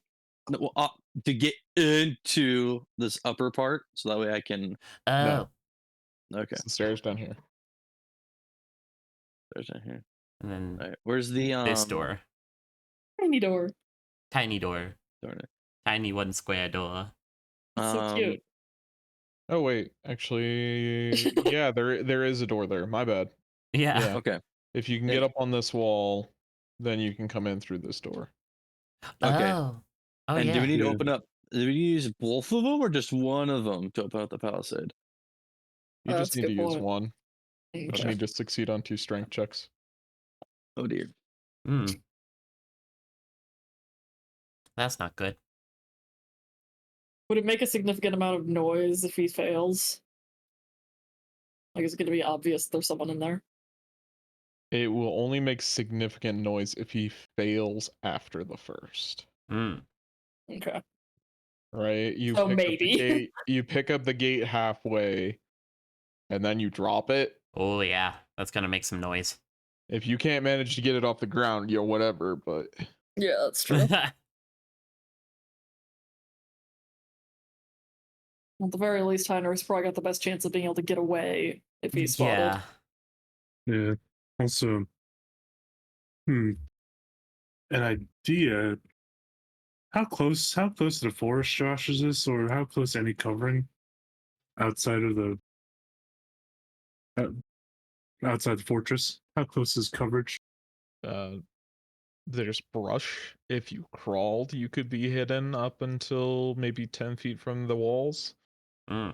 no, well, to get into this upper part, so that way I can. Oh, Okay, It's the stairs down here. there's right here. and then All right, where's the this door. Tiny door. Tiny door. door? Tiny one square door. It's so cute. Oh wait, actually, yeah, there is a door there. My bad. Yeah. Yeah. Okay. If you can Hey. get up on this wall, then you can come in through this door. Okay. Oh. Oh, And yeah. do we need to Yeah. open up? Do we use both of them or just one of them to open up the palisade? You just That's a need to good use point. one. You just Okay. need to succeed on 2 strength checks. Oh dear. Hmm. That's not good. Would it make a significant amount of noise if he fails? Like, is it going to be obvious there's someone in there? It will only make significant noise if he fails after the first. Hmm. Okay. Right? You So pick up the maybe. gate, you pick up the gate halfway, and then you drop it. Oh, yeah. That's gonna make some noise. If you can't manage to get it off the ground, whatever, but Yeah, that's true. At the very least, Heinrich's probably got the best chance of being able to get away if he's spotted. Yeah. Yeah. Also, an idea. How close to the forest, Josh, is this, or how close any covering outside of the outside the fortress? How close is coverage? there's brush. If you crawled, you could be hidden up until maybe 10 feet from the walls, Hmm.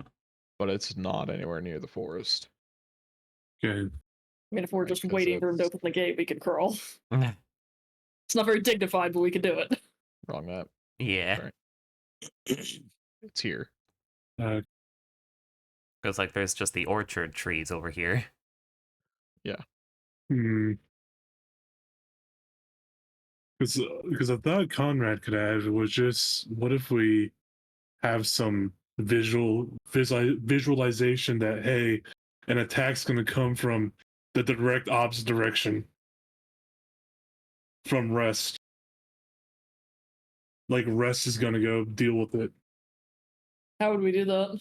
but it's not anywhere near the forest. Okay. I mean, if we're Right, just 'cause waiting for him to it's- open the gate, we can crawl. It's not very dignified, but we can do it. Wrong map. Yeah. Sorry. It's here. Goes like there's just the orchard trees over here. Because I thought Conrad could add was just, what if we have some visualization that, hey, an attack's going to come from the direct opposite direction from Rest. Like Rest is going to go deal with it. How would we do that?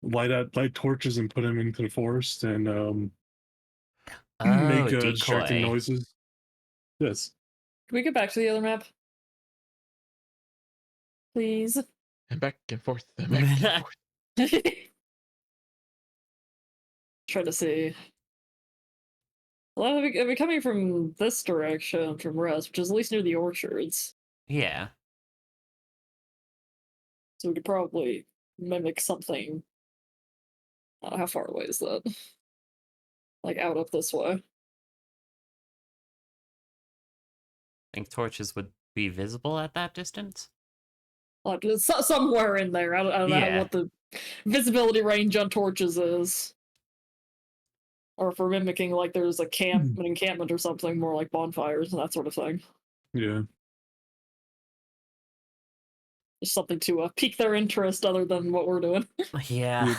Light torches and put him into the forest and Oh, make decoy. distracting noises. Yes. Can we get back to the other map? Please. And back and forth. And back and forth. Try to see. Well, if we're coming from this direction, from Rest, which is at least near the orchards, Yeah. so we could probably mimic something I don't know how far away is that? Like out up this way. Think torches would be visible at that distance? Like it's somewhere in there. I don't know Yeah. what the visibility range on torches is. Or if we're mimicking like there's a camp, an encampment or something, more like bonfires and that sort of thing. Yeah. Just something to pique their interest other than what we're doing. Yeah. Yep.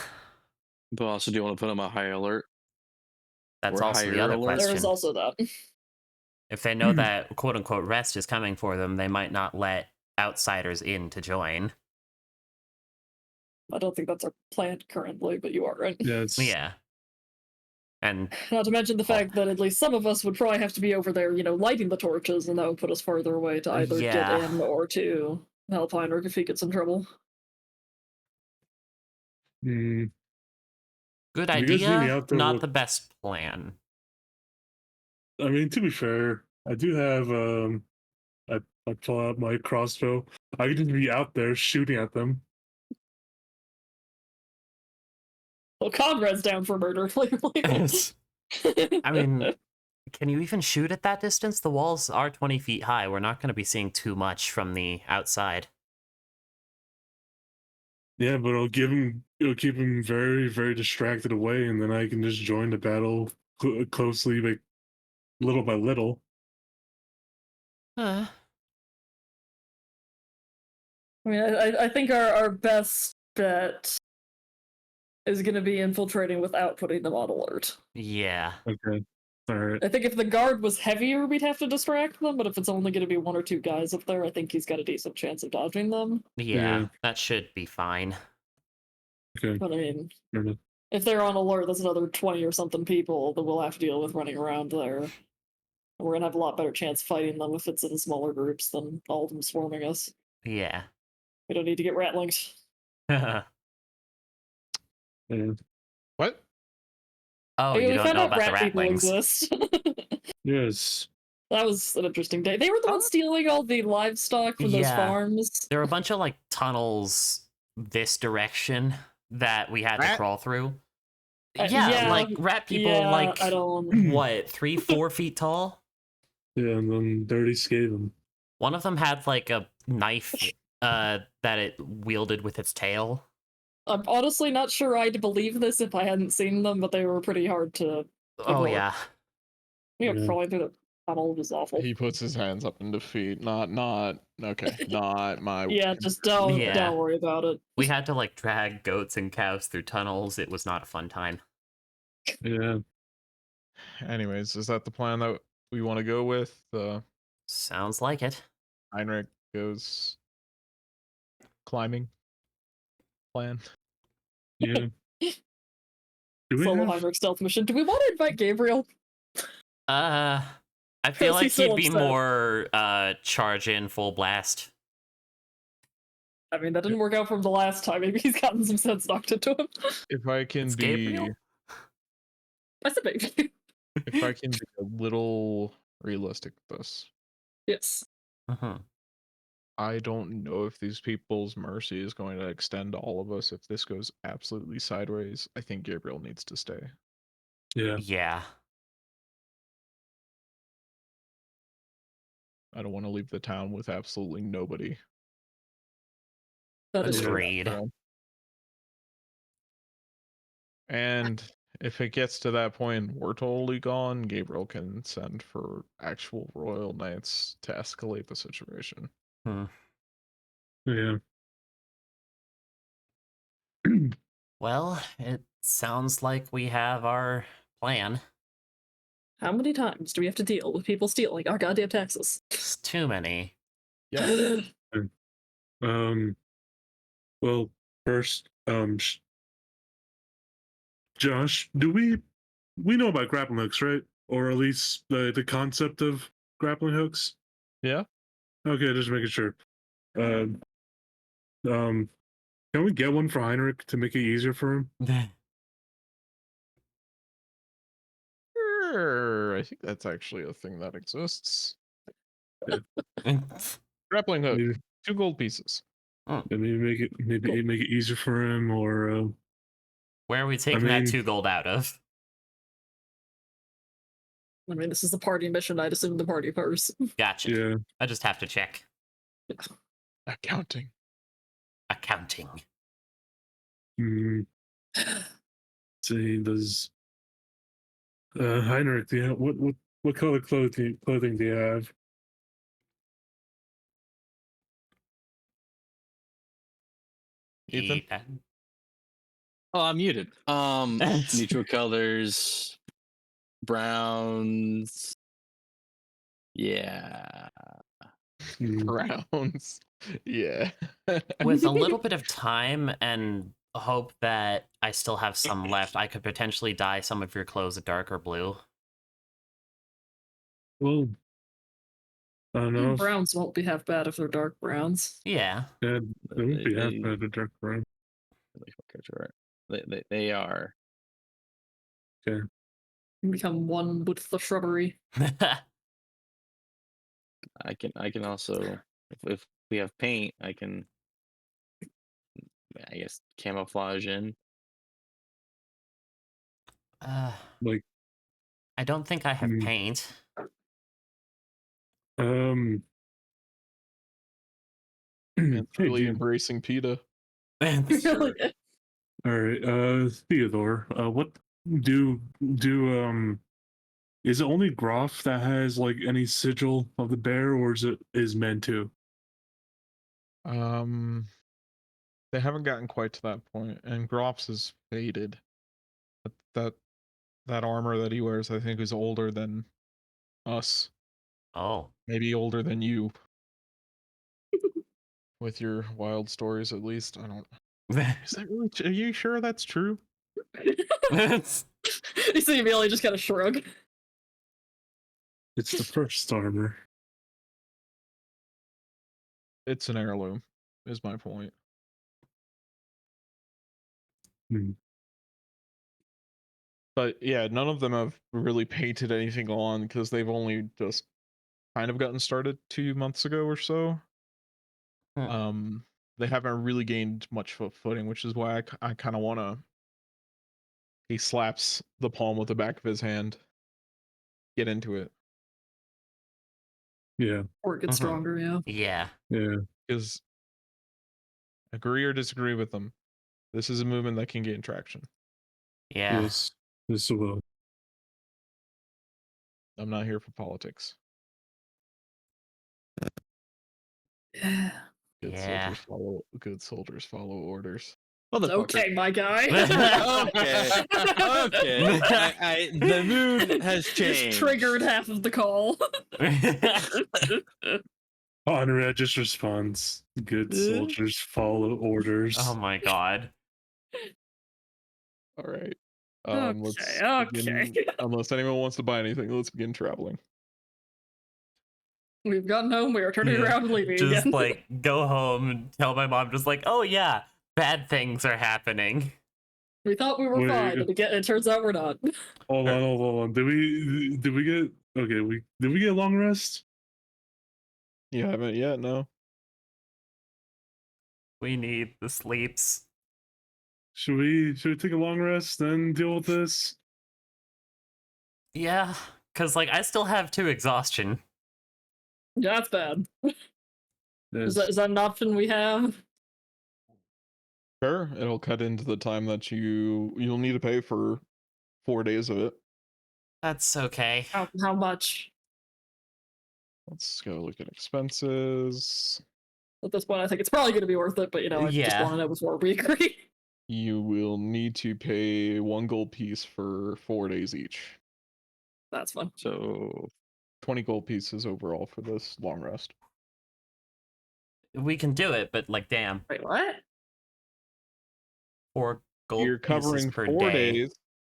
But also, do you want to put them on high alert? That's Or also the higher other alert? There question. is also that. If they know that quote unquote rest is coming for them, they might not let outsiders in to join. I don't think that's our plan currently, but you are right. Yeah. It's, Yeah. And Not to mention the Oh. fact that at least some of us would probably have to be over there, lighting the torches, and that would put us farther away to either Yeah. get in or to help Heinrich if he gets in trouble. Mm, good You guys need me idea, out there not with- the best plan. I mean, to be fair, I do have I pull out my crossbow. I could just be out there shooting at them. Well, Conrad's down for murder, clearly. I mean, can you even shoot at that distance? The walls are 20 feet high. We're not going to be seeing too much from the outside. Yeah, but it'll keep him very, very distracted away, and then I can just join the battle closely, like little by little. Uh, I mean, I think our best bet is going to be infiltrating without putting them on alert. yeah. Okay, all right. I think if the guard was heavier, we'd have to distract them, but if it's only going to be one or two guys up there, I think he's got a decent chance of dodging them. Yeah, Yeah. that should be fine. Okay. But I mean, fair enough. if they're on alert, that's another 20 or something people that we'll have to deal with running around there. And we're going to have a lot better chance fighting them if it's in smaller groups than all of them swarming us. Yeah. We don't need to get ratlinged. Yeah. What? Oh, Hey, you we don't found know out about the rat people ratlings. exist. Yes. That was an interesting day. They were the ones stealing all the livestock from those Yeah. farms. There were a bunch of like tunnels this direction that we had to Rat? crawl through. Yeah, Yeah, like rat people, yeah, like I don't. what, 3-4 feet tall? Yeah, and then Dirty Skaven. One of them had like a knife that it wielded with its tail. I'm honestly not sure I'd believe this if I hadn't seen them, but they were pretty hard to. Oh Ignore. yeah. Yeah, Yeah. crawling through the tunnel was awful. He puts his hands up in defeat. Not okay. Not my. Yeah, just don't Yeah. worry about it. We had to like drag goats and cows through tunnels. It was not a fun time. Yeah. Anyways, is that the plan that we want to go with? Sounds like it. Heinrich goes climbing plan. Yeah. Do we Solo have... Heinrich stealth mission. Do we want to invite Gabriel? I feel Is he like still he'd be upset? more charge in full blast. I mean, that didn't work out for him the last time. Maybe he's gotten some sense knocked into him. If I can It's be, Gabriel? I said maybe. if I can be a little realistic with this, Yes. Mhm. I don't know if these people's mercy is going to extend to all of us. If this goes absolutely sideways, I think Gabriel needs to stay. Yeah. Yeah. I don't want to leave the town with absolutely nobody. That is true. Agreed. And if it gets to that point, we're totally gone. Gabriel can send for actual royal knights to escalate the situation. Yeah. Well, it sounds like we have our plan. How many times do we have to deal with people stealing our goddamn taxes? It's too many. Yeah. Well, first, Josh, do we know about grappling hooks, right? Or at least the concept of grappling hooks? Yeah. Okay, just making sure. Can we get one for Heinrich to make it easier for him? Sure. I think that's actually a thing that exists. Grappling hook, Maybe, 2 gold pieces. maybe make it easier for him, or Where are we taking mean- that 2 gold out of? I mean, this is the party mission. I'd assume the party purse. Gotcha. Yeah. I just have to check. Accounting. Accounting. Hmm. See, does Heinrich? Yeah. What color clothing do you have? Ethan? Yeah. Oh, I'm muted. Neutral colors, browns. Yeah. Hmm. Browns. Yeah. With a little bit of time and hope that I still have some left, I could potentially dye some of your clothes a darker blue. Well, I don't know. Browns won't be half bad if they're dark browns. Yeah. Yeah, it won't be half They- bad a dark brown. They are. You become one with the shrubbery. I can also if we have paint, I can I guess camouflage in. Like, I don't think I have Hmm. paint. um, It's hey, really dude. embracing PETA. All right, Theodore. What do is it only Groff that has like any sigil of the bear, or is men too? They haven't gotten quite to that point, and Groff's is faded. But that armor that he wears, I think, is older than us. Oh. Maybe older than you. With your wild stories, at least. I don't. Is that really? Are you sure that's true? You see Amelia just kind of shrug. It's the first armor. It's an heirloom. Is my point. Hmm. But yeah, none of them have really painted anything on because they've only just kind of gotten started 2 months ago or so. Hmm. They haven't really gained much footing, which is why I kind of want to. He slaps the palm with the back of his hand. Get into it. Yeah, Or get Mhm. stronger, yeah. Yeah. yeah. Because agree or disagree with them, this is a movement that can gain traction. Yeah. Yes, this will. I'm not here for politics. Yeah. Good Yeah. soldiers follow orders. Motherfucker. Okay, my guy. Okay. Okay. The mood has Just changed. triggered half of the call. Conrad just responds, "Good soldiers follow orders." Oh my god. All right. Let's Okay. begin, unless anyone wants to buy anything, let's begin traveling. We've gotten home. We are turning Yeah, around and leaving just again. like go home and tell my mom, just like, oh yeah, bad things are happening. We thought we were Wait. fine, and it turns out we're not. Hold on. Did we get okay? Did we get a long rest? You haven't yet, no? We need the sleeps. Should we take a long rest then deal with this? Yeah, because like I still have 2 exhaustion. Yeah, that's bad. Yes. Is that an option we have? Sure. It'll cut into the time that you'll need to pay for 4 days of it. That's okay. How much? Let's go look at expenses. At this point, I think it's probably going to be worth it, but I just Yeah. want to know before we agree. You will need to pay 1 gold piece for 4 days each. That's fun. So 20 gold pieces overall for this long rest. We can do it, but like, damn, Wait, what? 4 gold You're pieces covering per 4 day. days,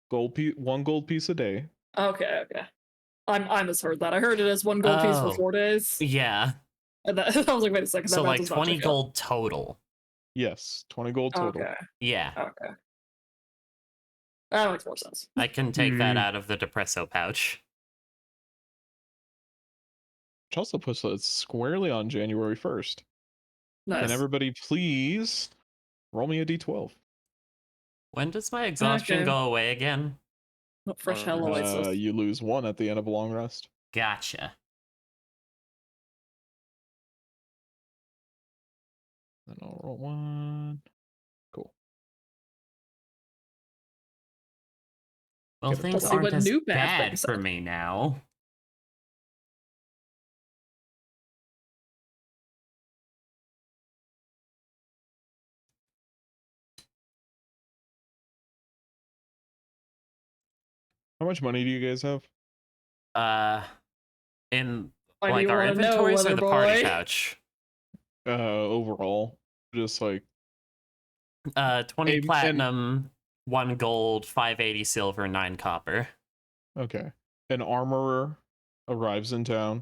1 gold piece a day. Okay. I misheard that. I heard it as 1 gold piece Oh. for 4 days. Yeah, And that, I was like, wait a second. so that math like does not 20 check out. gold total. Yes, 20 gold total. Okay. Yeah, That makes more sense. I can take that Hmm. out of the depresso pouch. Which also puts us squarely on January 1st. Nice. Can everybody please roll me a d12? When does my exhaustion Okay. go away again? What fresh hello I saw. You lose 1 at the end of a long rest. Gotcha. Then I'll roll 1. Cool. Well, Get it things Let's see aren't what as new bad bad things for said. me now. How much money do you guys have? In Why do like you our want to know, inventories or weather the party boy? pouch? Overall, just like 20 and- platinum, 1 gold, 580 silver, 9 copper. okay. An armorer arrives in town.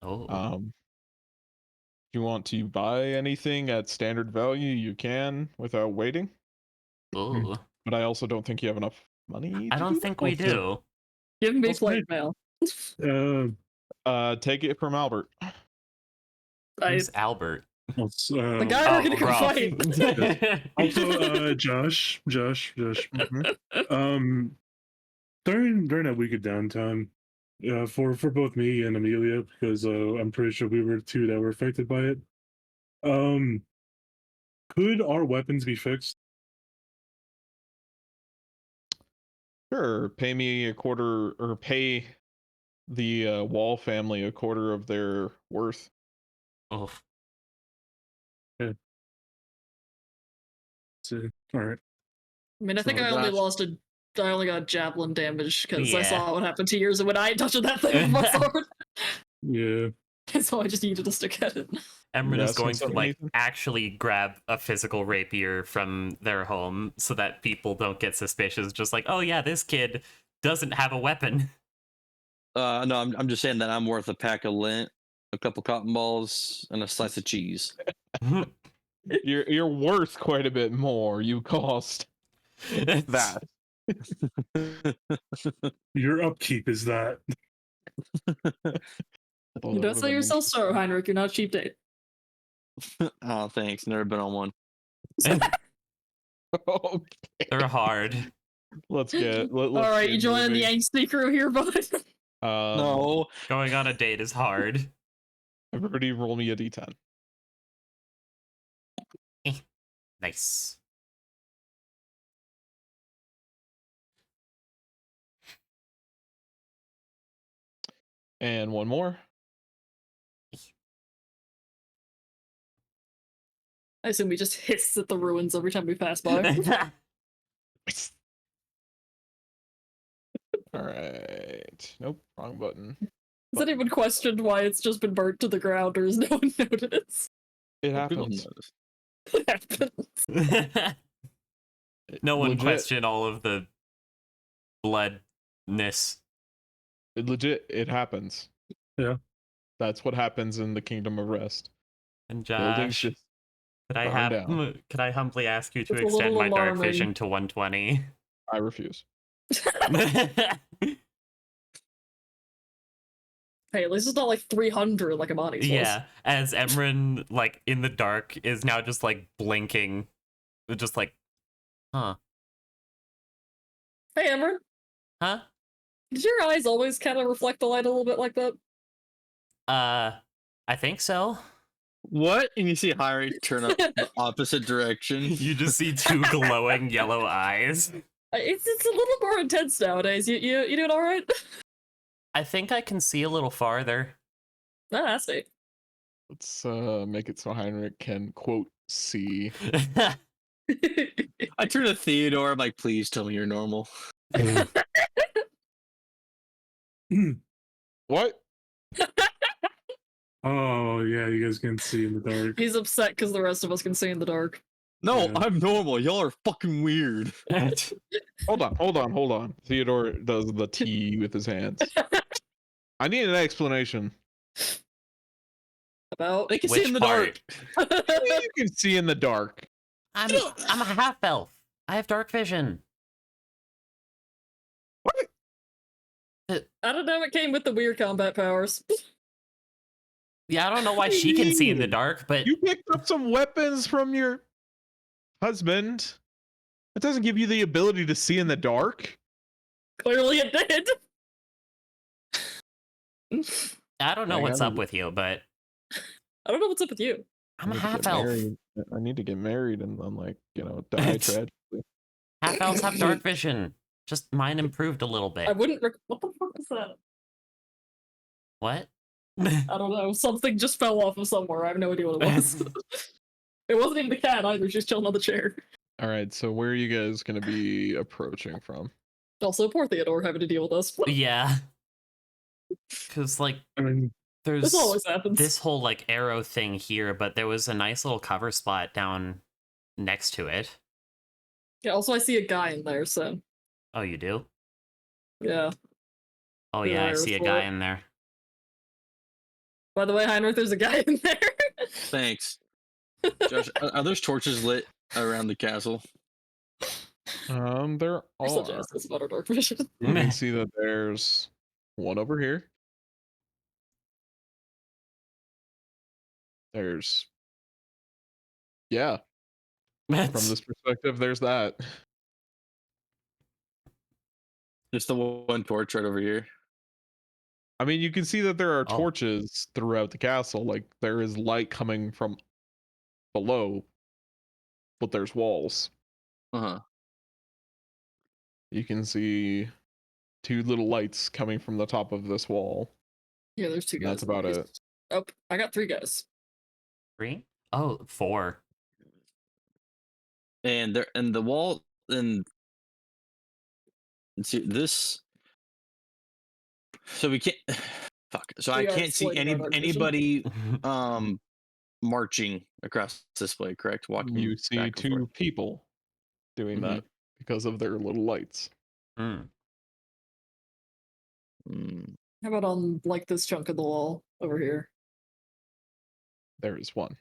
Oh, If you want to buy anything at standard value, you can without waiting. ooh. But I also don't think you have enough money. I to don't do think that. we Also- do. Give me Also, plate mail. Take it from Albert. Who's Albert? The guy we're gonna go Rob. fight. Also, Josh. During that week of downtime, for both me and Amelia, because I'm pretty sure we were the 2 that were affected by it. Could our weapons be fixed? Sure, pay me a quarter, or pay the Wall family a quarter of their worth. Oof. So, all right. I mean, I think So I only Josh- I only got javelin damage because I Yeah. saw what happened 2 years ago when I ain't touching that thing with my sword. Yeah. So I just needed to stick at it. Emran You is asking going to something, like Ethan? actually grab a physical rapier from their home so that people don't get suspicious. Just like, oh yeah, this kid doesn't have a weapon. No, I'm just saying that I'm worth a pack of lint, a couple cotton balls, and a slice of cheese. You're worth quite a bit more. You cost that. Your upkeep is that. You don't sell yourself so, Heinrich. You're not a cheap date. Oh, thanks. Never been on one. Okay. They're hard. Let's get. All right, get you joining the moving. angsty crew here, bud? No. Going on a date is hard. Everybody, roll me a d10. Nice. And one more. I assume we just hiss at the ruins every time we pass by. All right. Nope, wrong button. Has anyone questioned why it's just been burnt to the ground, or has no one noticed? It People happens. notice. It happens. No one Legit. questioned all of the bloodness. It happens. Yeah. That's what happens in the Kingdom of Rest. And Buildings Josh, just could I humbly ask you to It's a extend little my dark alarming. vision to 120? I refuse. Hey, at least it's not like 300 like Amani's was. Yeah, as Emran, like, in the dark, is now just, like, blinking. Just like, huh. Hey, Emran, Huh? did your eyes always kind of reflect the light a little bit like that? I think so. What? And you see Harry turn up the opposite direction. You just see 2 glowing yellow eyes. It's a little more intense nowadays. You doing all right? I think I can see a little farther. Ah, that's neat. Let's make it so Heinrich can quote see. I turn to Theodore. I'm like, please tell me you're normal. What? Oh yeah, you guys can see in the dark. He's upset because the rest of us can see in the dark. No, Yeah. I'm normal. Y'all are fucking weird. Hold on. Theodore does the T with his hands. I need an explanation. About They can see Which in the part? dark. You can see in the dark. I'm a half elf. I have dark vision. I don't know. It came with the weird combat powers. Yeah, I don't know why she can see in the dark, but You picked up some weapons from your husband, That doesn't give you the ability to see in the dark. Clearly it did. I don't know I what's gotta- up with you, but I don't know what's up with you. I'm a I need to half get elf. married. I need to get married and then, like, die tragically. Half elves have dark vision. Just mine improved a little bit. I wouldn't. What the fuck is that? What? I don't know. Something just fell off of somewhere. I have no idea what it was. It wasn't even the cat either. She's chilling on the chair. All right, so where are you guys going to be approaching from? Also, poor Theodore having to deal with us. Yeah. Because, like, I mean, there's This always happens. this whole, like, arrow thing here, but there was a nice little cover spot down next to it. Yeah. Also, I see a guy in there. So Oh, you do? yeah. Oh, yeah, I There, see a so- guy in there. By the way, Heinrich, there's a guy in there. Thanks. Josh, are those torches lit around the castle? There You're such are. assholes about our dark vision. You can see that there's one over here. There's, yeah, from this perspective, there's that. Just the one torch right over here. I mean, you can see that there are Oh. torches throughout the castle. Like, there is light coming from below, but there's walls. Uh-huh. You can see 2 little lights coming from the top of this wall. Yeah, there's 2 And guys. that's in there. about it. Oh, I got 3 guys. 3? Oh, 4. And there and the wall and see this. So we can't. Fuck. So I We are can't see exploiting our dark vision. anybody marching across this way. Correct? Walking. You see back and 2 forth. people doing Mhm. that because of their little lights. Hmm. Mm. How about on like this chunk of the wall over here? There is one.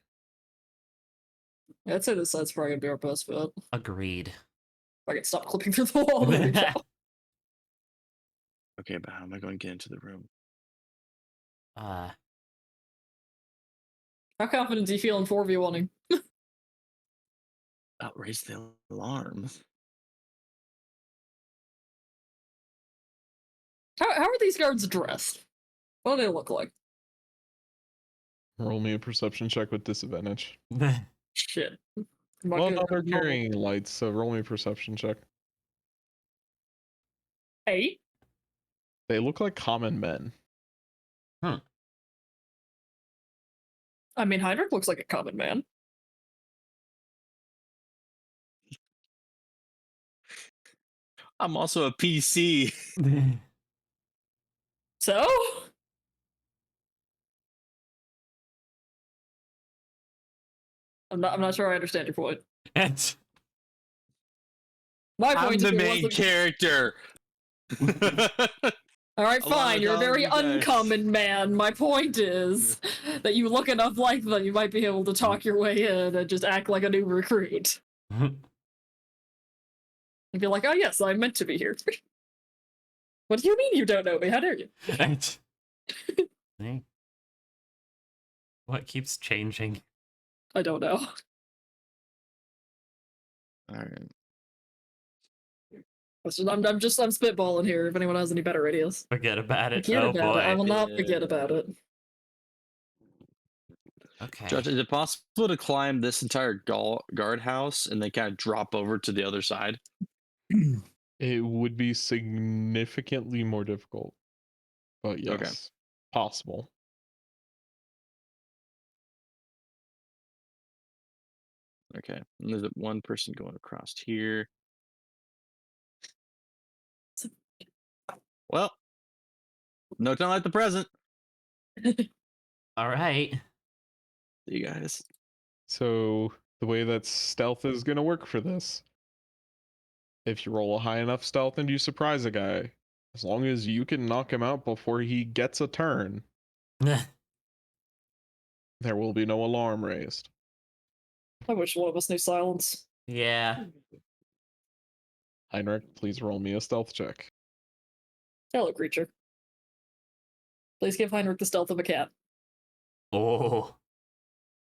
Yeah, I'd say this side's probably gonna be our best bet. Agreed. If I can stop clipping through the wall. There we go. Okay, but how am I going to get into the room? Uh, How confident do you feel in 4v1ing? Oh, raise the alarm. How are these guards dressed? What do they look like? Roll me a perception check with disadvantage. Shit. I'm not Well, good no, at they're normal. carrying lights, so roll me a perception check. 8? They look like common men. I mean, Heinrich looks like a common man. I'm also a PC. So? I'm not sure I understand your point. It's- My I'm point the is it main wasn't... character. All right, along fine. with You're a all very you guys. uncommon man. My point is that you look enough like them, you might be able to talk your way in and just act like a new recruit. And be like, oh yes, I'm meant to be here. What do you mean you don't know me? How dare you? It's- Hey. What keeps changing? I don't know. All right. I'm spitballing here. If anyone has any better ideas, Forget about it. forget Oh about it. I boy. will not forget about it. Okay. Josh, is it possible to climb this entire guardhouse and then kind of drop over to the other side? It would be significantly more difficult. But yes, Okay. possible. Okay. And there's one person going across here. Well, no time like the present. All right. You guys. So the way that stealth is going to work for this, if you roll a high enough stealth and you surprise a guy, as long as you can knock him out before he gets a turn, there will be no alarm raised. I wish one of us knew silence. Yeah. Heinrich, please roll me a stealth check. Hello, creature. Please give Heinrich the stealth of a cat. Oh.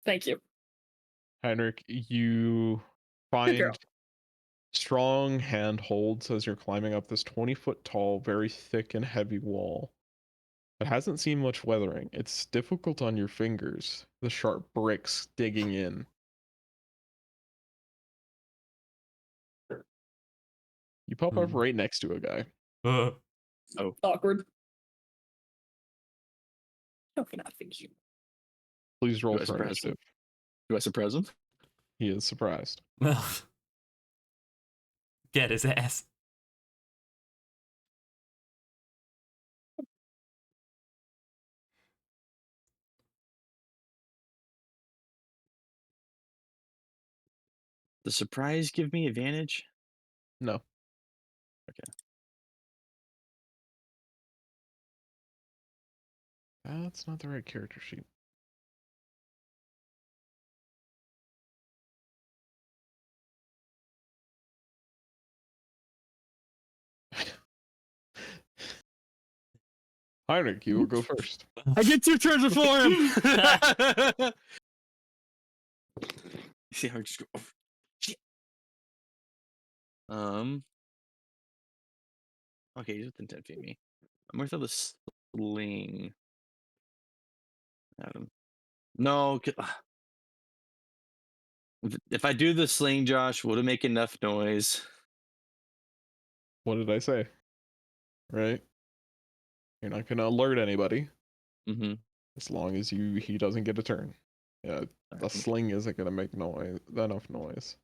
Thank you. Heinrich, you girl. find strong hand holds as you're climbing up this 20-foot tall, very thick and heavy wall. It hasn't seen much weathering. It's difficult on your fingers, the sharp bricks digging in. You pop up Hmm. right next to a guy. Awkward. How can I fix you? Please roll Do I for surprise him? initiative. Do I surprise him? He is surprised. Get his ass. The surprise give me advantage? No. Okay. That's not the right character sheet. Heinrich, you will go first. I get 2 turns before him. See how I just go. Oh, shit. Okay, he's within 10 feet of me. I'm gonna throw the sling at him. No, if I do the sling, Josh, would it make enough noise? What did I say? Right? You're not gonna alert anybody Mm-hmm. as long as he doesn't get a turn. Yeah, the sling isn't gonna make enough noise.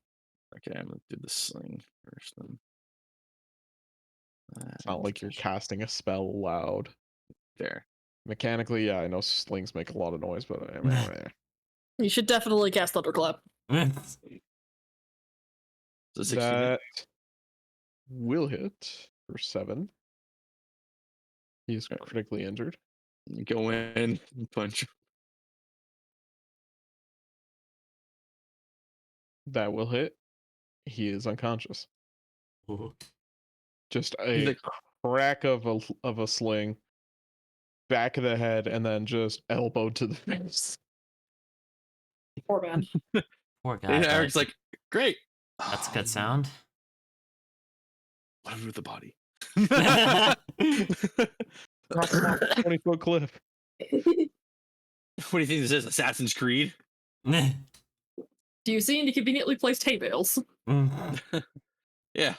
Okay, I'm gonna do the sling first then. It's not like you're casting a spell loud. Fair. Mechanically, yeah, I know slings make a lot of noise, but You should definitely cast Thunderclap. So 16 hit? that will hit for 7. He's critically injured. Go in and punch. That will hit. He is unconscious. Just He's a like, crack of a sling, back of the head, and then just elbow to the face. Poor man. Poor guy. and but Eric's like, great. that's a good sound. What with the body? 20-foot cliff. What do you think this is? Assassin's Creed? Do you see any conveniently placed hay bales? Yeah,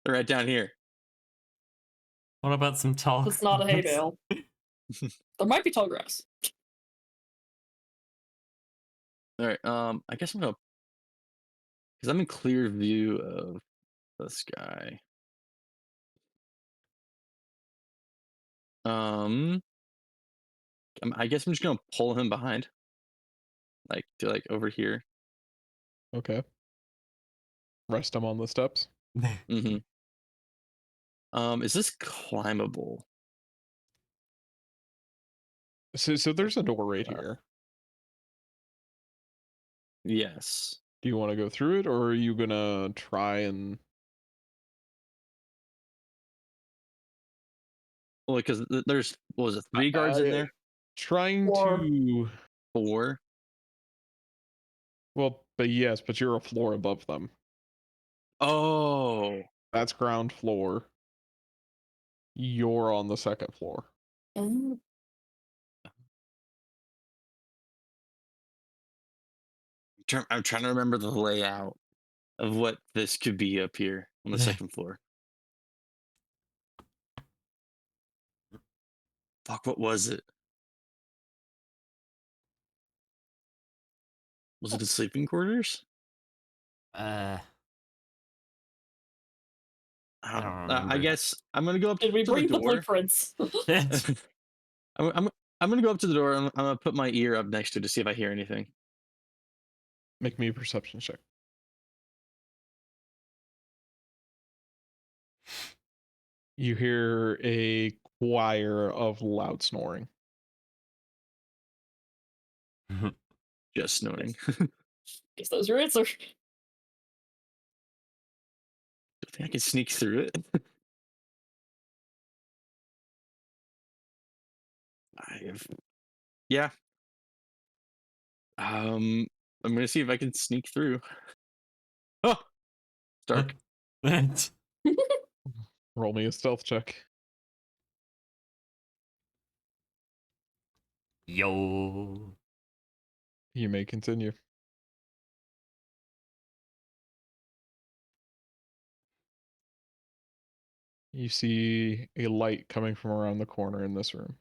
they're right down here. What about some tall? It's not a hay bale. There might be tall grass. All right. I guess I'm gonna, because I'm in clear view of this guy. I guess I'm just gonna pull him behind, like to like over here. Okay. Rest him on the steps. Mm-hmm. Is this climbable? So there's a door right here. Yes. Do you want to go through it, or are you gonna try and? Well, because there's what was it, 3 guards in there? Trying Or- to. 4. Well, but yes, but you're a floor above them. Oh. That's ground floor. You're on the second floor. Mm, I'm trying to remember the layout of what this could be up here on the Yeah. second floor. Fuck, what was it? Was it the sleeping quarters? I I don't I remember. guess I'm gonna go up Did we to bring the the door. blueprints? I'm gonna go up to the door. I'm gonna put my ear up next to it to see if I hear anything. Make me a perception check. You hear a choir of loud snoring. Just snoring. Guess that was your answer. Do you think I can sneak through it? Yeah. I'm gonna see if I can sneak through. Oh, it's dark. Roll me a stealth check. Yo. You may continue. You see a light coming from around the corner in this room.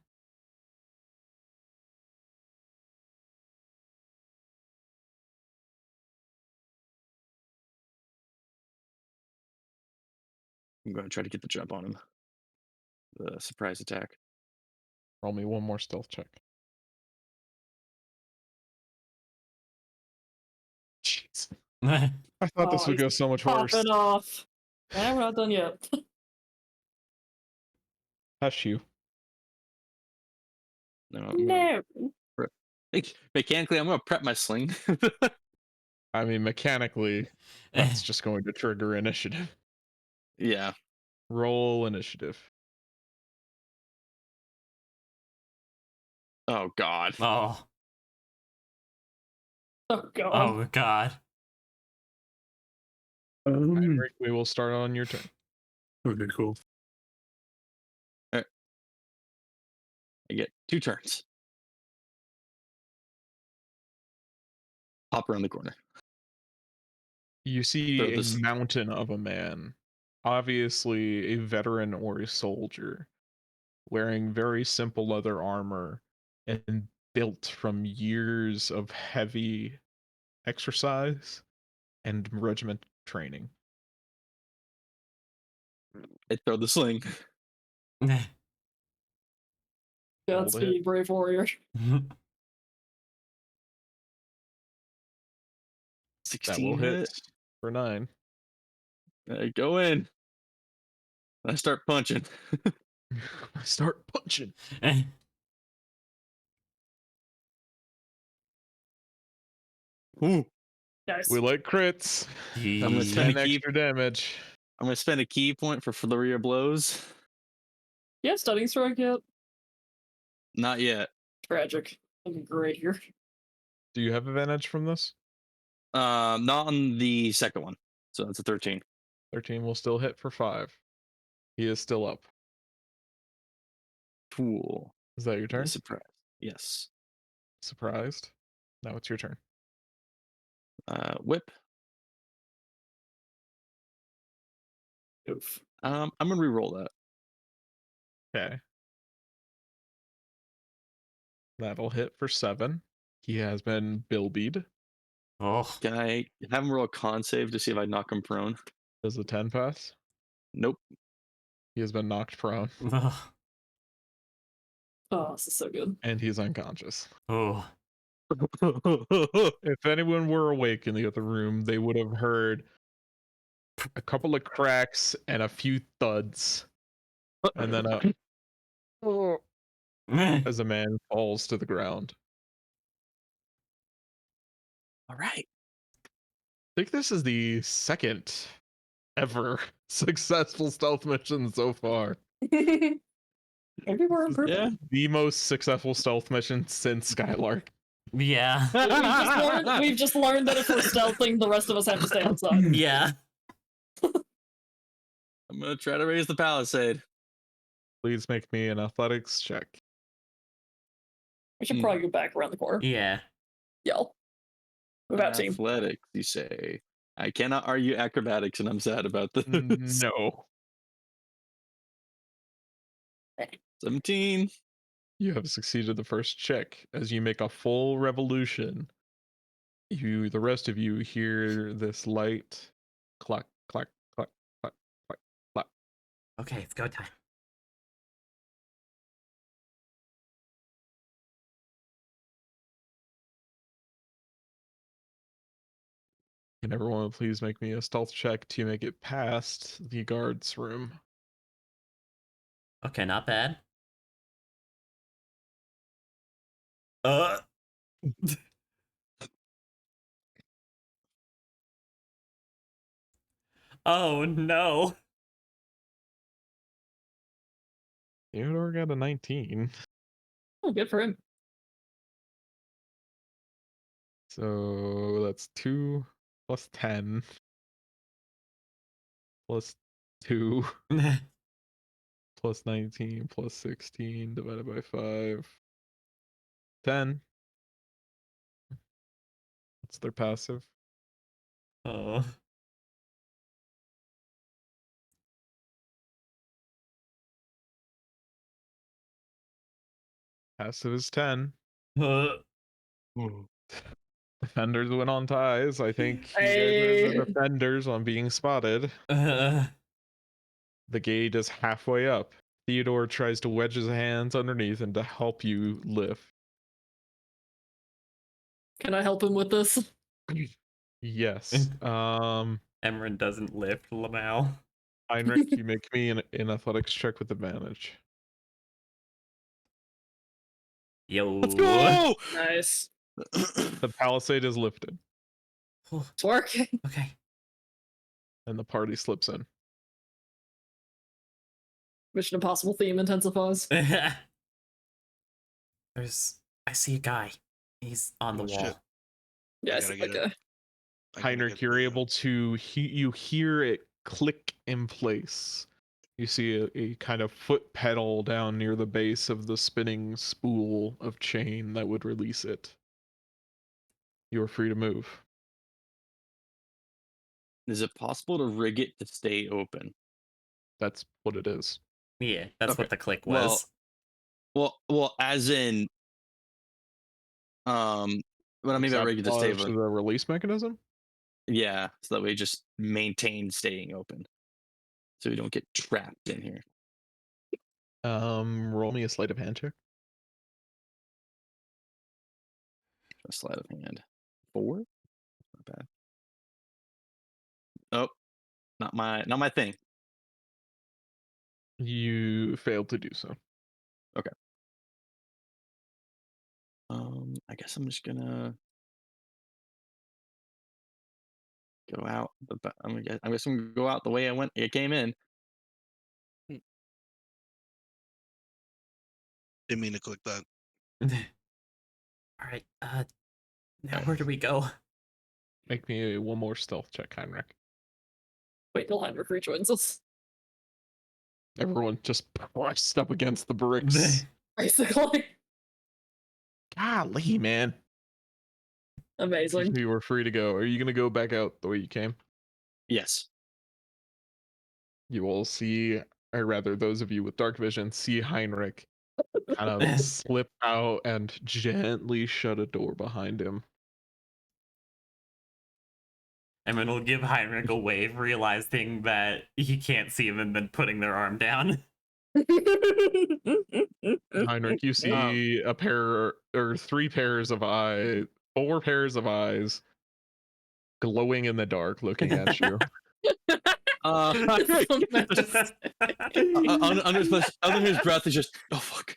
I'm going to try to get the jump on him. The surprise attack. Roll me one more stealth check. Jeez. I thought this Oh, would go he's so much worse. Popping off. And we're not done yet. Hush you. No, I'm gonna No. mechanically, I'm going to prep my sling. I mean, mechanically, that's just going to trigger initiative. Yeah. Roll initiative. Oh, God. Oh. Oh god. Oh god. Heinrich, we will start on your turn. Okay, cool. I get 2 turns. Hop around the corner. You see Throw a this. mountain of a man, obviously a veteran or a soldier, wearing very simple leather armor and built from years of heavy exercise and regiment training. I throw the sling. Godspeed, brave warrior. 16 That will hit hit. for 9. I go in. I start punching. Start punching. Ooh. Nice. We like crits. I'm gonna spend 10 a key. extra damage. I'm gonna spend a key point for flurry of blows. You have stunning strike yet? Not yet. Tragic. That'd be great here. Do you have advantage from this? Not on the second one. So that's a 13. 13 will still hit for 5. He is still up. Cool. Is that your turn? Surprise. Yes. Surprised. Now it's your turn. Whip. Oof. I'm gonna re-roll that. Okay. That'll hit for 7. He has been bilbied. Oh. Can I have him roll a con save to see if I knock him prone? Does the 10 pass? Nope. He has been knocked prone Oh, this is so good. and he's unconscious. Oh. If anyone were awake in the other room, they would have heard a couple of cracks and a few thuds, and then as a man falls to the ground. All right. I think this is the second ever successful stealth mission so far. Maybe we're improving. Yeah. The most successful stealth mission since Skylark. Yeah. We've just learned that if we're stealthing, the rest of us have to stay outside. Yeah. I'm gonna try to raise the palisade. Please make me an athletics check. We should probably go back around the corner. Yeah. Yell. Move out, team. Athletics, you say. I cannot argue acrobatics, and I'm sad about this. No. 17. You have succeeded the first check. As you make a full revolution, the rest of you hear this light clack, clack, clack, clack, clack, clack. Okay, it's go time. Can everyone please make me a stealth check to make it past the guard's room? Okay, not bad. Oh no. Theodore got a 19. Oh, good for him. So that's 2 plus 10. plus 2 plus 19 plus 16 divided by 5. 10. That's their passive. Oh. Passive is 10. Uh, Defenders went on ties. I think you guys are Hey. the defenders on being spotted. uh, The gate is halfway up. Theodore tries to wedge his hands underneath and to help you lift. Can I help him with this? Yes. Emran doesn't lift Lamau. Heinrich, you make me an athletics check with advantage. Yo. Let's go. Nice. The palisade is lifted, It's working. Okay. and the party slips in. Mission Impossible theme intensifies. I see a guy. He's on the Oh, wall. shit. Yeah, I gotta see get that it. guy. I gotta Heinrich, get you're the- able to you hear it click in place. You see a kind of foot pedal down near the base of the spinning spool of chain that would release it. You are free to move. Is it possible to rig it to stay open? That's what it is. Yeah, that's Okay. what the click Well, was. Well, as in, what I mean by rig it to stay Sabotage open. the release mechanism. Yeah, so that we just maintain staying open, so we don't get trapped in here. Roll me a sleight of hand check. A sleight of hand. 4. Not bad. Oh, not my thing. You failed to do so. I guess I'm just gonna go out. I guess I'm gonna go out the way I came in. Didn't mean to click that. Alright, now where do we go? Make me one more stealth check, Heinrich. Wait till Heinrich rejoins us. Everyone just pressed up against the bricks. Basically. Golly, man. Amazing. You were free to go. Are you gonna go back out the way you came? Yes. You will see, or rather, those of you with dark vision see Heinrich kind of slip out and gently shut a door behind him. Emran will give Heinrich a wave, realizing that he can't see him, and then putting their arm down. Heinrich, you see a pair or 3 pairs of eyes, 4 pairs of eyes glowing in the dark looking at you. Under his breath is just, oh fuck.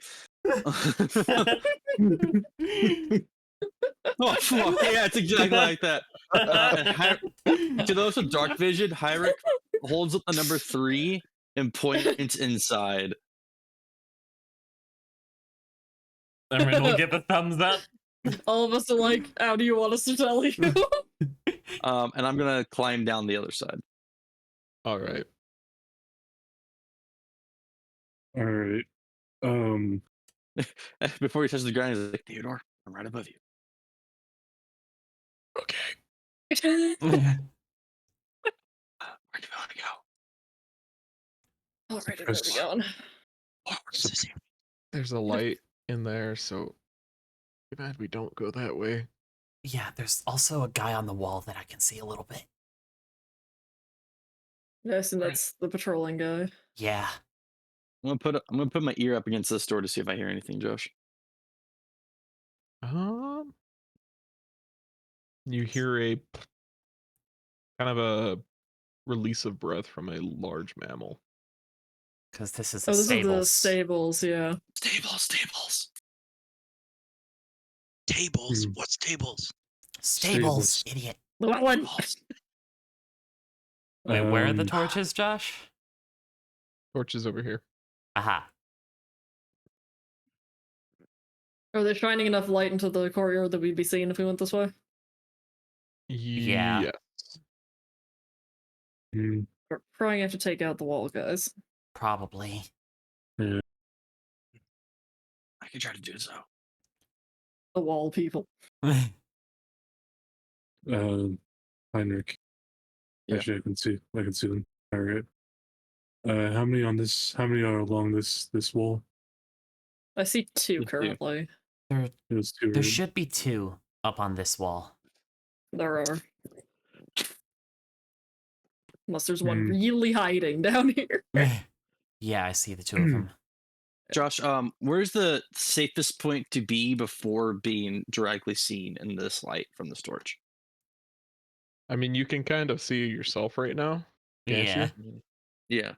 Oh fuck. Yeah, it's exactly like that. To those with dark vision, Heinrich holds up the number 3 and points inside. Emran will give a thumbs up. All of us are like, how do you want us to tell you? And I'm gonna climb down the other side. All right. All right. Before he touches the ground, he's like, Theodore, I'm right above you. Okay. Where do you want to go? Alright, where are we going? There's a light in there, so too bad we don't go that way. Yeah, there's also a guy on the wall that I can see a little bit. Yes, and that's the patrolling guy. Yeah. I'm gonna put my ear up against this door to see if I hear anything, Josh. You hear a kind of a release of breath from a large mammal. Because this is the Oh, this is the stables. stables, yeah. Stables. Tables. Hmm. What's tables? Stables, idiot. What one? Wait, where are the Um, torches, Josh? Torch is over here. Aha. Are they shining enough light into the courtyard that we'd be seeing if we went this way? Yeah. Yes. hmm. We're probably gonna have to take out the wall, guys. Probably. I can try to do so. The wall people. Heinrich. Yeah. Actually, I can see them. All right. How many on this? How many are along this wall? I see two Just two. currently. there, It was two. there right? should be 2 up on this wall. There are. Unless there's one Hmm. really hiding down here. Yeah, I see the 2 of them. Josh, where's the safest point to be before being directly seen in this light from the storage? I mean, you can kind of see yourself right now, can't Yeah.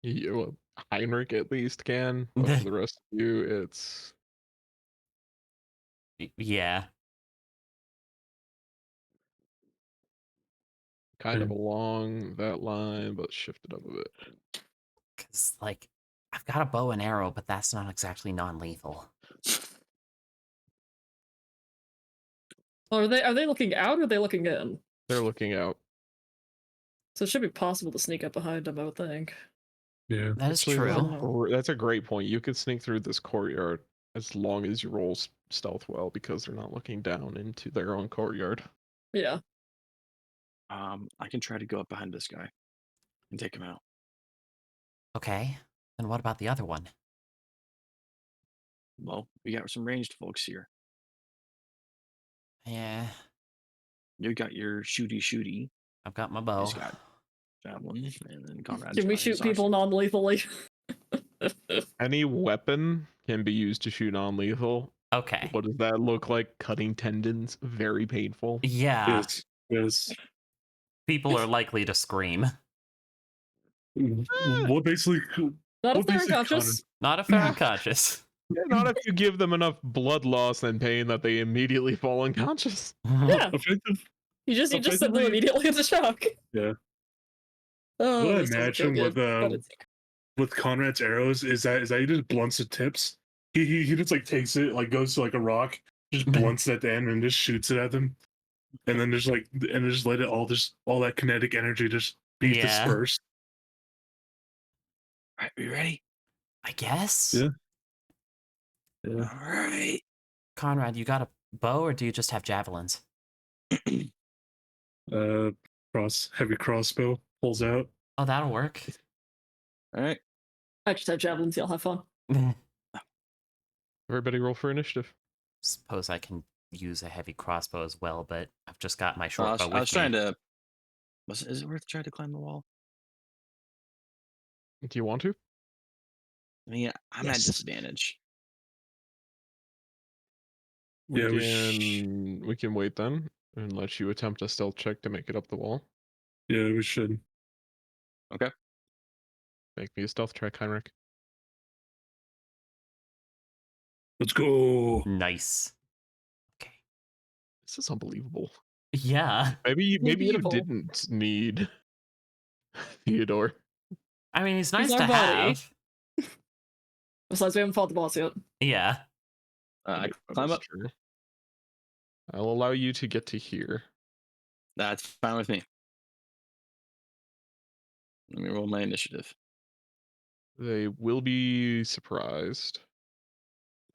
Yeah. Well, Heinrich at least can, but for the rest of you, it's Yeah. kind of Hmm. along that line, but shifted up a bit. Because, like, I've got a bow and arrow, but that's not exactly non-lethal. Are they looking out or are they looking in? They're looking out. So it should be possible to sneak up behind them, I would think. Yeah. That is Actually, true. that's a great point. You could sneak through this courtyard as long as you roll stealth well, because they're not looking down into their own courtyard. Yeah. I can try to go up behind this guy and take him out. Okay. Then what about the other one? Well, we got some ranged folks here. Yeah, You got your shooty, I've got my bow. He's got javelin, and then Conrad's Can we got his shoot people non-lethally? Any weapon can be used to shoot non-lethal. Okay. What does that look like? Cutting tendons, very painful. Yeah, Yes. Yes. people are likely to scream. What basically? Not if What they're basically unconscious. Not if they're unconscious. Not if you give them enough blood loss and pain that they immediately fall unconscious. Yeah. Offensive. You just send them Effectively- immediately into shock. Yeah. Oh, What I this doesn't feel imagine good, with, but it's With Conrad's arrows is that he just blunts the tips. He just like takes it, like goes to like a rock, just blunts it at the end and just shoots it at them. And then just let it all that kinetic energy just be Yeah. dispersed. All right, you ready? I guess. Yeah. Yeah. All right. Conrad, you got a bow or do you just have javelins? Heavy crossbow pulls out. Oh, that'll work. All right. I just have javelins, y'all have fun. Everybody roll for initiative. Suppose I can use a heavy crossbow as well, but I've just got my I short was, bow I with was me. trying to. Is it worth trying to climb the wall? Do you want to? I mean, I'm at disadvantage. Yeah, We can wait then and let you attempt a stealth check to make it up the wall. Yeah, we should. Make me a stealth check, Heinrich. Let's go. Nice. Okay. This is unbelievable. Yeah. Maybe you Medieval. didn't need Theodore. I mean, he's nice our to buddy. have. Besides, we haven't fought the boss yet. Yeah. I That climb is up. true. I'll allow you to get to here. That's fine with me. Let me roll my initiative. They will be surprised.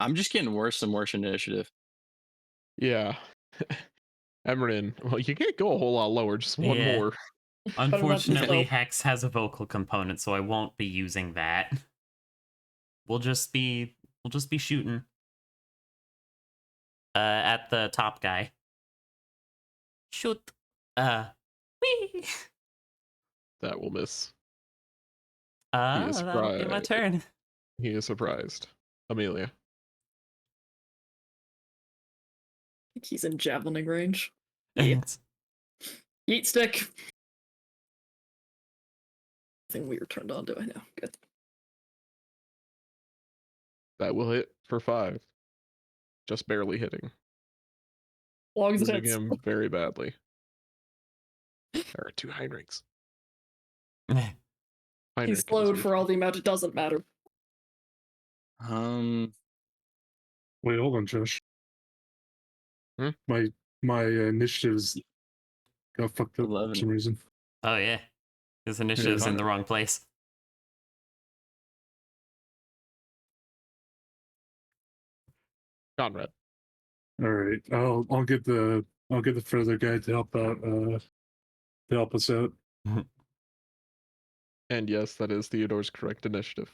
I'm just getting worse and worse initiative. Yeah. Emran, well, you can't go a whole lot lower, just one Yeah. more. Unfortunately, stealth. Hex has a vocal component, so I won't be using that. We'll just be shooting. At the top guy. Shoot. Whee! That will miss. That'll be my surprised. turn. He is surprised. Amelia. I think he's in javelining range. Yeah. Yeet stick. Nothing weird turned on, do I know? Good. That will hit for 5. Just barely hitting. Long as it Losing hits. him very badly. There are 2 Heinrichs. He's Heinrich, slowed for all the amount it doesn't matter. Wait, hold on, Josh. Hmm? My initiatives got fucked up 11. for some reason. Oh yeah. His initiative's in fine. the wrong place. Conrad. All right, I'll get the further guy to help out. To help us out. And yes, that is Theodore's correct initiative.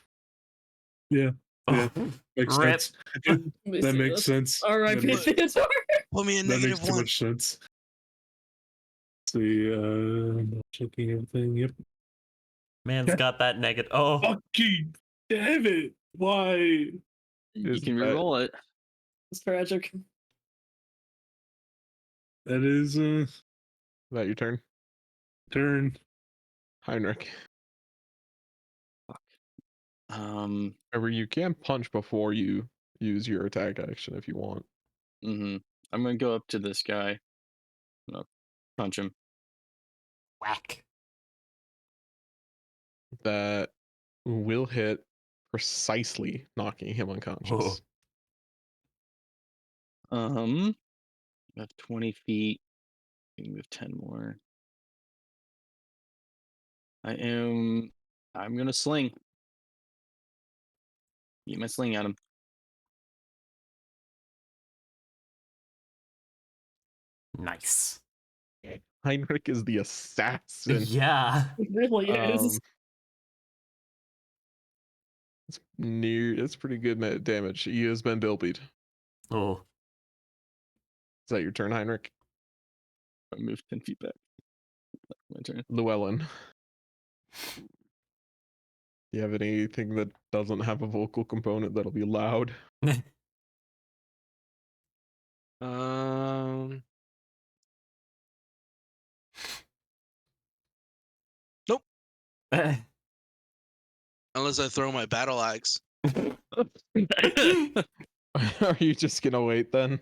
Yeah, Oh, makes rip. sense. Let me That see makes this. sense. R.I.P. That makes, Theodore. Put me in that makes negative too one. much sense. See, checking everything. Yep. Man's Yeah. got that negative. Oh, Fucking damn it! Why? You Isn't can that- re-roll it. It's tragic. That is Is that your turn? turn. Heinrich. Remember, you can punch before you use your attack action if you want. I'm gonna go up to this guy. I'm gonna punch him. whack. That will hit, precisely knocking him unconscious. Whoa. I have 20 feet. I can move 10 more. I'm gonna sling. Get my sling at him. Nice. Heinrich is the assassin. Yeah. It really is. Um, it's pretty good damage. He has been bilbied. Oh. Is that your turn, Heinrich? I move 10 feet back. My turn. Llewellyn. Do you have anything that doesn't have a vocal component that'll be loud? Um, unless I throw my battle axe. Are you just gonna wait then?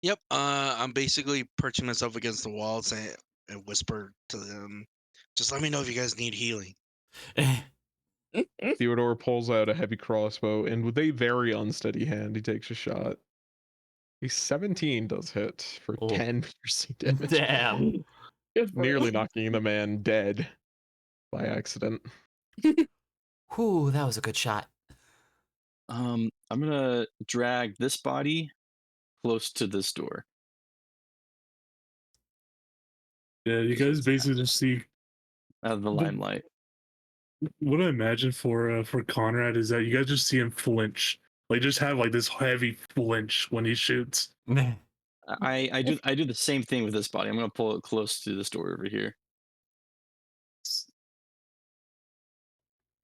Yep. I'm basically perching myself against the wall, saying and whisper to them, "Just let me know if you guys need healing." Theodore pulls out a heavy crossbow, and with a very unsteady hand, he takes a shot. A 17 does hit for Oh. 10 piercing damage. Damn. Good for Nearly him. knocking the man dead by accident. Whew, that was a good shot. I'm gonna drag this body close to this door. Yeah, you guys basically just see Out of the limelight. what I imagine for Conrad is that you guys just see him flinch, like just have like this heavy flinch when he shoots. I do the same thing with this body. I'm gonna pull it close to this door over here.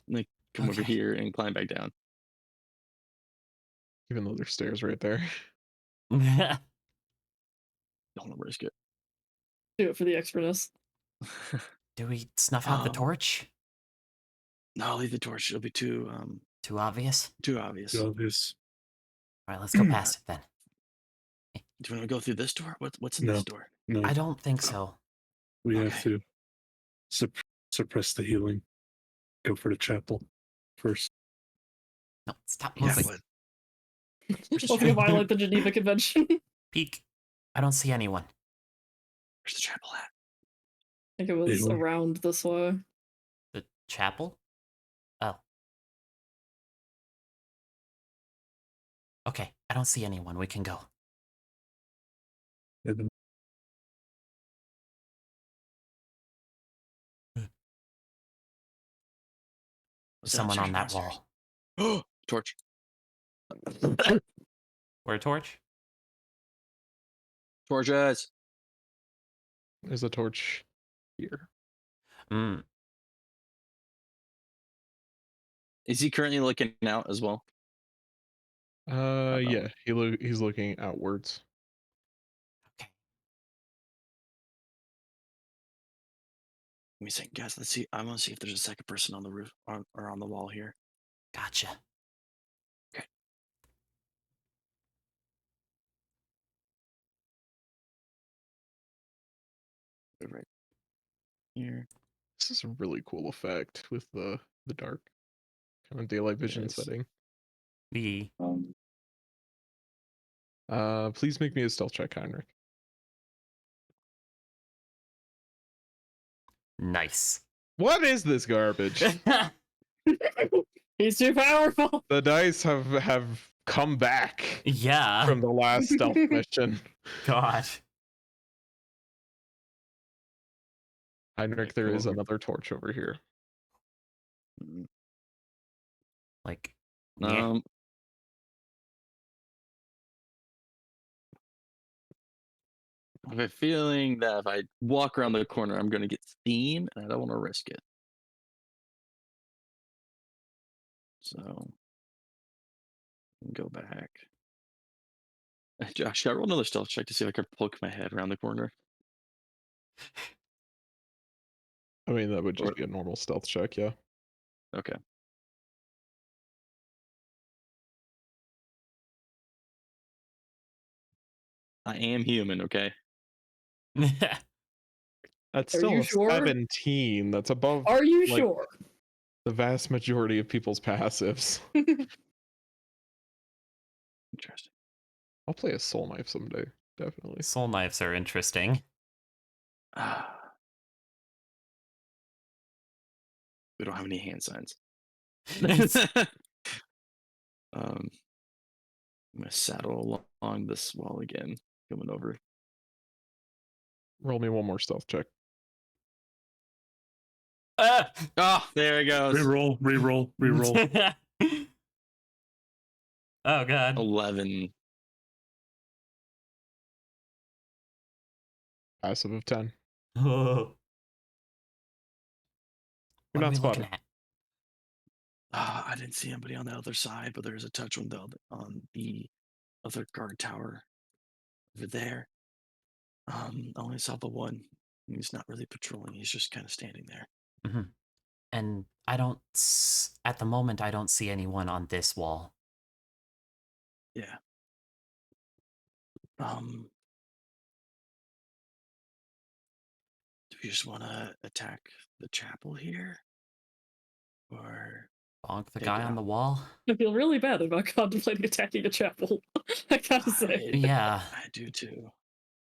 Like come over Okay. here and climb back down. Even though there's stairs right there. Don't want to risk it. Do it for the extraness. Do we snuff out the Um, torch? No, leave the torch. It'll be too Too obvious? obvious. So this All right, let's go past it then. Do you want to go through this door? What's in No. this door? no, I don't think so. we have okay. to suppress the healing. Go for the chapel first. No, stop Yeah, moving. but Hoping to violate the Geneva Convention. I Peek. I don't see anyone. Where's the chapel at? think it was Anyone? around this way. The chapel? Oh. Okay, I don't see anyone. We can go. And then What's that Someone on that upstairs? wall. Torch. Where a torch? Torches. There's a torch here. Mm. Is he currently looking out as well? Yeah, he's looking outwards. Okay. Let me see, guys. Let's see. I want to see if there's a second person on the roof or on the wall here. Gotcha. Right here. This is a really cool effect with the dark kind of daylight vision Yes. setting. The Please make me a stealth check, Heinrich. Nice. What is this garbage? He's too powerful. The dice have come back Yeah. from the last stealth mission. God. Heinrich, there is another torch over here. Like, yeah. I have a feeling that if I walk around the corner, I'm going to get steam, and I don't want to risk it. So, go back. Josh, should I roll another stealth check to see if I can poke my head around the corner? I mean, that would just be a normal stealth check, yeah. Okay. I am human, okay? That's Are still you a sure? 17. That's above Are you like, sure? the vast majority of people's passives. Interesting. I'll play a soul knife someday, definitely. Soul knives are interesting. We don't have any hand signs. I'm gonna saddle along this wall again, coming over. Roll me one more stealth check. Oh, there it goes. Reroll, reroll, reroll. Oh god. 11. Passive of 10. Oh. You're What are not we looking spotted. at? I didn't see anybody on the other side, but there's a touch on the other guard tower over there. I only saw the one. He's not really patrolling. He's just kind of standing there. Mm-hmm. And I don't, at the moment, I don't see anyone on this wall. Yeah. Do we just want to attack the chapel here, or Bonk the Take guy it on out. the wall? I feel really bad about contemplating attacking a chapel. I gotta say. Yeah. I do too.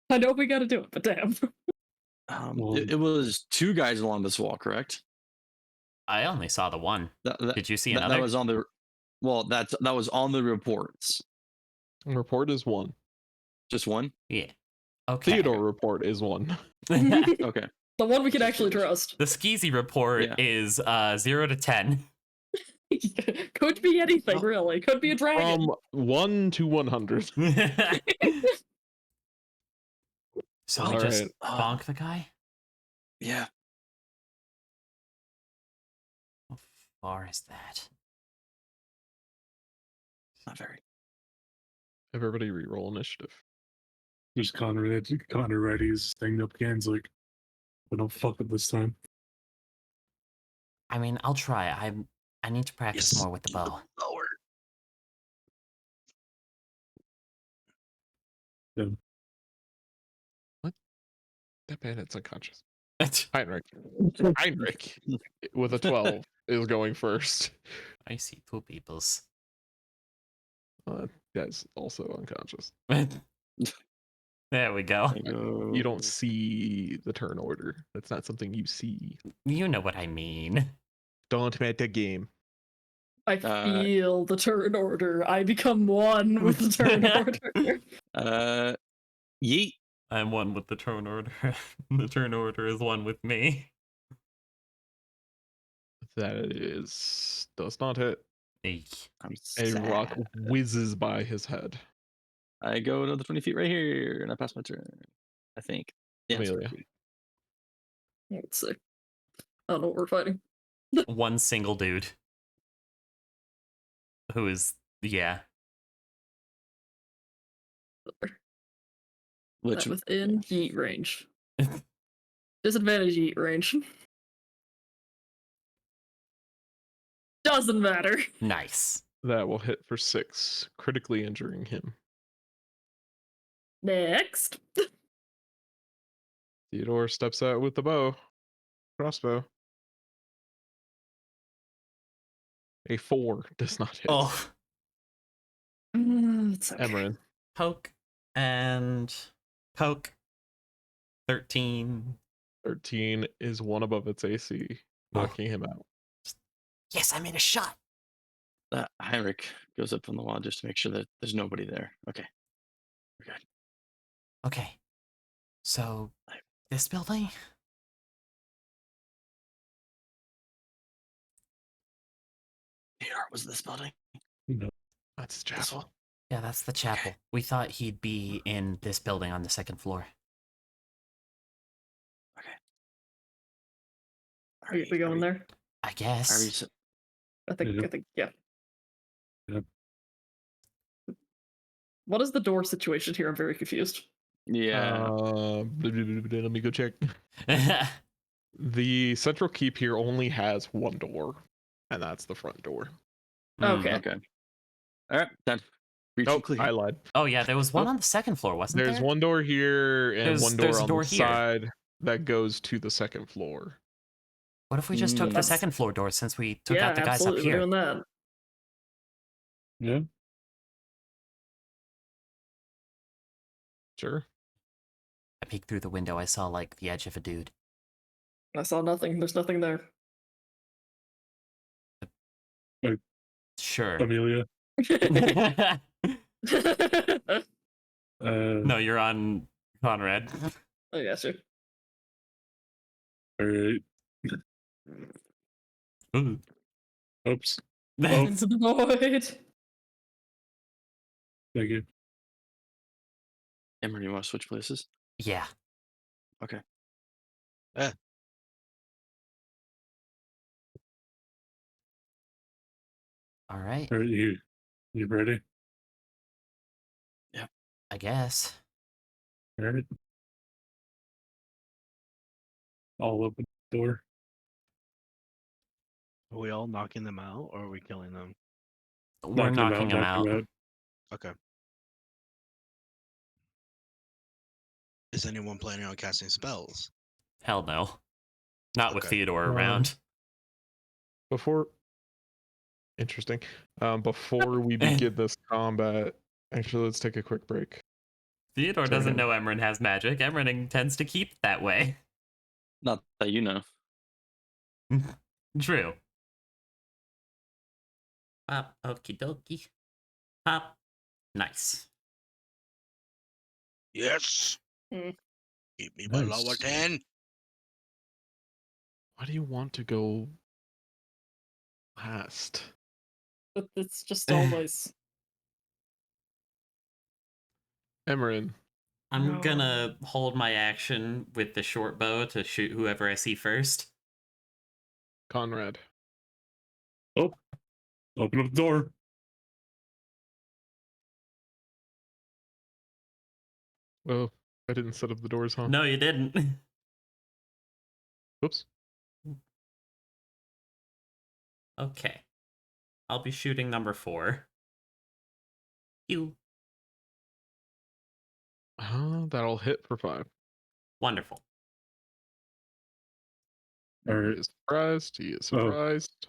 I know we gotta do it, but damn. Well- It was 2 guys along this wall, correct? I only saw the one. Did you see another? That was on the. Well, that was on the reports. Report is 1. Just one. Yeah. Okay. Theodore report is 1. Okay. The one we can actually trust. The Skeezy report Yeah. is 0 to 10. Could be anything, really. Could be a dragon. From 1 to 100. So we All just right. bonk the guy? Yeah. How far is that? Not very. Everybody reroll initiative. There's Connor ready. He's standing up again. He's like, I don't fuck it this time. I mean, I'll try. I need to practice Yes. more with the bow. Lower. That bandit's unconscious. Heinrich with a 12 is going first. I see 2 peoples. Guy's also unconscious. There we go. You don't see the turn order. That's not something you see. You know what I mean. Don't make the game. I feel the turn order. I become one with the turn order. Yeet. I'm one with the turn order. The turn order is one with me. That does not hit. Eek. I'm A rock sad. whizzes by his head. I go another 20 feet right here, and I pass my turn. I think. Yeah. it's Amelia. 40 feet. Let's see. I don't know what we're fighting. One single dude. Who is, yeah. Which Within yeet range. Disadvantage yeet range. Doesn't matter. Nice. That will hit for 6, critically injuring him. Next. Theodore steps out with the bow. Crossbow. A 4 does not hit. Oh. It's okay. Emran. Poke and poke. 13. 13 is one above its AC, Oh. knocking him out. Yes, I made a shot. Heinrich goes up on the wall just to make sure that there's nobody there. Okay. We're good. Okay. So, this building? Theodore, was this building? No. That's This chapel. one? Yeah, that's the chapel. We thought he'd be in this building on the second floor. Okay. Are we going there? I Are we, guess. I think. Yeah. I think. Yeah. Yep. What is the door situation here? I'm very confused. yeah. Let me go check. The central keep here only has one door, and that's the front door. Okay. Okay. All right. Then. Reach Nope, clear. I lied. Oh yeah, there was one Nope. on the second floor, wasn't There's there? one door here and There's- one there's door a on door the here. side that goes to the second floor. What if we just took the That's- second floor door since we took yeah, out the guys up absolutely. We're here? doing that. Yeah. Sure. I peeked through the window. I saw like the edge of a dude. I saw nothing. There's nothing there. Sure. Amelia. No, you're on Conrad. I got you. All right. Ooh. Oops. Into the void. Thank you. Emery, you want to switch places? Yeah. Okay. All right. All right. You ready? I guess. All right. I'll open the door. Are we all knocking them out, or are we killing them? We're knocking him knock out. Okay. Is anyone planning on casting spells? Hell no. Not with Okay. Theodore around. Before interesting. Before we begin this combat, actually let's take a quick break. Theodore Sorry, doesn't no. know Emran has magic. Emran tends to keep that way. Not that you know. True. Pop, okie dokie. Pop. Nice. Yes. Mm. Keep me below a Nice. 10. Why do you want to go last? But it's just always. Emerin, I'm No. gonna hold my action with the short bow to shoot whoever I see first. Conrad. Open up the door. Oh, I didn't set up the doors, huh? No, you didn't. Whoops. Okay. I'll be shooting number 4. You. That'll hit for 5. Wonderful. All He right. is surprised. He is Oh. surprised.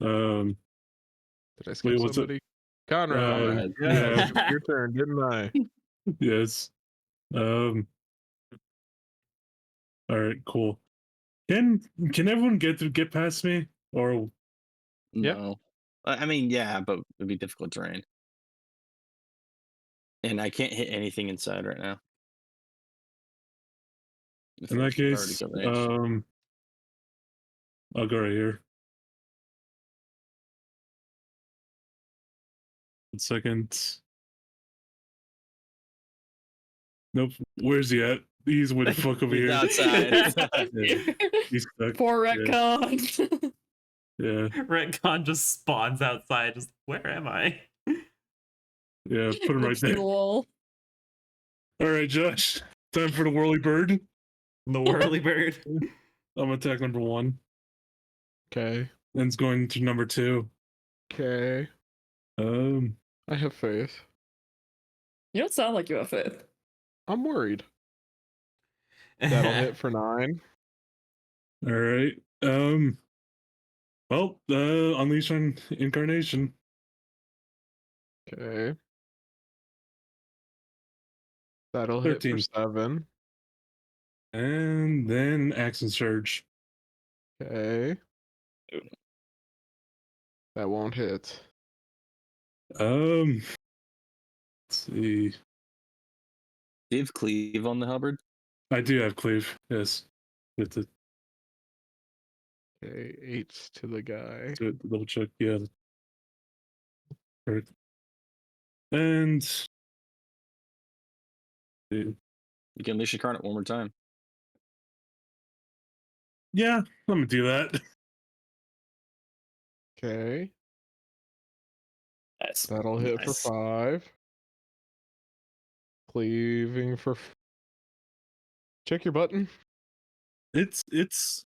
Um. Did I skip Wait, what's it? somebody? Conrad. Conrad. Yeah, it was your turn, didn't I? Yes. All right. Cool. Can everyone get past me? Or Yeah. No. I mean, yeah, but it'd be difficult terrain. And I can't hit anything inside right now. If in that it's already case, got range. I'll go right here. 1 second. Nope. Where's he at? He's way the fuck over He's here. outside. Yeah, he's stuck. Poor Yeah. retcon. Yeah. Retcon just spawns outside. Just, where am I? Yeah. Put him right Looks to the there. wall. All right, Josh. Time for the whirly bird. The whirly bird. I'm attack number 1. Okay. Then it's going to number 2. Okay. I have faith. You don't sound like you have faith. I'm worried. That'll hit for 9. All right. Well, unleash on incarnation. Okay. That'll hit 13. for 7. And then axe and surge. Okay. That won't hit. Let's see. Do you have cleave on the halberd? I do have cleave. Yes, with the Okay, 8 to the guy. double check. Yeah. Correct. And You can unleash incarnate one more time. yeah, I'm gonna do that. Okay. Nice. That'll hit for Nice. 5. Cleaving for. Check your button. It's It's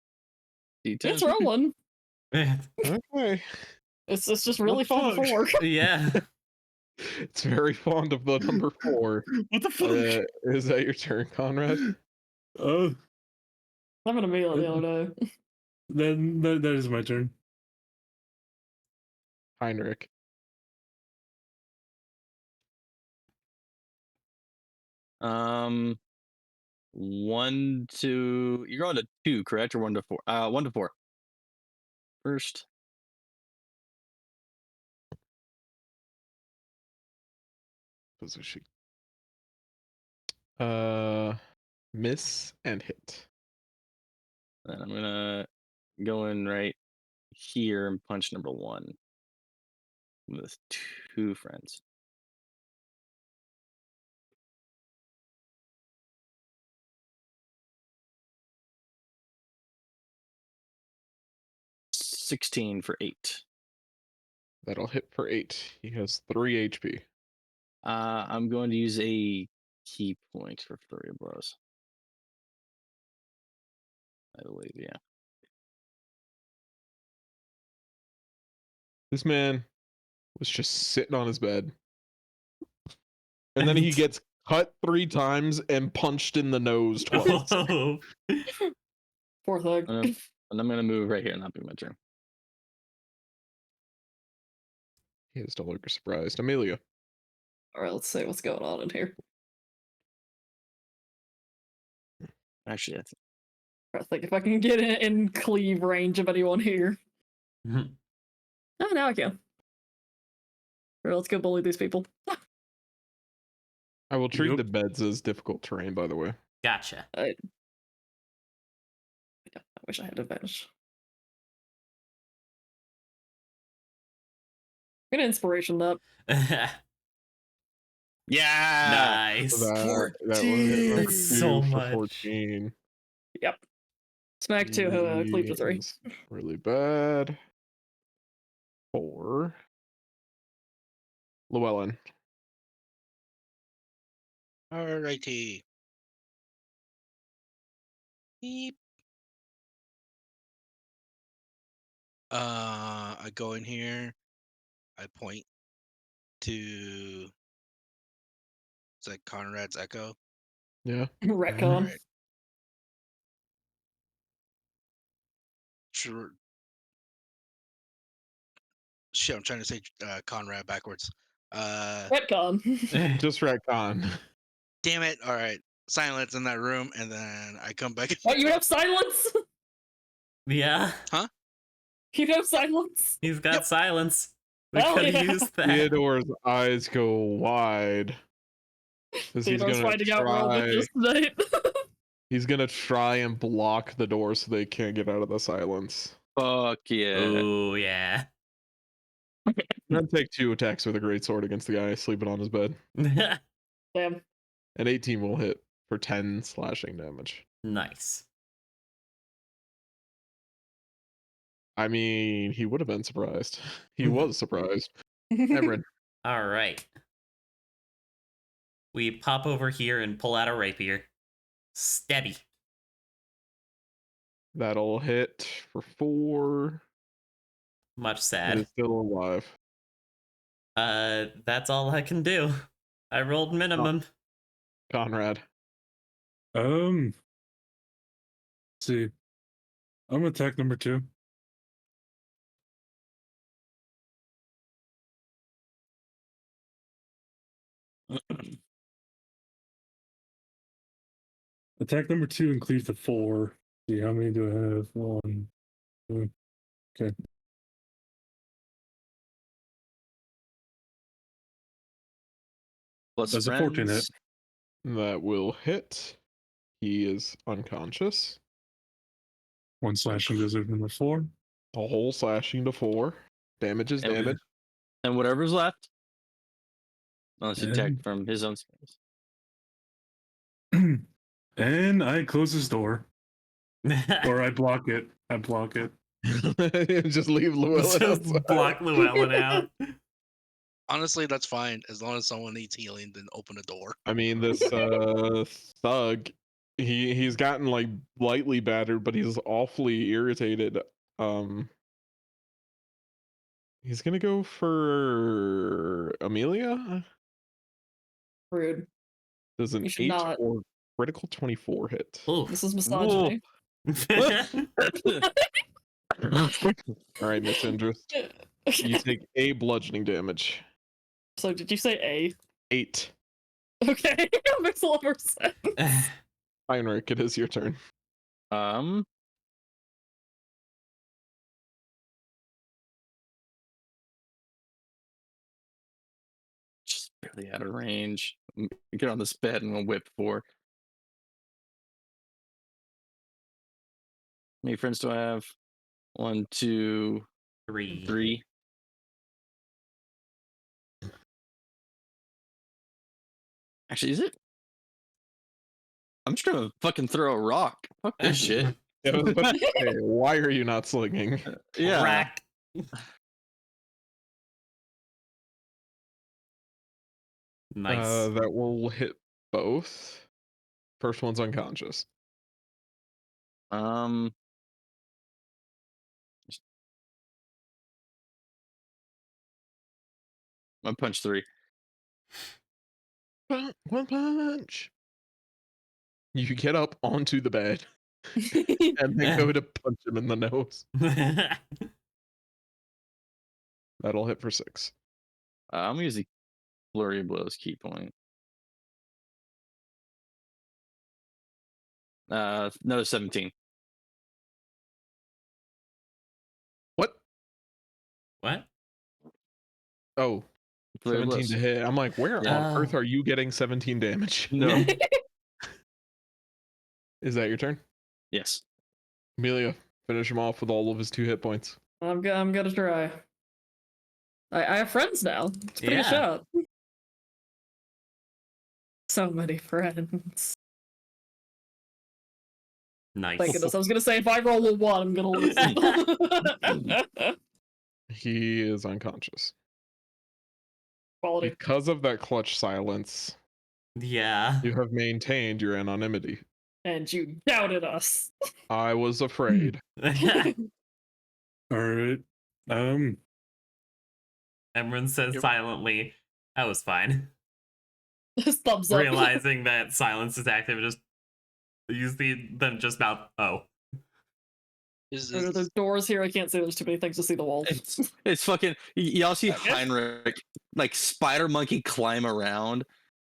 D10. rolling. Okay. It's just really the fun fuck? for. Yeah. It's very fond of the number 4. what the fuck? Is that your turn, Conrad? Oh, I'm gonna be on the other day. then that is my turn. Heinrich. One to you're going to 2, correct, or 1 to 4? 1 to 4. First. Position. Miss and hit. And I'm gonna go in right here and punch number 1 with 2 friends. $16 for 8. That'll hit for 8. He has 3 HP. I'm going to use a key point for flurry of blows. I believe, yeah. This man was just sitting on his bed. And then he gets cut 3 times and punched in the nose twice. Oh. Poor thing. And I'm gonna move right here, and that'll be my turn. He is no longer surprised. Amelia. All right, let's see what's going on in here. Actually, I think if I can get in cleave range of anyone here. Mhm. Oh, now I can. All right, let's go bully these people. I will treat Yep. the beds as difficult terrain, by the way. Gotcha. I wish I had advantage. Good inspiration that. yeah. Nice. That will hit number That's 2 so for much. 14. Yep. Smack 2, cleave to 3. Is really bad. 4. Llewellyn. Alrighty. Beep. I go in here. I point to. It's like Conrad's Echo. Yeah. Retcon. Alright. Sure. Shit, I'm trying to say Conrad backwards. Retcon. Just retcon. Damn it! All right, silence in that room, and then I come back. What, you have silence? Yeah. You have silence? He's got Yep. silence. We Hell could yeah. use that. Theodore's eyes go wide. 'Cause he's Theodore's gonna finding out we're all try. bitches tonight. He's gonna try and block the door so they can't get out of the silence. Fuck yeah. Oh yeah. Then take 2 attacks with a great sword against the guy sleeping on his bed. Damn. An 18 will hit for 10 slashing damage. Nice. I mean, he would have been surprised. He was surprised. Emran. All right. We pop over here and pull out a rapier. Steady. That'll hit for 4. Much It sad. is still alive. That's all I can do. I rolled minimum. Conrad. Let's see. I'm gonna attack number 2. Attack number 2 includes the 4. See, how many do I have? 1, 2. Okay. Plus That's a 14 hit. friends. That will hit. He is unconscious. 1 slashing goes over number 4. A whole slashing to 4. Damage is And- damage. And whatever's left. Unless you attack And- from his own space. And I close his door. Or I block it. I block it. Just leave Llewellyn Just outside. block Llewellyn out. Honestly, that's fine as long as someone needs healing. Then open the door. I mean, this thug, he's gotten like lightly battered, but he's awfully irritated. He's gonna go for Amelia. Rude. Does an You should 8 not. or critical 24 hit? Oof. This is misogyny. All right, Miss Indris. You take a bludgeoning damage. So did you say A? 8. Okay, that makes a lot more sense. Heinrich, it is your turn. Just barely out of range. Get on this bed and we'll whip 4. How many friends do I have? 1, 2, 3. 3. Actually, is it? I'm just gonna fucking throw a rock. Fuck this shit. I was about to say, why are you not slinging? Yeah. Rack. Nice. That will hit both. First one's unconscious. Um. I punch 3. One punch. You get up onto the bed and then go to punch him in the nose. That'll hit for 6. I'm gonna use the flurry of blows key point. Another 17. What? What? Oh, Flurry of 17 blows. to hit. I'm like, where Yeah. on earth are you getting 17 damage? No. Is that your turn? Yes. Amelia, finish him off with all of his 2 hit points. I'm gonna try. I have friends now. It's a pretty good Yeah. shot. So many friends. Nice. Thank goodness. I was gonna say if I roll a 1, I'm gonna lose. He is unconscious. Quality. Because of that clutch silence, Yeah. you have maintained your anonymity. And you doubted us. I was afraid. Alright. Emran says Yep. silently, "I was fine." Just thumbs up. Realizing that silence is active, just use then just mouth. Oh. There's doors here. I can't say there's too many things to see the walls. It's fucking. Y'all see Okay. Heinrich like spider monkey climb around,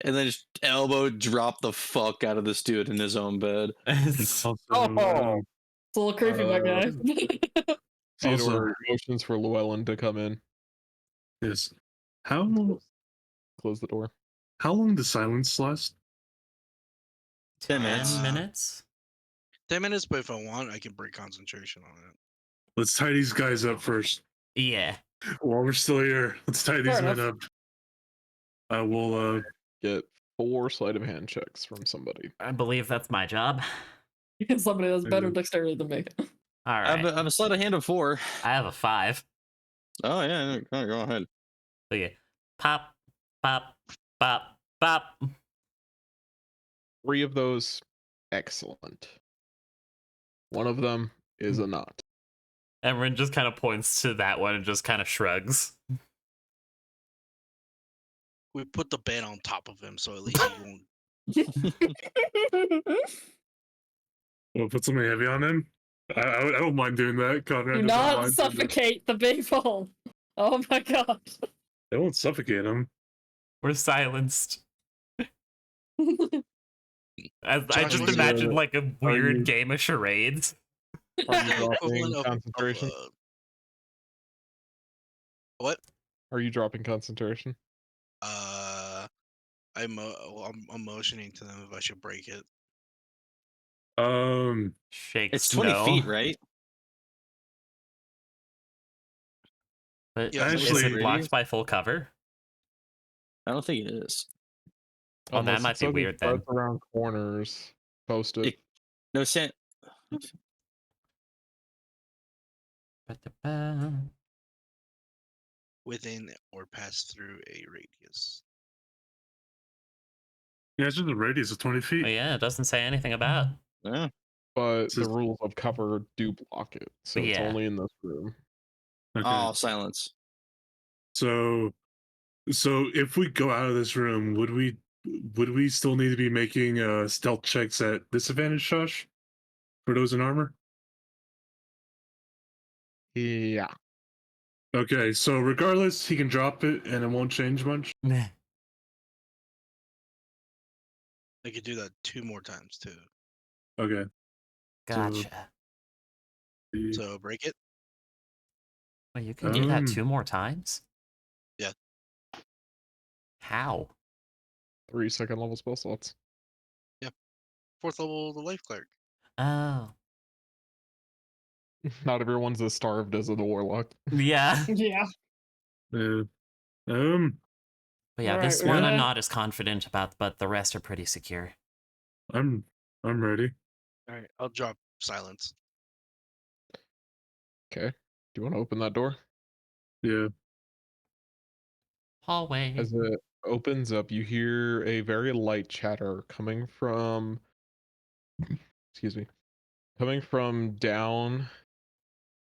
and then just elbow drop the fuck out of this dude in his own bed. Also, Oh. It's a little creepy, that guy. Theodore motions for Llewellyn to come in. yes. How Close the door. long does silence last? 10 minutes. 10 minutes? 10 minutes, but if I want, I can break concentration on it. Let's tie these guys up first. Yeah. While we're still here, let's tie these Fair men enough. up. I will Get 4 sleight of hand checks from somebody. I believe that's my job. Somebody has better Mhm. dexterity than me. All I right. have a sleight of hand of 4. I have a 5. Oh yeah, go ahead. So yeah. Pop, pop, pop, pop. 3 of those, excellent. One of them is Hmm. a knot. Emran just kind of points to that one and just kind of shrugs. We put the bed on top of him, so at least he won't. We'll put something heavy on him. I don't mind doing that. Conrad Do does not mind doing that. suffocate the people. Oh my god. They won't suffocate him. We're silenced. I Josh, just what's imagined the- like a you- weird game of charades. Are you the dropping equivalent of concentration? what? Are you dropping concentration? I'm motioning to them if I should break it. Shakes It's 20 no. feet, right? But Yeah, is Actually- it blocked by full cover? I don't think it is. Oh, that Unless might it be says it weird then. starts around corners. Post it. No sense. Ba-da-ba. Within or pass through a radius. Yeah, it's just the radius of 20 Oh, feet. yeah, it doesn't say anything about. Yeah. But So the it's- rules of cover do block it. So it's Yeah. only in this room. Okay. Oh, silence. So if we go out of this room, would we still need to be making stealth checks at disadvantage, Josh? For those in armor? Yeah. Okay, so regardless, he can drop it and it won't change much. I could do that 2 more times too. Okay. Gotcha. So break it. Well, you can do that Um, 2 more times? Yeah. How? 3 second level spell slots. 4th level, the life cleric. Oh. Not everyone's as starved as the warlock. Yeah. Yeah. But yeah, Alright, this we're one I'm gonna- not as confident about, but the rest are pretty secure. I'm ready. All right, I'll drop silence. Okay. Do you want to open that door? Yeah. Hallway. As it opens up, you hear a very light chatter coming from excuse me. Coming from down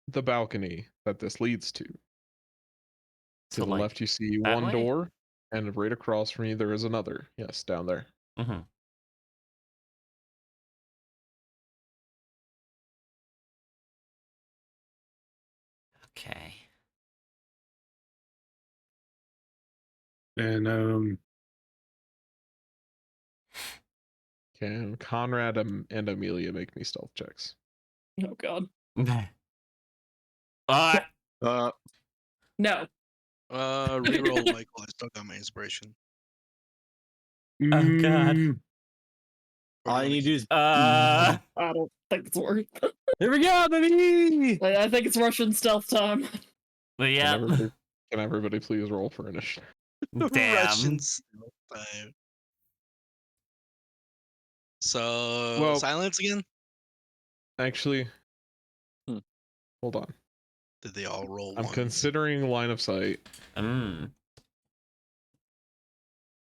the balcony that this leads to. To So, the like, left you see that one way? door, and right across from you there is another. Yes, down there. Mm-hmm. Okay. And Okay, and Conrad and Amelia make me stealth checks. Oh god. Uh, No. Reroll Michael. I still got my inspiration. Oh, God. mm, Or all do you you need to do is. I don't think it's worth. Here we go, baby! I think it's Russian stealth time. But Can yeah. everybody please roll for initiative? Damn. Russians time. So Well- silence again? Actually, Hmm. hold on. Did they all roll I'm ones? considering line of sight. Mm.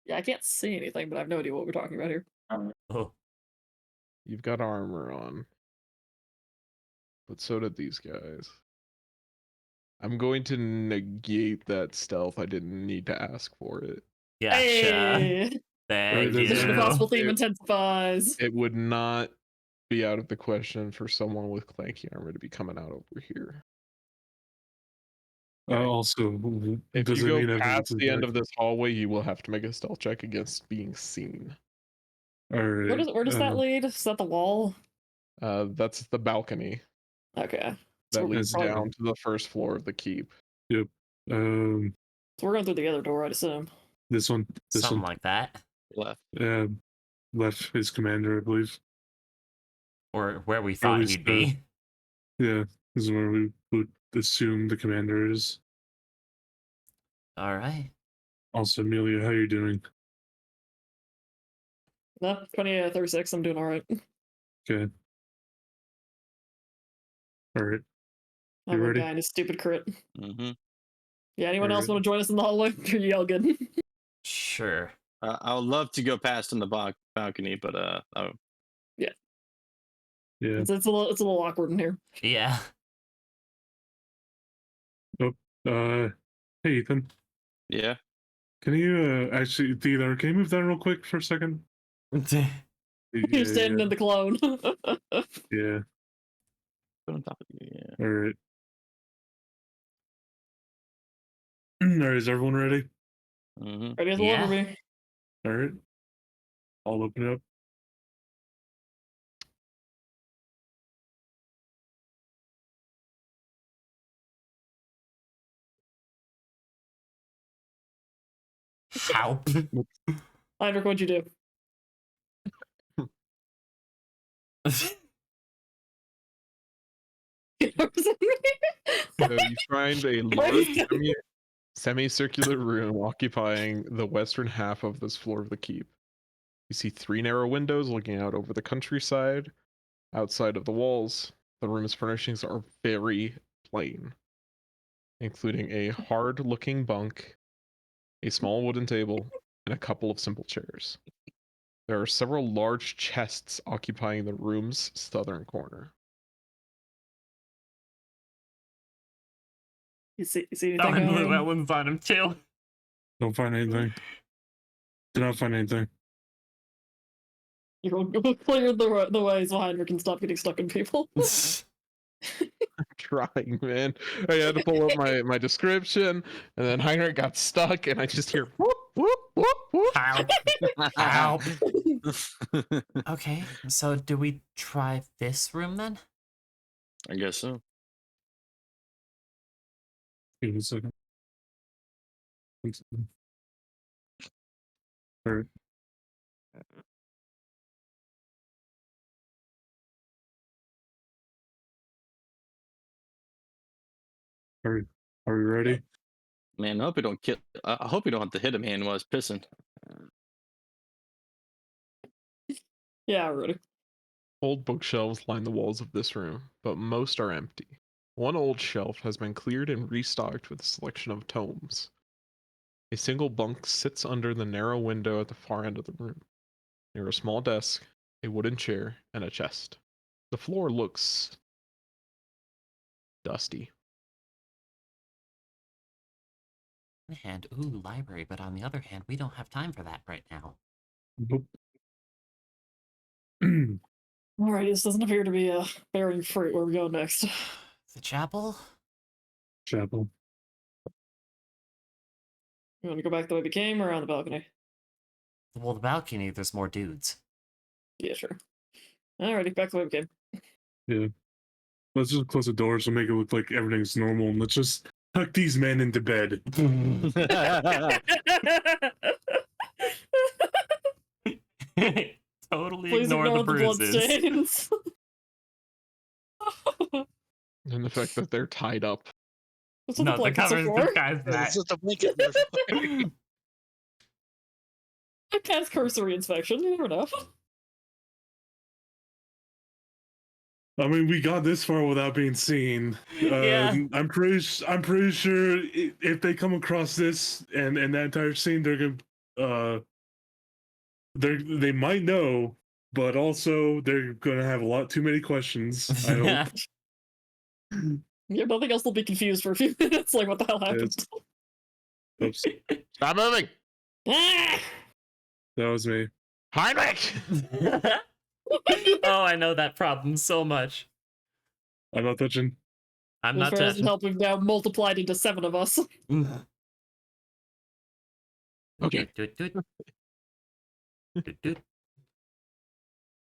Yeah, I can't see anything, but I have no idea what we're talking about here. Oh. You've got armor on. But so did these guys. I'm going to negate that stealth. I didn't need to ask for it. Gotcha. Hey! Thank Right, you. Mission Yeah. Impossible theme It- intensifies. It would not be out of the question for someone with clanky armor to be coming out over here. also, If does you it go mean everyone's past the end attack? of this hallway, you will have to make a stealth check against being seen. All right. Where does that lead? Is that the wall? That's the balcony Okay. So that we're, leads probably- down to the first floor of the keep. Um, so we're going through the other door, I'd assume. this one. This Something one. like that. Left. Left his commander, I believe. Or where we thought least, he'd be. Yeah, this is where we would assume the commander is. All right. Also, Amelia, how you doing? No, 36, I'm doing alright. Good. All right. I'm a ready? guy in a stupid crit. Mm-hmm. Yeah, anyone else Alright. want to join us in the hallway? You all good? Sure. I would love to go past in the balcony, but Yeah. it's a little awkward in here. Yeah. Hey, Ethan. yeah. Can you actually, Theodore, can you move that real quick for a second? You're standing in the clone. Yeah. Put on top of you. Yeah. All right. All right. Is everyone ready? Mm-hmm. Ready as a Yeah. lumber bee. All right. I'll open it up. How? Heinrich, what'd you do? So you find a large semicircular room occupying the western half of this floor of the keep. You see 3 narrow windows looking out over the countryside. Outside of the walls, the room's furnishings are very plain, including a hard-looking bunk, a small wooden table, and a couple of simple chairs. There are several large chests occupying the room's southern corner. You see anything? Don Llewellyn's on him too. Don't find anything. Did not find anything. You'll clear the way so Heinrich can stop getting stuck in people. Trying, man. I had to pull up my description, and then Heinrich got stuck, and I just hear whoop, whoop, whoop, whoop. Help. Help. Okay, so do we try this room then? I guess so. Give me a second. Alright. Are we ready? Man, I hope you don't kill. I hope you don't have to hit him hand while he's pissing. Yeah, ready. Old bookshelves line the walls of this room, but most are empty. One old shelf has been cleared and restocked with a selection of tomes. A single bunk sits under the narrow window at the far end of the room, near a small desk, a wooden chair, and a chest. The floor looks dusty. On the hand, ooh, library, but on the other hand, we don't have time for that right now. Nope. Alright, this doesn't appear to be bearing fruit. Where we go next? The chapel? Chapel. You want to go back the way we came or on the balcony? Well, the balcony, there's more dudes. Yeah, sure. Alrighty, back the way we came. Yeah. Let's just close the doors and make it look like everything's normal, and let's just tuck these men into bed. Totally Please ignore the bruises. bloodstains. And the fact that they're tied up. That's what No, the the blankets are covers for. disguise that. That's what the blanket was for. I cast cursory inspection. You never know. I mean, we got this far without being seen. Yeah. I'm pretty sure if they come across this and that entire scene, they're gonna they might know, but also they're gonna have a lot too many questions. I hope. Yeah, nothing else will be confused for a few minutes. Like, what the hell happened? Oops, Stop moving! Ah! that was me. Heinrich! Oh, I know that problem so much. I'm not touching. I'm If not it doesn't touching. help, we've now multiplied into 7 of us. Okay.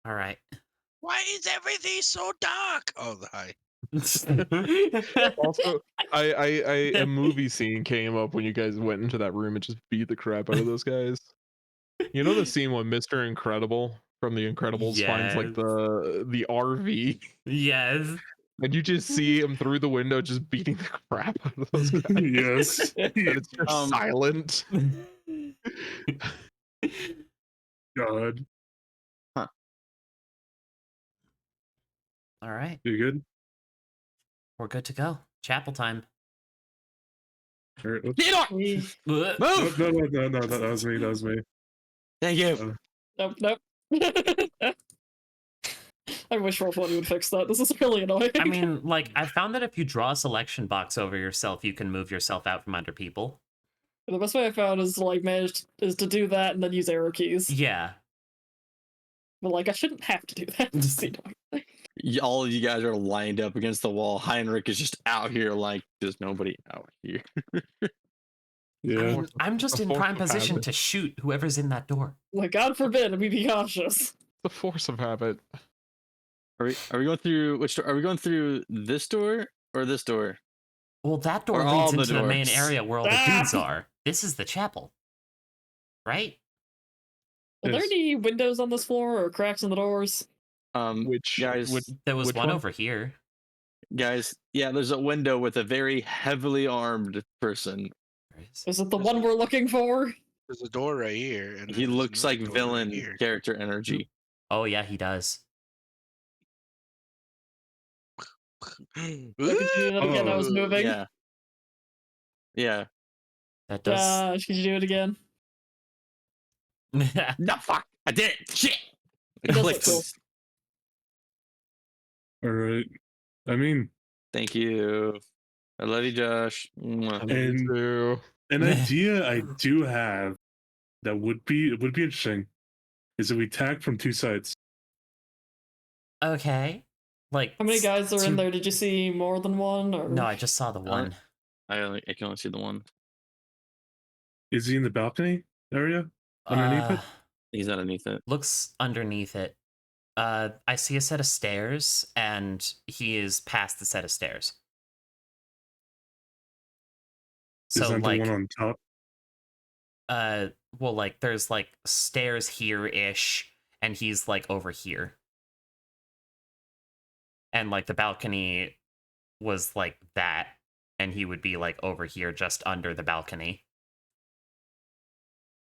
All right. Why is everything so dark? Oh, the high. Also, a movie scene came up when you guys went into that room and just beat the crap out of those guys. You know the scene when Mr. Incredible from The Incredibles finds like Yes. the RV, Yes. and you just see him through the window just beating the crap out of those guys. Yes. And it's just silent. God, All right. you good? We're good to go. Chapel time. All right, oops. Move! No, that was me. That was me. Thank you. Nope. I wish Roll20 would fix that. This is really annoying. I mean, like, I found that if you draw a selection box over yourself, you can move yourself out from under people. The best way I found is to, like, is to do that and then use arrow keys. Yeah. But, like, I shouldn't have to do that. Just, you know. All of you guys are lined up against the wall. Heinrich is just out here like there's nobody out here. I Yeah. mean, I'm just The in force prime of position habit. to shoot whoever's in that door. Like, God forbid, we be cautious. The force of habit. Are we going through which door? Are we going through this door or this door? Well, that door Or all leads the into the main doors. area where all the dudes are. This is the chapel. right? Are there Yes. any windows on this floor or cracks in the doors? Which guys, There was which one over here. guys, yeah, there's a window with a very heavily armed person. Is it the There's one a- we're looking for? There's a door right here, and He then there's looks another like door villain right here. character energy. Oh yeah, he does. I could do that again. I was Oh, moving. Yeah. Yeah. That does. Josh, could you do it again? No, fuck. I did it. Shit. It does look Clicked. cool. all right. I mean, Thank you. I love you, Josh. Mwah. And- too. an idea I do have that would be interesting is if we attack from two sides. Okay. Like How many guys are in two- there? Did you see more than one? Or No, I just saw the one. I can only see the one. Is he in the balcony area? Underneath it? He's underneath it. Looks underneath it. I see a set of stairs, and he is past the set of stairs. Is So that like, the one on top? well, like there's like stairs here-ish, and he's like over here. And like the balcony was like that, and he would be like over here just under the balcony.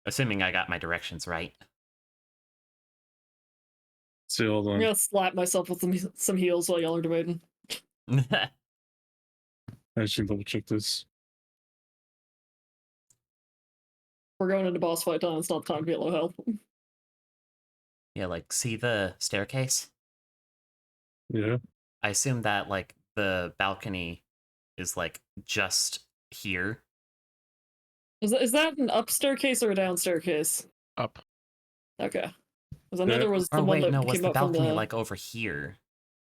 Assuming I got my directions right. So hold I'm on. gonna slap myself with some heels while y'all are debating. I should double check this. We're going into boss fight time. It's not time to get low health. Yeah, like see the staircase? Yeah. I assume that like the balcony is like just here. Is that an up staircase or a down staircase? Up. Okay. Because I know Yeah. there was the Or one wait, that no, was came the up from balcony the, like over here?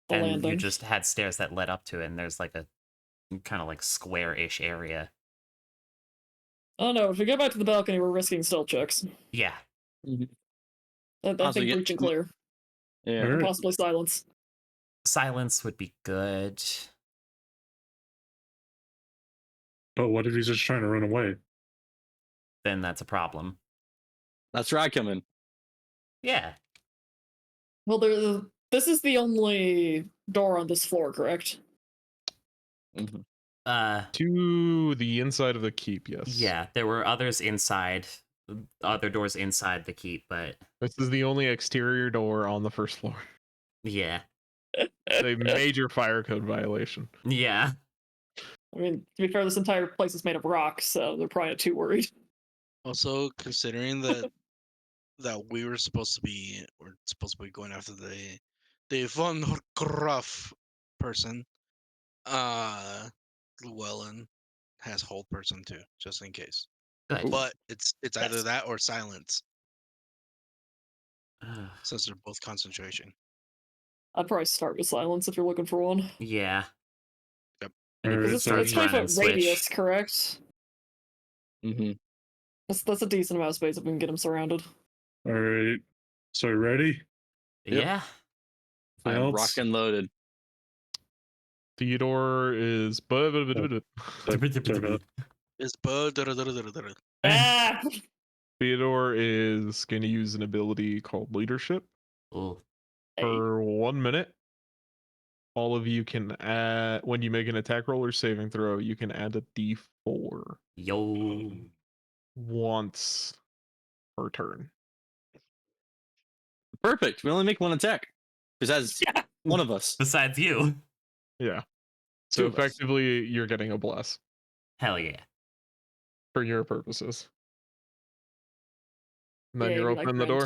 the And you landing. just had stairs that led up to it, and there's like a kind of like square-ish area. Oh no, if we go back to the balcony, we're risking stealth checks. Yeah. I Also, think yeah, breach and clear. Yeah. Alright. Possibly silence. Silence would be good. But what if he's just trying to run away? Then that's a problem. That's where I come in. Yeah. Well, this is the only door on this floor, correct? Mhm. To the inside of the keep, yes. Yeah, there were others inside, other doors inside the keep, but This is the only exterior door on the first floor. yeah. It's a major fire code violation. Yeah. I mean, to be fair, this entire place is made of rock, so they're probably not too worried. Also, considering that we were supposed to be going after the von Gruff person, Llewellyn has hold person too, just in case. Good. But it's either Yes. that or silence, since they're both concentration. I'd probably start with silence if you're looking for one. Yeah. Yep. And if Alright, we It's, so start it's 20 running foot radius, switch, correct? Mm-hmm. That's a decent amount of space if we can get him surrounded. All right. So ready? Yep. yeah. I'm Else? rock and loaded. Theodore is. Sorry about that. It's Ah! Theodore is going to use an ability called Leadership. Ooh. Hey, For 1 minute, all of you can add, when you make an attack roll or saving throw, you can add a d4 Yo. once per turn. Perfect. We only make one attack. Besides Yeah. one of us. Besides you. Yeah. Two So of us. effectively, you're getting a bless Hell yeah. for your purposes. And then Yay, you're my opening the friend.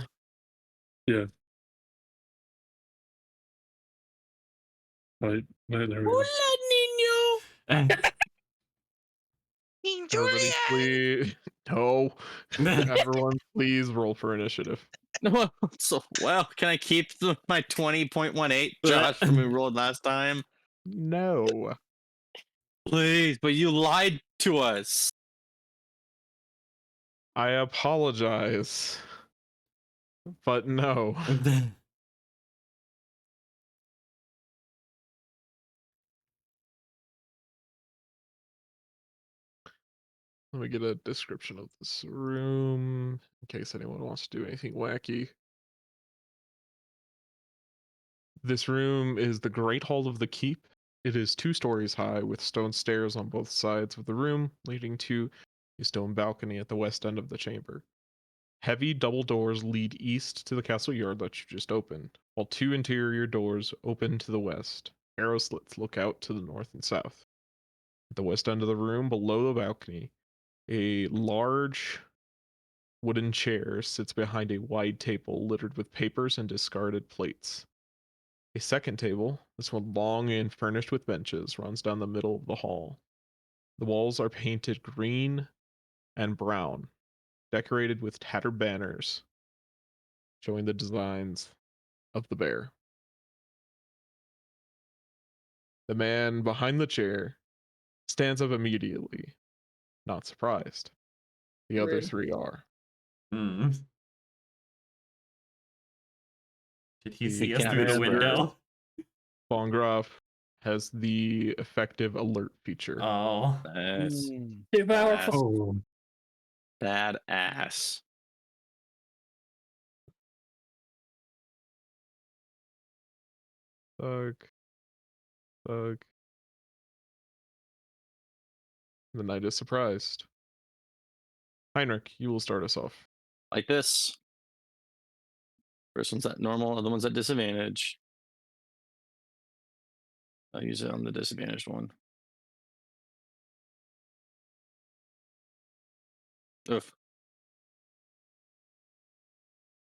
door. Right. There we go. Everybody, please. No. Everyone, please roll for initiative. No, so well, can I keep my 20.18, Josh, from we rolled last time? No. Please, but you lied to us. I apologize. But no. Let me get a description of this room in case anyone wants to do anything wacky. This room is the Great Hall of the Keep. It is 2 stories high with stone stairs on both sides of the room, leading to a stone balcony at the west end of the chamber. Heavy double doors lead east to the castle yard that you just opened, while 2 interior doors open to the west. Arrow slits look out to the north and south. At the west end of the room, below the balcony, a large wooden chair sits behind a wide table littered with papers and discarded plates. A second table, this one long and furnished with benches, runs down the middle of the hall. The walls are painted green and brown, decorated with tattered banners showing the designs of the bear. The man behind the chair stands up immediately, not surprised. The other Rude. 3 are. Hmm. Did he The see us cat through the man window? Von Graf has the effective alert feature. Oh. Nice. Too powerful. Oh, Badass. Thug. Thug. The knight is surprised. Heinrich, you will start us off. Like this. First one's at normal, other one's at disadvantage. I'll use it on the disadvantaged one. Oof.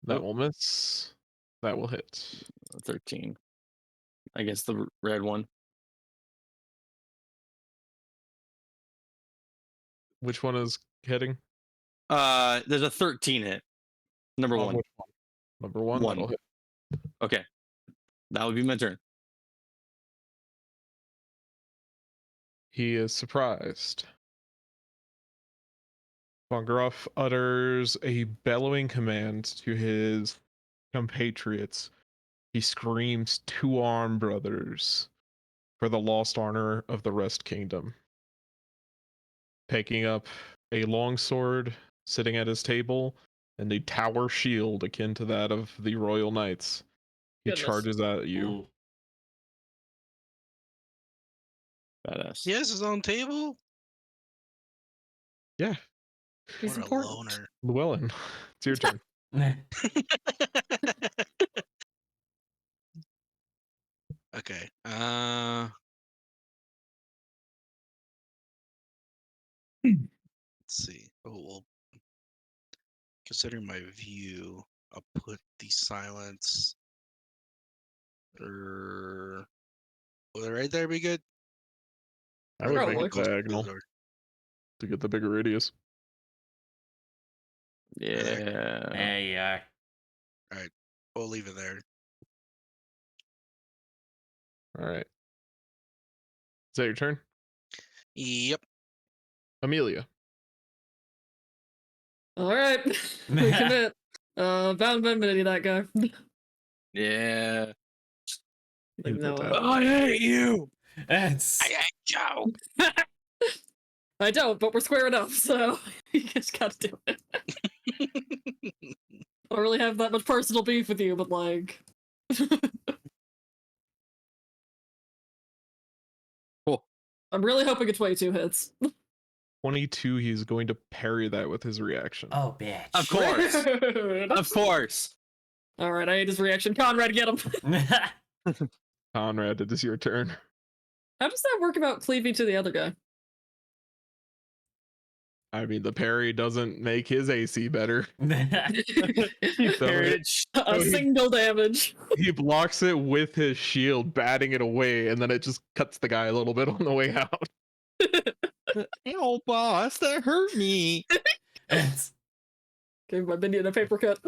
That Oh. will miss. That will hit. 13 against the red one. Which one is hitting? There's a 13 hit. Number On one. which one? Number 1, One. that'll hit. Okay. That would be my turn. He is surprised. Von Graf utters a bellowing command to his compatriots. He screams, "To arm, brothers, for the lost honor of the Rest Kingdom." Taking up a longsword, sitting at his table, and a tower shield akin to that of the Royal Knights, he Goodness. charges at you. Ooh. Badass. He has his own table. Yeah, He's What important. a loner. Llewellyn, it's your turn. Okay. Let's see. Oh, well, considering my view, I'll put the silence. Will it right there be good? I would make Probably. it diagonal to get the bigger radius. Yeah. There you are. We'll leave it there. All right. Is that your turn? Yep. Amelia. All right. We commit. Bound enmity that guy. Yeah. Like, He's no, a I hate you. It's I hate Joe. I don't, but we're squaring up, so you just gotta do it. I don't really have that much personal beef with you, but like. Cool. I'm really hoping it's 22 hits. 22, he's going to parry that with his reaction. oh bitch. Of course. Of course. All right, I hate his reaction. Conrad, get him. Conrad, it is your turn. How does that work about cleaving to the other guy? I mean, the parry doesn't make his AC better. You So parried it- it. A he- single damage. He blocks it with his shield, batting it away, and then it just cuts the guy a little bit on the way out. Ow, boss, that hurt me. It's Gave my minion a paper cut.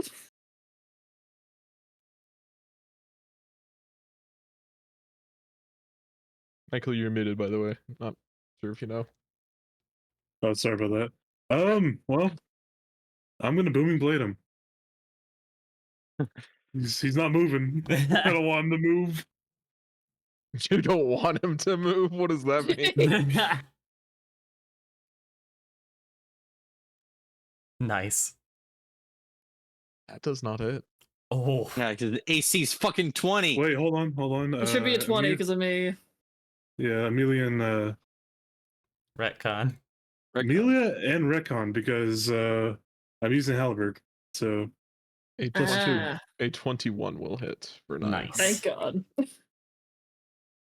Michael, you're muted, by the way. Not sure if you know. oh, sorry about that. Well, I'm gonna booming blade him. He's not moving. I don't want him to move. You don't want him to move? What does that mean? Nice. That does not hit. Oh. Yeah, because the AC's fucking 20. Wait, hold on. It should be a 20 because of me. Yeah, Amelia and Retcon. Amelia and Recon because I'm using Halberd. So A Plus two. a 21 will hit for 9. Nice. Thank God.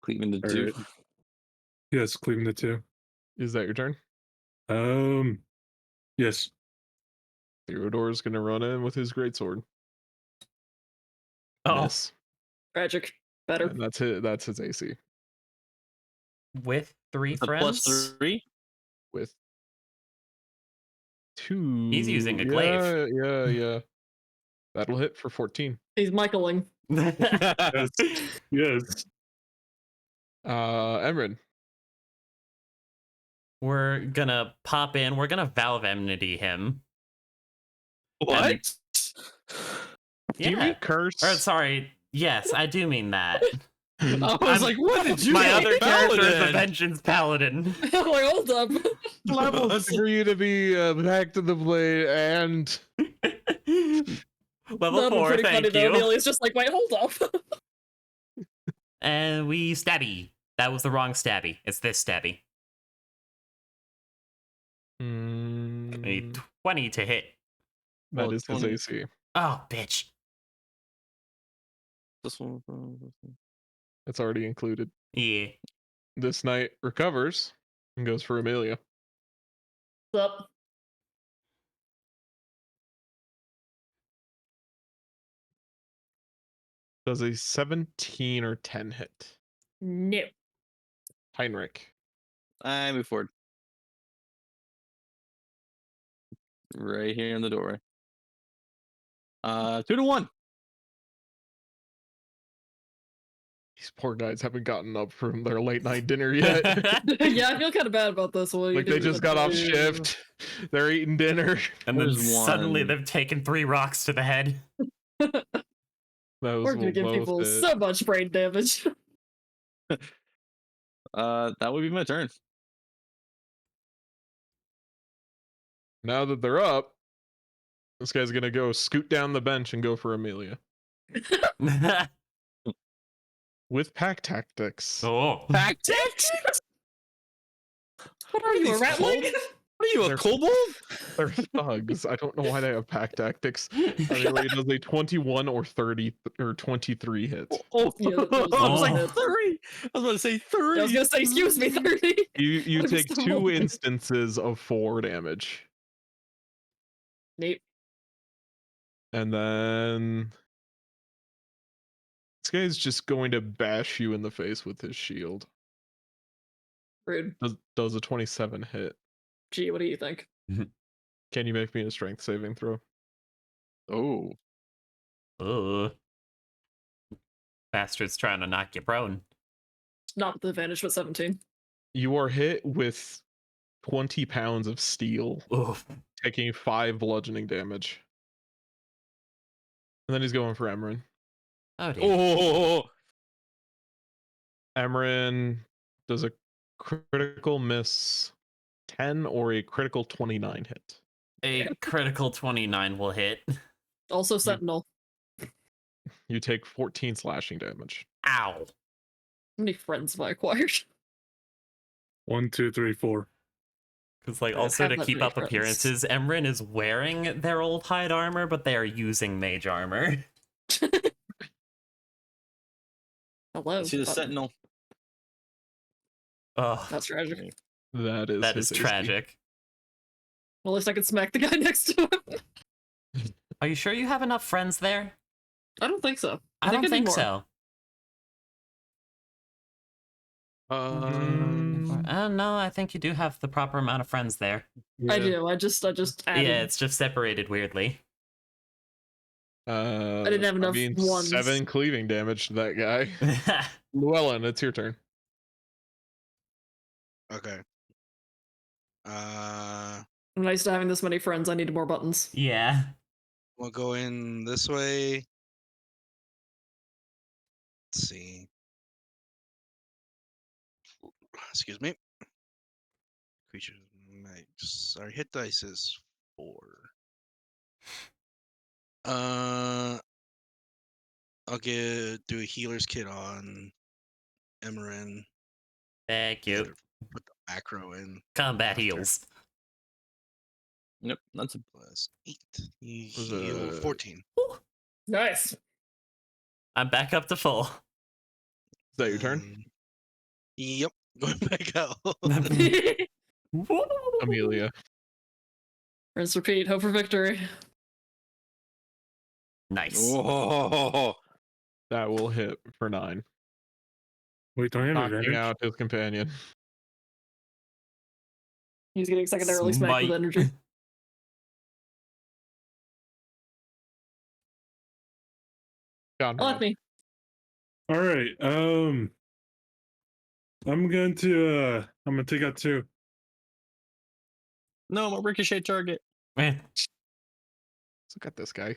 Cleveland to All 2. right. Yes, Cleveland the 2. Is that your turn? Yes. Theodore is going to run in with his greatsword. Oh, Miss. Tragic. Better. And that's his AC with 3 The friends. +3. with 2. He's using a glaive. Yeah. That'll hit for 14. He's Michaeling. Yes. Emran. We're gonna pop in. We're gonna Valve Enmity him. What? Do you Yeah. mean curse? Or sorry. Yes, I do mean that. I was I'm- like, what did you My get? other character is a Paladin? Vengeance Paladin. I'm like, hold up. Levels for you to be back to the blade and Level That'd be 4, pretty funny thank though. you. Amelia's just like, wait, hold up. And we stabby. That was the wrong stabby. It's this stabby. A Mm, 20 to hit. that Well, is his 20. AC. Oh, bitch. This one. It's already included. Yeah. This knight recovers and goes for Amelia. What's up? Does a 17 or 10 hit? No. Heinrich. I move forward. Right here in the doorway. 2 to 1. These poor guys haven't gotten up from their late night dinner yet. Yeah, I feel kind of bad about this one. Like they just got off shift. They're eating dinner. And then There's suddenly one. they've taken 3 rocks to the head. Those We're gonna will give both people hit. so much brain damage. That would be my turn. Now that they're up, this guy's gonna go scoot down the bench and go for Amelia with pack tactics. Oh. Tactics? What are you, a ratling? What are you, a They're- kobold? They're thugs. I don't know why they have pack tactics. Amelia does a 21 or 30 or 23 hit. Oh, Yeah, that was I was like Oh. 30. I was about to say 30. I was gonna say, excuse me, 30. You I'm take still 2 moving. instances of 4 damage. Neat. And then this guy's just going to bash you in the face with his shield. Rude. Does a 27 hit. Gee, what do you think? Can you make me a strength saving throw? Oh. Ugh. Bastard's trying to knock you prone. Not with the advantage, but 17. You are hit with 20 pounds of steel, Oof. taking 5 bludgeoning damage. And then he's going for Emran. Oh, dear. Oh. Emran does a critical miss 10 or a critical 29 hit. A critical 29 will hit. Also Sentinel. You take 14 slashing damage. Ow. How many friends have I acquired? 1, 2, 3, 4. Because, like, I also have to that keep many up friends. appearances, Emran is wearing their old hide armor, but they are using mage armor. Hello. See the button. sentinel. Oh, That's tragic. That is that his is AC. tragic. Well, at least I could smack the guy next to him. Are you sure you have enough friends there? I don't think so. I don't need think more. so. No, I think you do have the proper amount of friends there. I do. I just added. Yeah, it's just separated weirdly. I didn't have enough ones. 7 cleaving damage to that guy. Llewellyn, it's your turn. Okay. Nice to having this many friends. I need more buttons. Yeah. We'll go in this way. Let's see. Excuse me. Creatures max. Our hit dice is 4. I'll do a healer's kit on Emerin. Thank you. Put the macro in. Combat after. heals. Yep, that's a Plus 8. You Was heal it- 14. Nice. I'm back up to full. Is that your turn? Yep. Going back out. Amelia. Rinse, repeat. Hope for victory. Nice. Oh, That will hit for 9. Wait, don't I have Knocking advantage? out his companion. He's getting secondarily smacked with Smite. energy. Conrad. Let me. All right. I'm going to take out 2. no, my ricochet target. Eh. Look at this guy.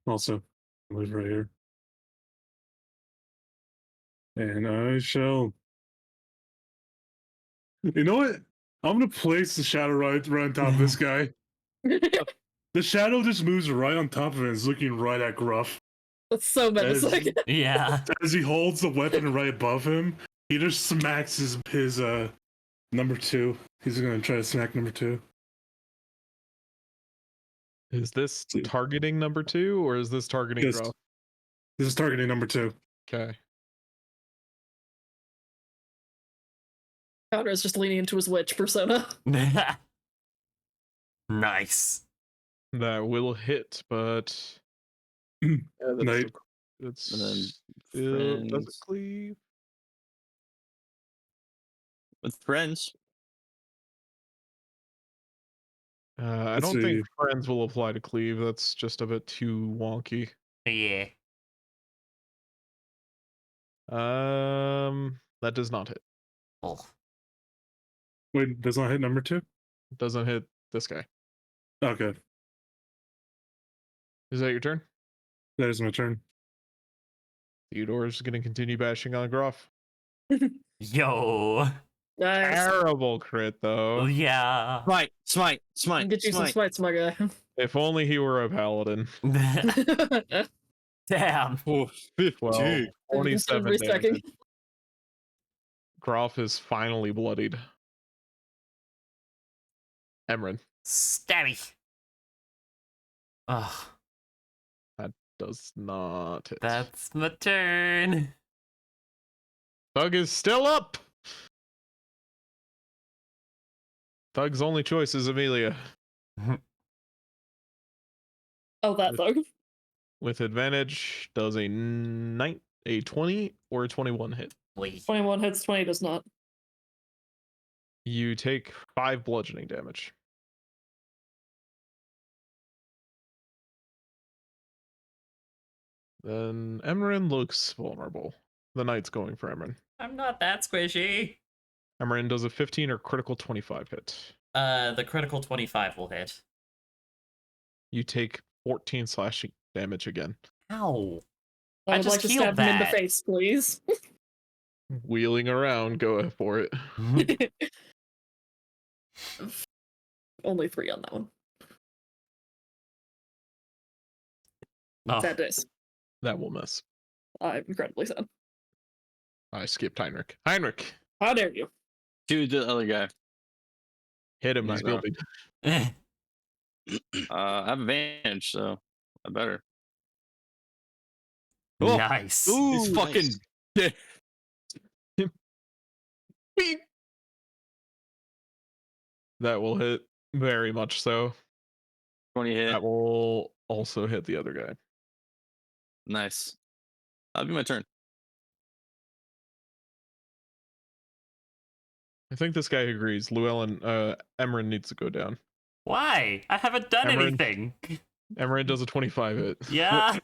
Also, live right here. And I shall. You know what? I'm gonna place the shadow right on top of this guy. The shadow just moves right on top of it and is looking right at Gruff. That's so menacing. Yeah. As he holds the weapon right above him, he just smacks his number 2. He's gonna try to smack number 2. Is this targeting number 2 or is this targeting Yes. Gruff? This is targeting number 2. Okay. Conrad's just leaning into his witch persona. Nice. That will hit, but Hmm. yeah, Night. It's And then still does it friends. cleave? With friends. I Let's don't think see. friends will apply to cleave. That's just a bit too wonky. Yeah. That does not hit. Oh. Wait, does not hit number 2? Doesn't hit this guy. Okay, Is that your turn? that is my turn. Theodore's gonna continue bashing on Gruff. Yo. Nice. Terrible crit though. Yeah. Smite. Get you some smites, my guy. If only he were a paladin. Damn. Oh, 50. Well, 27 Restacking. damage. Groff is finally bloodied. Emran Stabby. Ugh. does not hit. That's my turn. Thug is still up. Thug's only choice is Amelia. Oh, that thug. With advantage, does a 20 or a 21 hit. Wait. 21 hits, 20 does not. You take 5 bludgeoning damage. Then Emran looks vulnerable. The knight's going for Emran. I'm not that squishy. Emran does a 15 or critical 25 hit. The critical 25 will hit. You take 14 slashing damage again. Ow. I I would just like to healed stab him in the that. face, please. Wheeling around, go for it. Only 3 on that one. Oh. Sad days. That will miss. I'm incredibly sad. I skipped Heinrich. Heinrich! How dare you? To the other guy. Hit him, Knock he's it off. building. I have advantage, so I better. Nice. He's fucking nice. dead. That will hit very much so. 20 hit. That will also hit the other guy. Nice. That'll be my turn. I think this guy agrees. Llewellyn, Emran needs to go down. Why? I haven't done Emran. anything. Emran does a 25 hit. Yeah.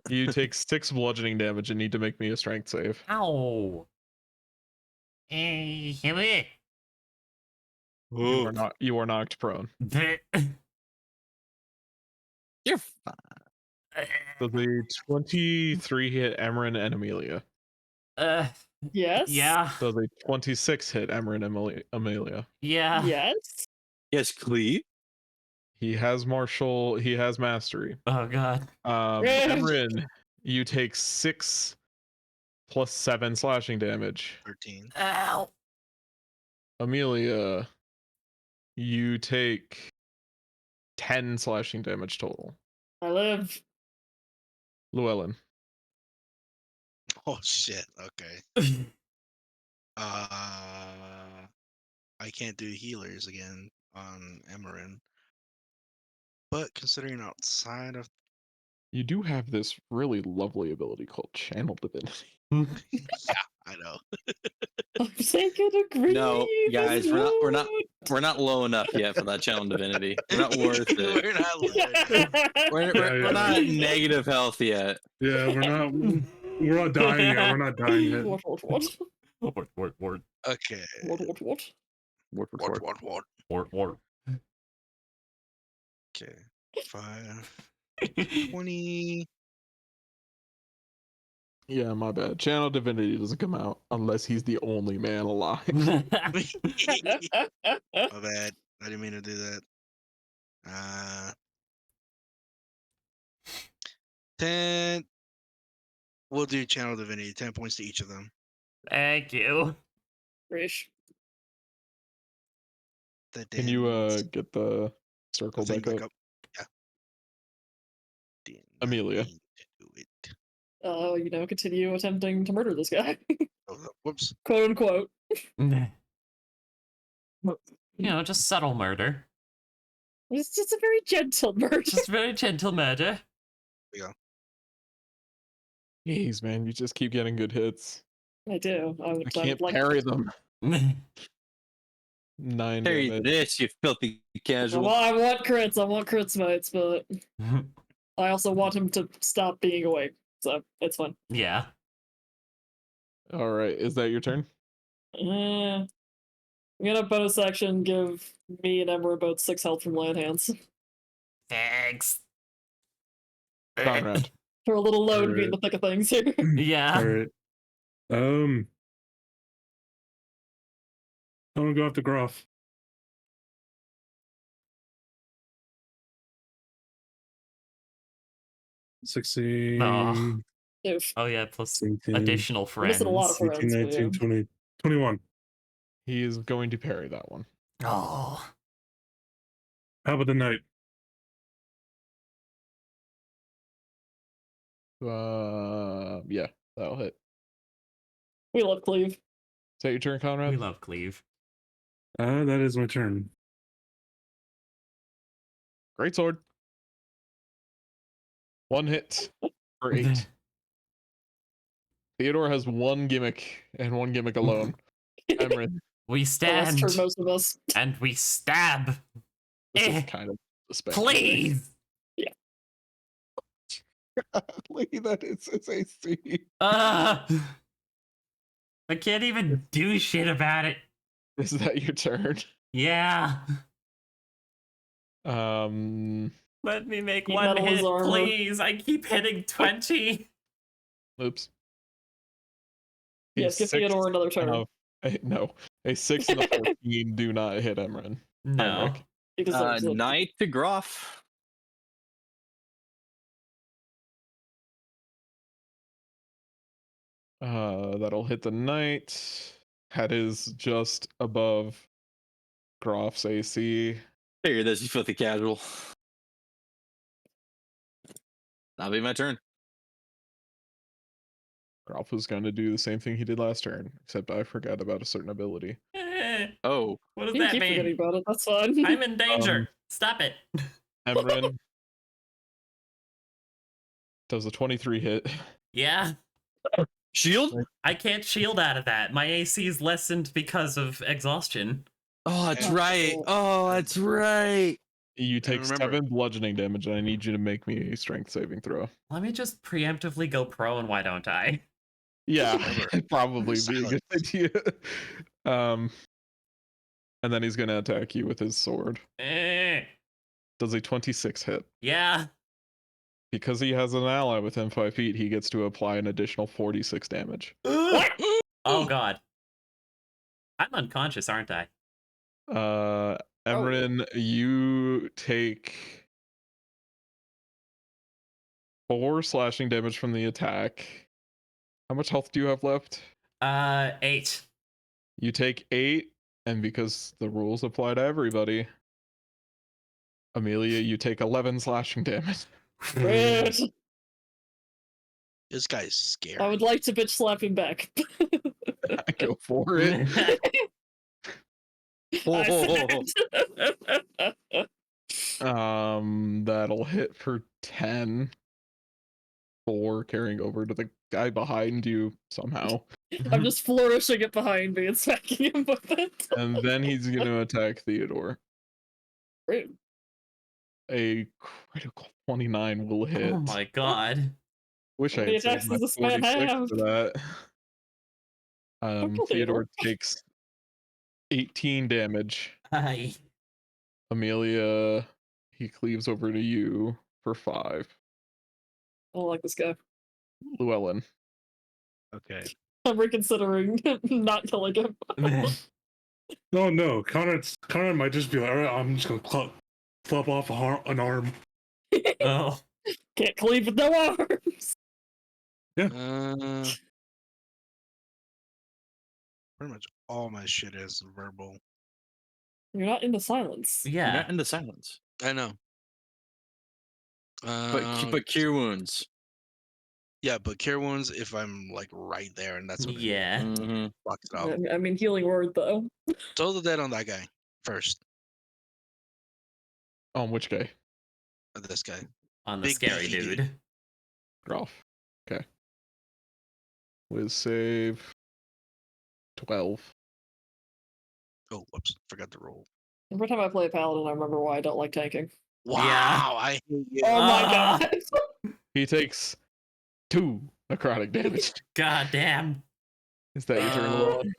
You take 6 bludgeoning damage and need to make me a strength save. Ow. You are knocked prone. You're fine. So the 23 hit Emran and Amelia. Yes. Yeah. Does a 26 hit Emran Amelia? Yeah. Yes. Yes, Cleve. He has martial. He has mastery. Oh god. Emran, you take 6 plus 7 slashing damage. 13. Ow. Amelia, you take 10 slashing damage total. I live. Llewellyn, Oh shit. Okay. I can't do healers again on Emerin. But considering outside of you do have this really lovely ability called Channel Divinity. yeah, I know. I'm taking a grief. No, guys, we're not low enough yet for that channel divinity. We're not worth it. We're not learning. We're not at negative health yet. Yeah, we're not dying yet. We're not dying yet. What? Okay. What? Okay. 5, 20. Yeah, my bad. Channel Divinity doesn't come out unless he's the only man alive. My bad. I didn't mean to do that. 10. We'll do channel divinity. 10 points to each of them. Thank you. Rish. Can you get the circle thing back up? Yeah. Did not Amelia. mean to do it. Continue attempting to murder this guy. Oh, whoops. Quote unquote. Just subtle murder. It's just a very gentle murder. Just very gentle murder. Jeez, man, you just keep getting good hits. I do. I can't parry them. 9 Parry damage. this, you filthy casual. Well, I want crits, mates, but I also want him to stop being awake. So it's fun. Yeah. All right, is that your turn? I'm gonna bonus action give me and Ember both 6 health from land hands. Thanks. Conrad. For a little low to be in Alright. the thick of things here. Yeah. All right. I'm gonna go after Groff. Sixteen. Oof. Oh yeah, plus 18, additional We're missing a lot of friends. friends. 18, but 19, 20, 21. He is going to parry that one. Oh. How about the knight? Yeah, that'll hit. We love Cleve. Is that your turn, Conrad? We love Cleve. That is my turn. Great sword. 1 hit for 8. Theodore has 1 gimmick and 1 gimmick alone. Emran, We That's stand for most of us. and we stab. this Eh, is kind of suspect. Please. Lee, that is its AC. I can't even do shit about it. Is that your turn? Yeah. Let Let me make Keep one metal his hit, armor. please. I keep hitting 20. oops. Yes, give Theodore another turn. No, a 6 and a 14 do not hit Emran. No. Heinrich. He deserves it. Knight to Groff. That'll hit the knight. That is just above Groff's AC. Figure this, you filthy casual. That'll be my turn. Groff was going to do the same thing he did last turn, except I forgot about a certain ability. Oh, What does You that keep forgetting mean? about it. That's fine. I'm in danger. Stop it. Emran does a 23 hit. Yeah. shield? I can't shield out of that. My AC is lessened because of exhaustion. Oh, that's Yeah. right. Oh, that's right. You take remember- 7 bludgeoning damage, and I need you to make me a strength saving throw. Let me just preemptively go prone, why don't I? Yeah, Remember, it'd probably be a good idea. And then he's going to attack you with his sword. Does a 26 hit? Yeah. Because he has an ally within 5 feet, he gets to apply an additional 46 damage. What? Oh god. I'm unconscious, aren't I? Emran, you take 4 slashing damage from the attack. How much health do you have left? 8. You take 8, and because the rules apply to everybody, Amelia, you take 11 slashing damage. Rude. This guy's scary. I would like to bitch slap him back. Go for it. I said- That'll hit for 10. 4 carrying over to the guy behind you somehow. I'm just flourishing it behind me and smacking him with it. And then he's going to attack Theodore. Rude. A critical 29 will hit. Oh my god. Wish I How many had saved attacks my does this man 46 have? for that. kill Theodore. Theodore takes 18 damage. Hi. Amelia, he cleaves over to you for 5. I don't like this guy. Llewellyn. Okay. I'm reconsidering not killing him. No. Connor might just be like, all right, I'm just gonna club off an arm. Oh. Can't cleave with no arms. Pretty much all my shit is verbal. You're not in the silence. You're Yeah. not in the silence. I know. But cure wounds. Yeah, but cure wounds if I'm like right there, and that's what it Yeah. Mhm. fucks it up. I mean, healing word though. Throw the dead on that guy first. Which guy? This guy. On the Big scary beefy dude. dude. Rolf. Okay. Wiz save 12. Oh, whoops! Forgot to roll. Every time I play a paladin, I remember why I don't like tanking. Wow, I hate you. Oh my Ah. god. He takes 2 necrotic damage. God damn. Is that your turn, Llewellyn?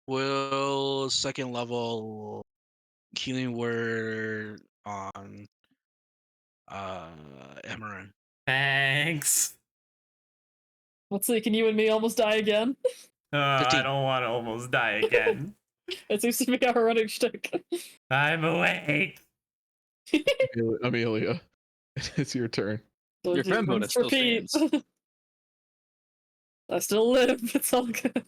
Will second level healing word on Emran. Thanks. Let's see, can you and me almost die again? I 15. don't want to almost die again. It seems to be our running shtick. I'm awake. Amelia, it's your turn. So Your if you friend bonus still repeat. stands. I still live. It's all good.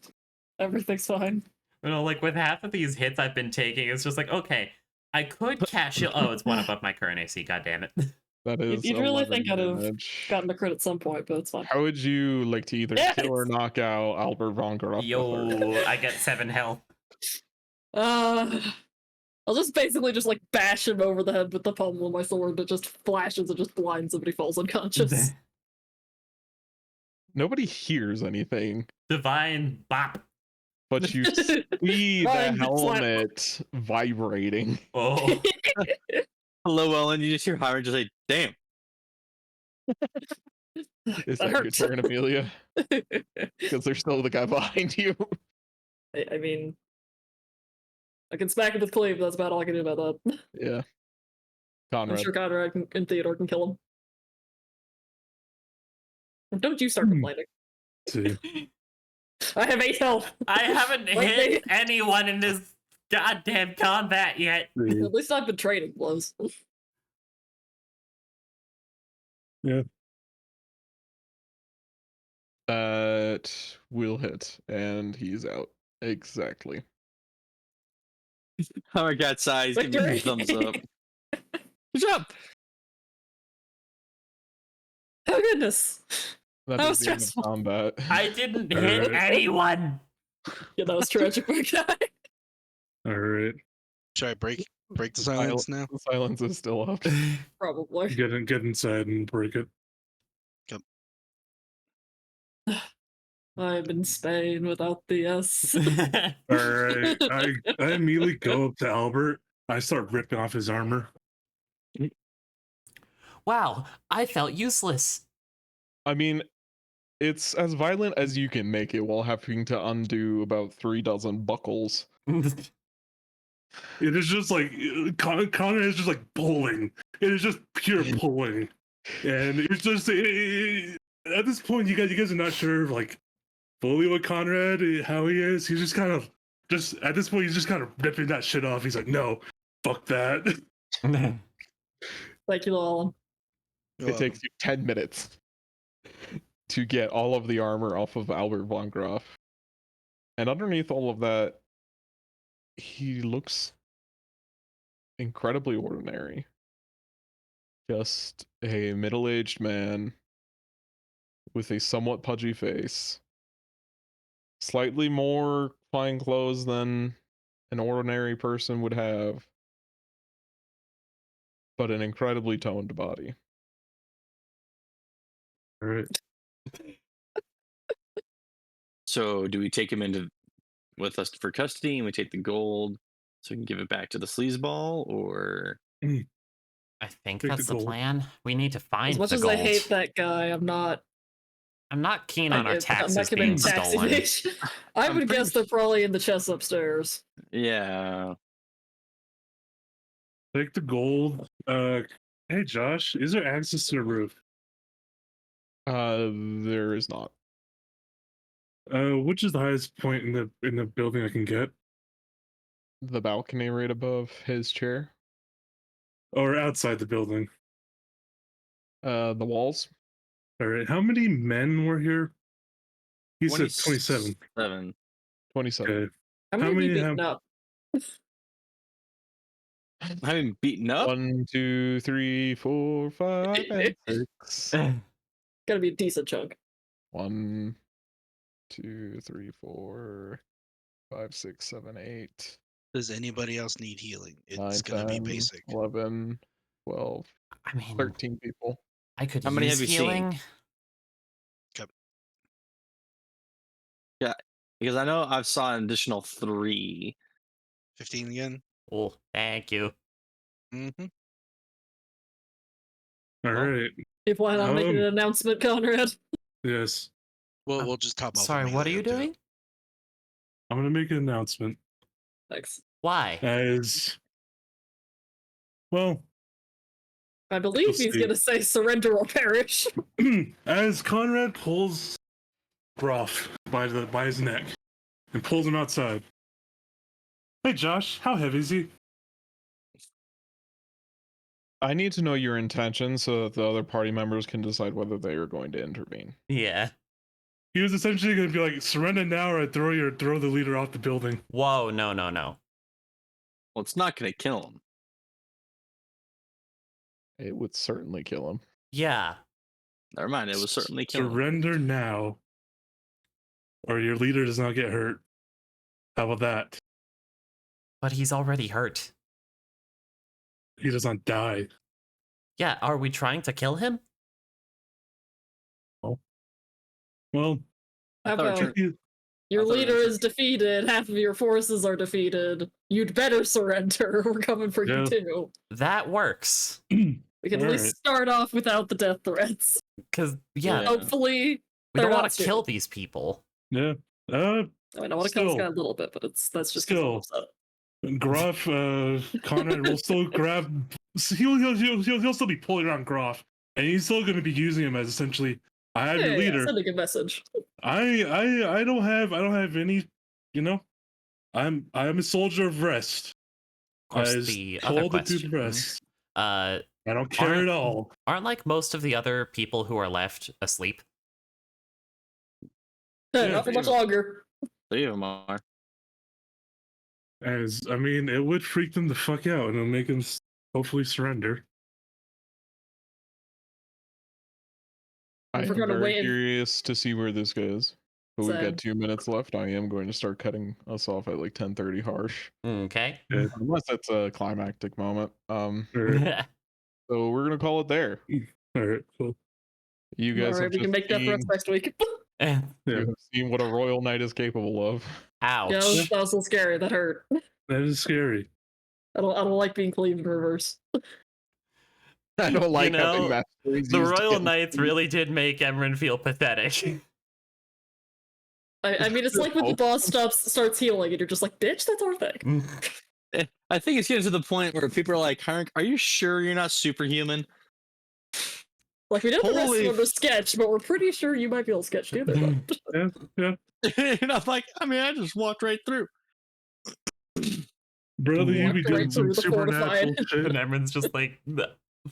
Everything's fine. You know, like with half of these hits I've been taking, it's just like, okay, I could cast shield. Oh, it's one above my current AC. God damn it. That is You'd really 11 think I'd have damage. gotten a crit at some point, but it's fine. How would you like to either kill or Yes! knock out Albert von Groff? Yo, I get 7 health. I'll just basically just like bash him over the head with the pommel of my sword that just flashes and just blinds him and he falls unconscious. Nobody hears anything, Divine bop. but you see the Ryan, slap. helmet vibrating. Oh. Hello, Ellen. You just hear Hiram just say, "Damn." Is That that your hurts. turn, Amelia? Because there's still the guy behind you. I mean, I can smack him with cleave. That's about all I can do about that. Yeah. I'm Conrad. sure Conrad and Theodore can kill him. And don't you start complaining. See. I have 8 health. I haven't Like hit they- anyone in this goddamn combat yet. See. At least I've been trading blows. That will hit, and he's out. Exactly. Hiram got size. Give me a Victory. thumbs up. Good job. Oh goodness. That That is was the end of stressful. combat. I didn't hit Alright. anyone. Yeah, that was tragic, my guy. All right. Should I break the silence now? The silence is still up. Probably. Get inside and break it. I'm in Spain without the S. All right. I immediately go up to Albert. I start ripping off his armor. Wow, I felt useless. I mean, it's as violent as you can make it while having to undo about 3 dozen buckles. It is just like Connor is just like pulling. It is just pure pulling, and it's just at this point you guys are not sure like fully with Conrad, how he is. He's just kind of at this point, he's just kind of ripping that shit off. He's like, no, fuck that. Thank you, Alan. It takes you 10 minutes to get all of the armor off of Albert von Graf. And underneath all of that, he looks incredibly ordinary. Just a middle-aged man with a somewhat pudgy face. Slightly more fine clothes than an ordinary person would have, but an incredibly toned body. All right. So do we take him into with us for custody and we take the gold so we can give it back to the sleazeball, or I think Take that's the the gold. plan. We need to find As much the as gold. I hate that guy, I'm not. I'm not keen on our I'm not taxes committing being tax stolen. evasion. I I'm would pretty guess they're probably in the chest upstairs. yeah. Take the gold. Hey Josh, is there access to the roof? There is not. Which is the highest point in the building I can get, The balcony right above his chair. or outside the building? The walls. All right. How many men were here? He said 27. 27. Okay. How How many many have you have- beaten up? Having beaten up. 1, 2, 3, 4, 5, and 6. Gotta be a decent chunk. 1, 2, 3, 4, 5, 6, 7, 8, Does anybody else need healing? 9, It's gonna 10, be basic. 11, 12, I mean, 13 people. I could How many use have you seen? healing. Because I know I've saw an additional 3. 15 again. Oh, thank you. Mm-hmm. All Well, right. You plan on making an Um, announcement, Conrad? Yes. Well, we'll just top off. Sorry, what are you immediately, doing? I'm gonna make an announcement Thanks. Why? as well. I believe We'll he's see. gonna say surrender or perish. As Conrad pulls Groff by his neck and pulls him outside. Hey Josh, how heavy is he? I need to know your intentions so that the other party members can decide whether they are going to intervene. Yeah. He was essentially gonna be like, surrender now or I throw the leader off the building. Whoa, no, no, no. Well, it's not going to kill him. It would certainly kill him. Yeah. Never mind. It was certainly kill him. Surrender now, or your leader does not get hurt. How about that? But he's already hurt. He does not die. Yeah, are we trying to kill him? Well, How I thought about you- your I thought it leader was- is defeated, half of your forces are defeated. You'd better surrender. We're coming for Yeah. you too. That works. We can at All least right. start off without the death threats. Because, yeah, Yeah. Hopefully, we they're don't not want to kill stupid. these people. yeah. I mean, I want to kill this Still. guy a little bit, but that's just 'cause I'm Still. upset. Groff, Conrad will still grab. He'll still be pulling around Groff, and he's still going to be using him as essentially. I have your leader. Send a good message. I don't have any. You know, I'm a soldier of rest. Of course, I the other told to do question. the rest. Uh, I don't care Aren't- at all. aren't like most of the other people who are left asleep? Yeah, Yeah, not for much dude. longer. 3 of them are. As I mean, it would freak them the fuck out, and it'll make them hopefully surrender. I If am we're gonna very wait- curious to see where this goes. But we've Same. got 2 minutes left. I am going to start cutting us off at like 10:30 harsh. Okay. Unless it's a climactic moment. Or, So we're gonna call it there. all right, cool. You guys Alright, have we can just make death seen, threats next week. Yeah. you have seen what a royal knight is capable of. Ouch. Yeah, that was so scary. That hurt. That is scary. I don't like being cleaved in reverse. I don't like know, having masteries The used Royal against Knights me. really did make Emran feel pathetic. I mean, it's like when the boss starts healing, and you're just like, "Bitch, that's our thing." I think it's getting to the point where people are like, Hank, are you sure you're not superhuman? Like, we did the rest Holy of the sketch, but we're pretty sure you might be able to sketch too. Yeah. And I'm like, I mean, I just walked right through. Brother, you be Walked right doing some through the supernatural fortified. shit. And Emran's just like,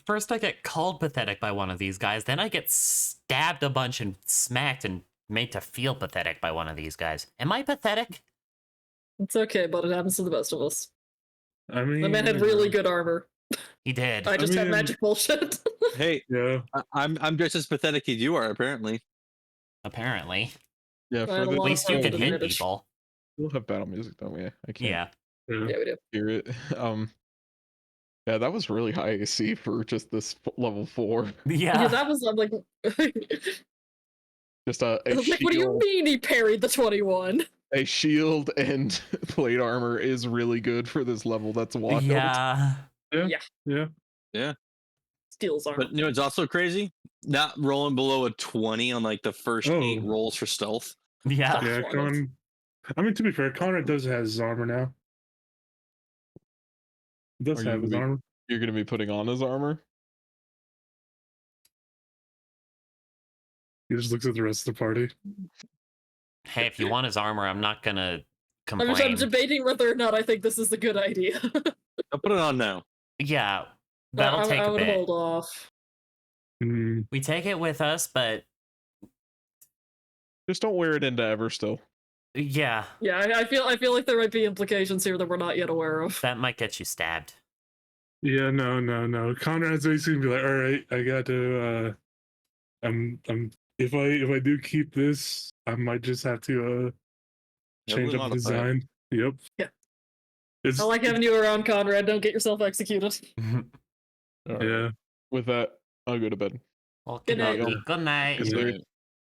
first I get called pathetic by one of these guys, then I get stabbed a bunch and smacked and made to feel pathetic by one of these guys. Am I pathetic? It's okay, but it happens to the best of us. I mean, The man had really good armor. He did. I just had mean- magic bullshit. Hey, Yeah. I'm just as pathetic as you are, apparently. Apparently. Yeah, I for had a the At lot of least you fun can with the hit damage. people. we'll have battle music, don't we? I can't Yeah. Yeah. Yeah, we do. hear it. Yeah, that was really high AC for just this level 4. Yeah, Yeah. that was, I'm like, Just a I was like, what do you shield, mean he parried the 21? a shield and plate armor is really good for this level. That's wild. Yeah. Yeah. Steals armor. But you know, it's also crazy. Not rolling below a 20 on like the first 8 Oh. rolls for stealth. Yeah. Yeah, Performance. I mean, to be fair, Connor does have his armor now. He does Are you have his gonna be- armor. You're gonna be putting on his armor. He just looks at the rest of the party. Hey, if you want his armor, I'm not gonna I'm complain. debating whether or not I think this is a good idea. I'll put it on now. Yeah. That'll take I a would bit. hold off. Mm, We take it with us, but Just don't wear it into Everstill. yeah, Yeah, I feel like there might be implications here that we're not yet aware of. that might get you stabbed. yeah, no. Connor has basically be like, all right, I got to. I'm. If I do keep this, I might just have to change Heavily up the modify it. design. Yep. Yeah. It's I like having you around, Conrad. Don't get yourself executed. Alright. yeah. With that, I'll go to bed. Well, Good night. Good night. Good night.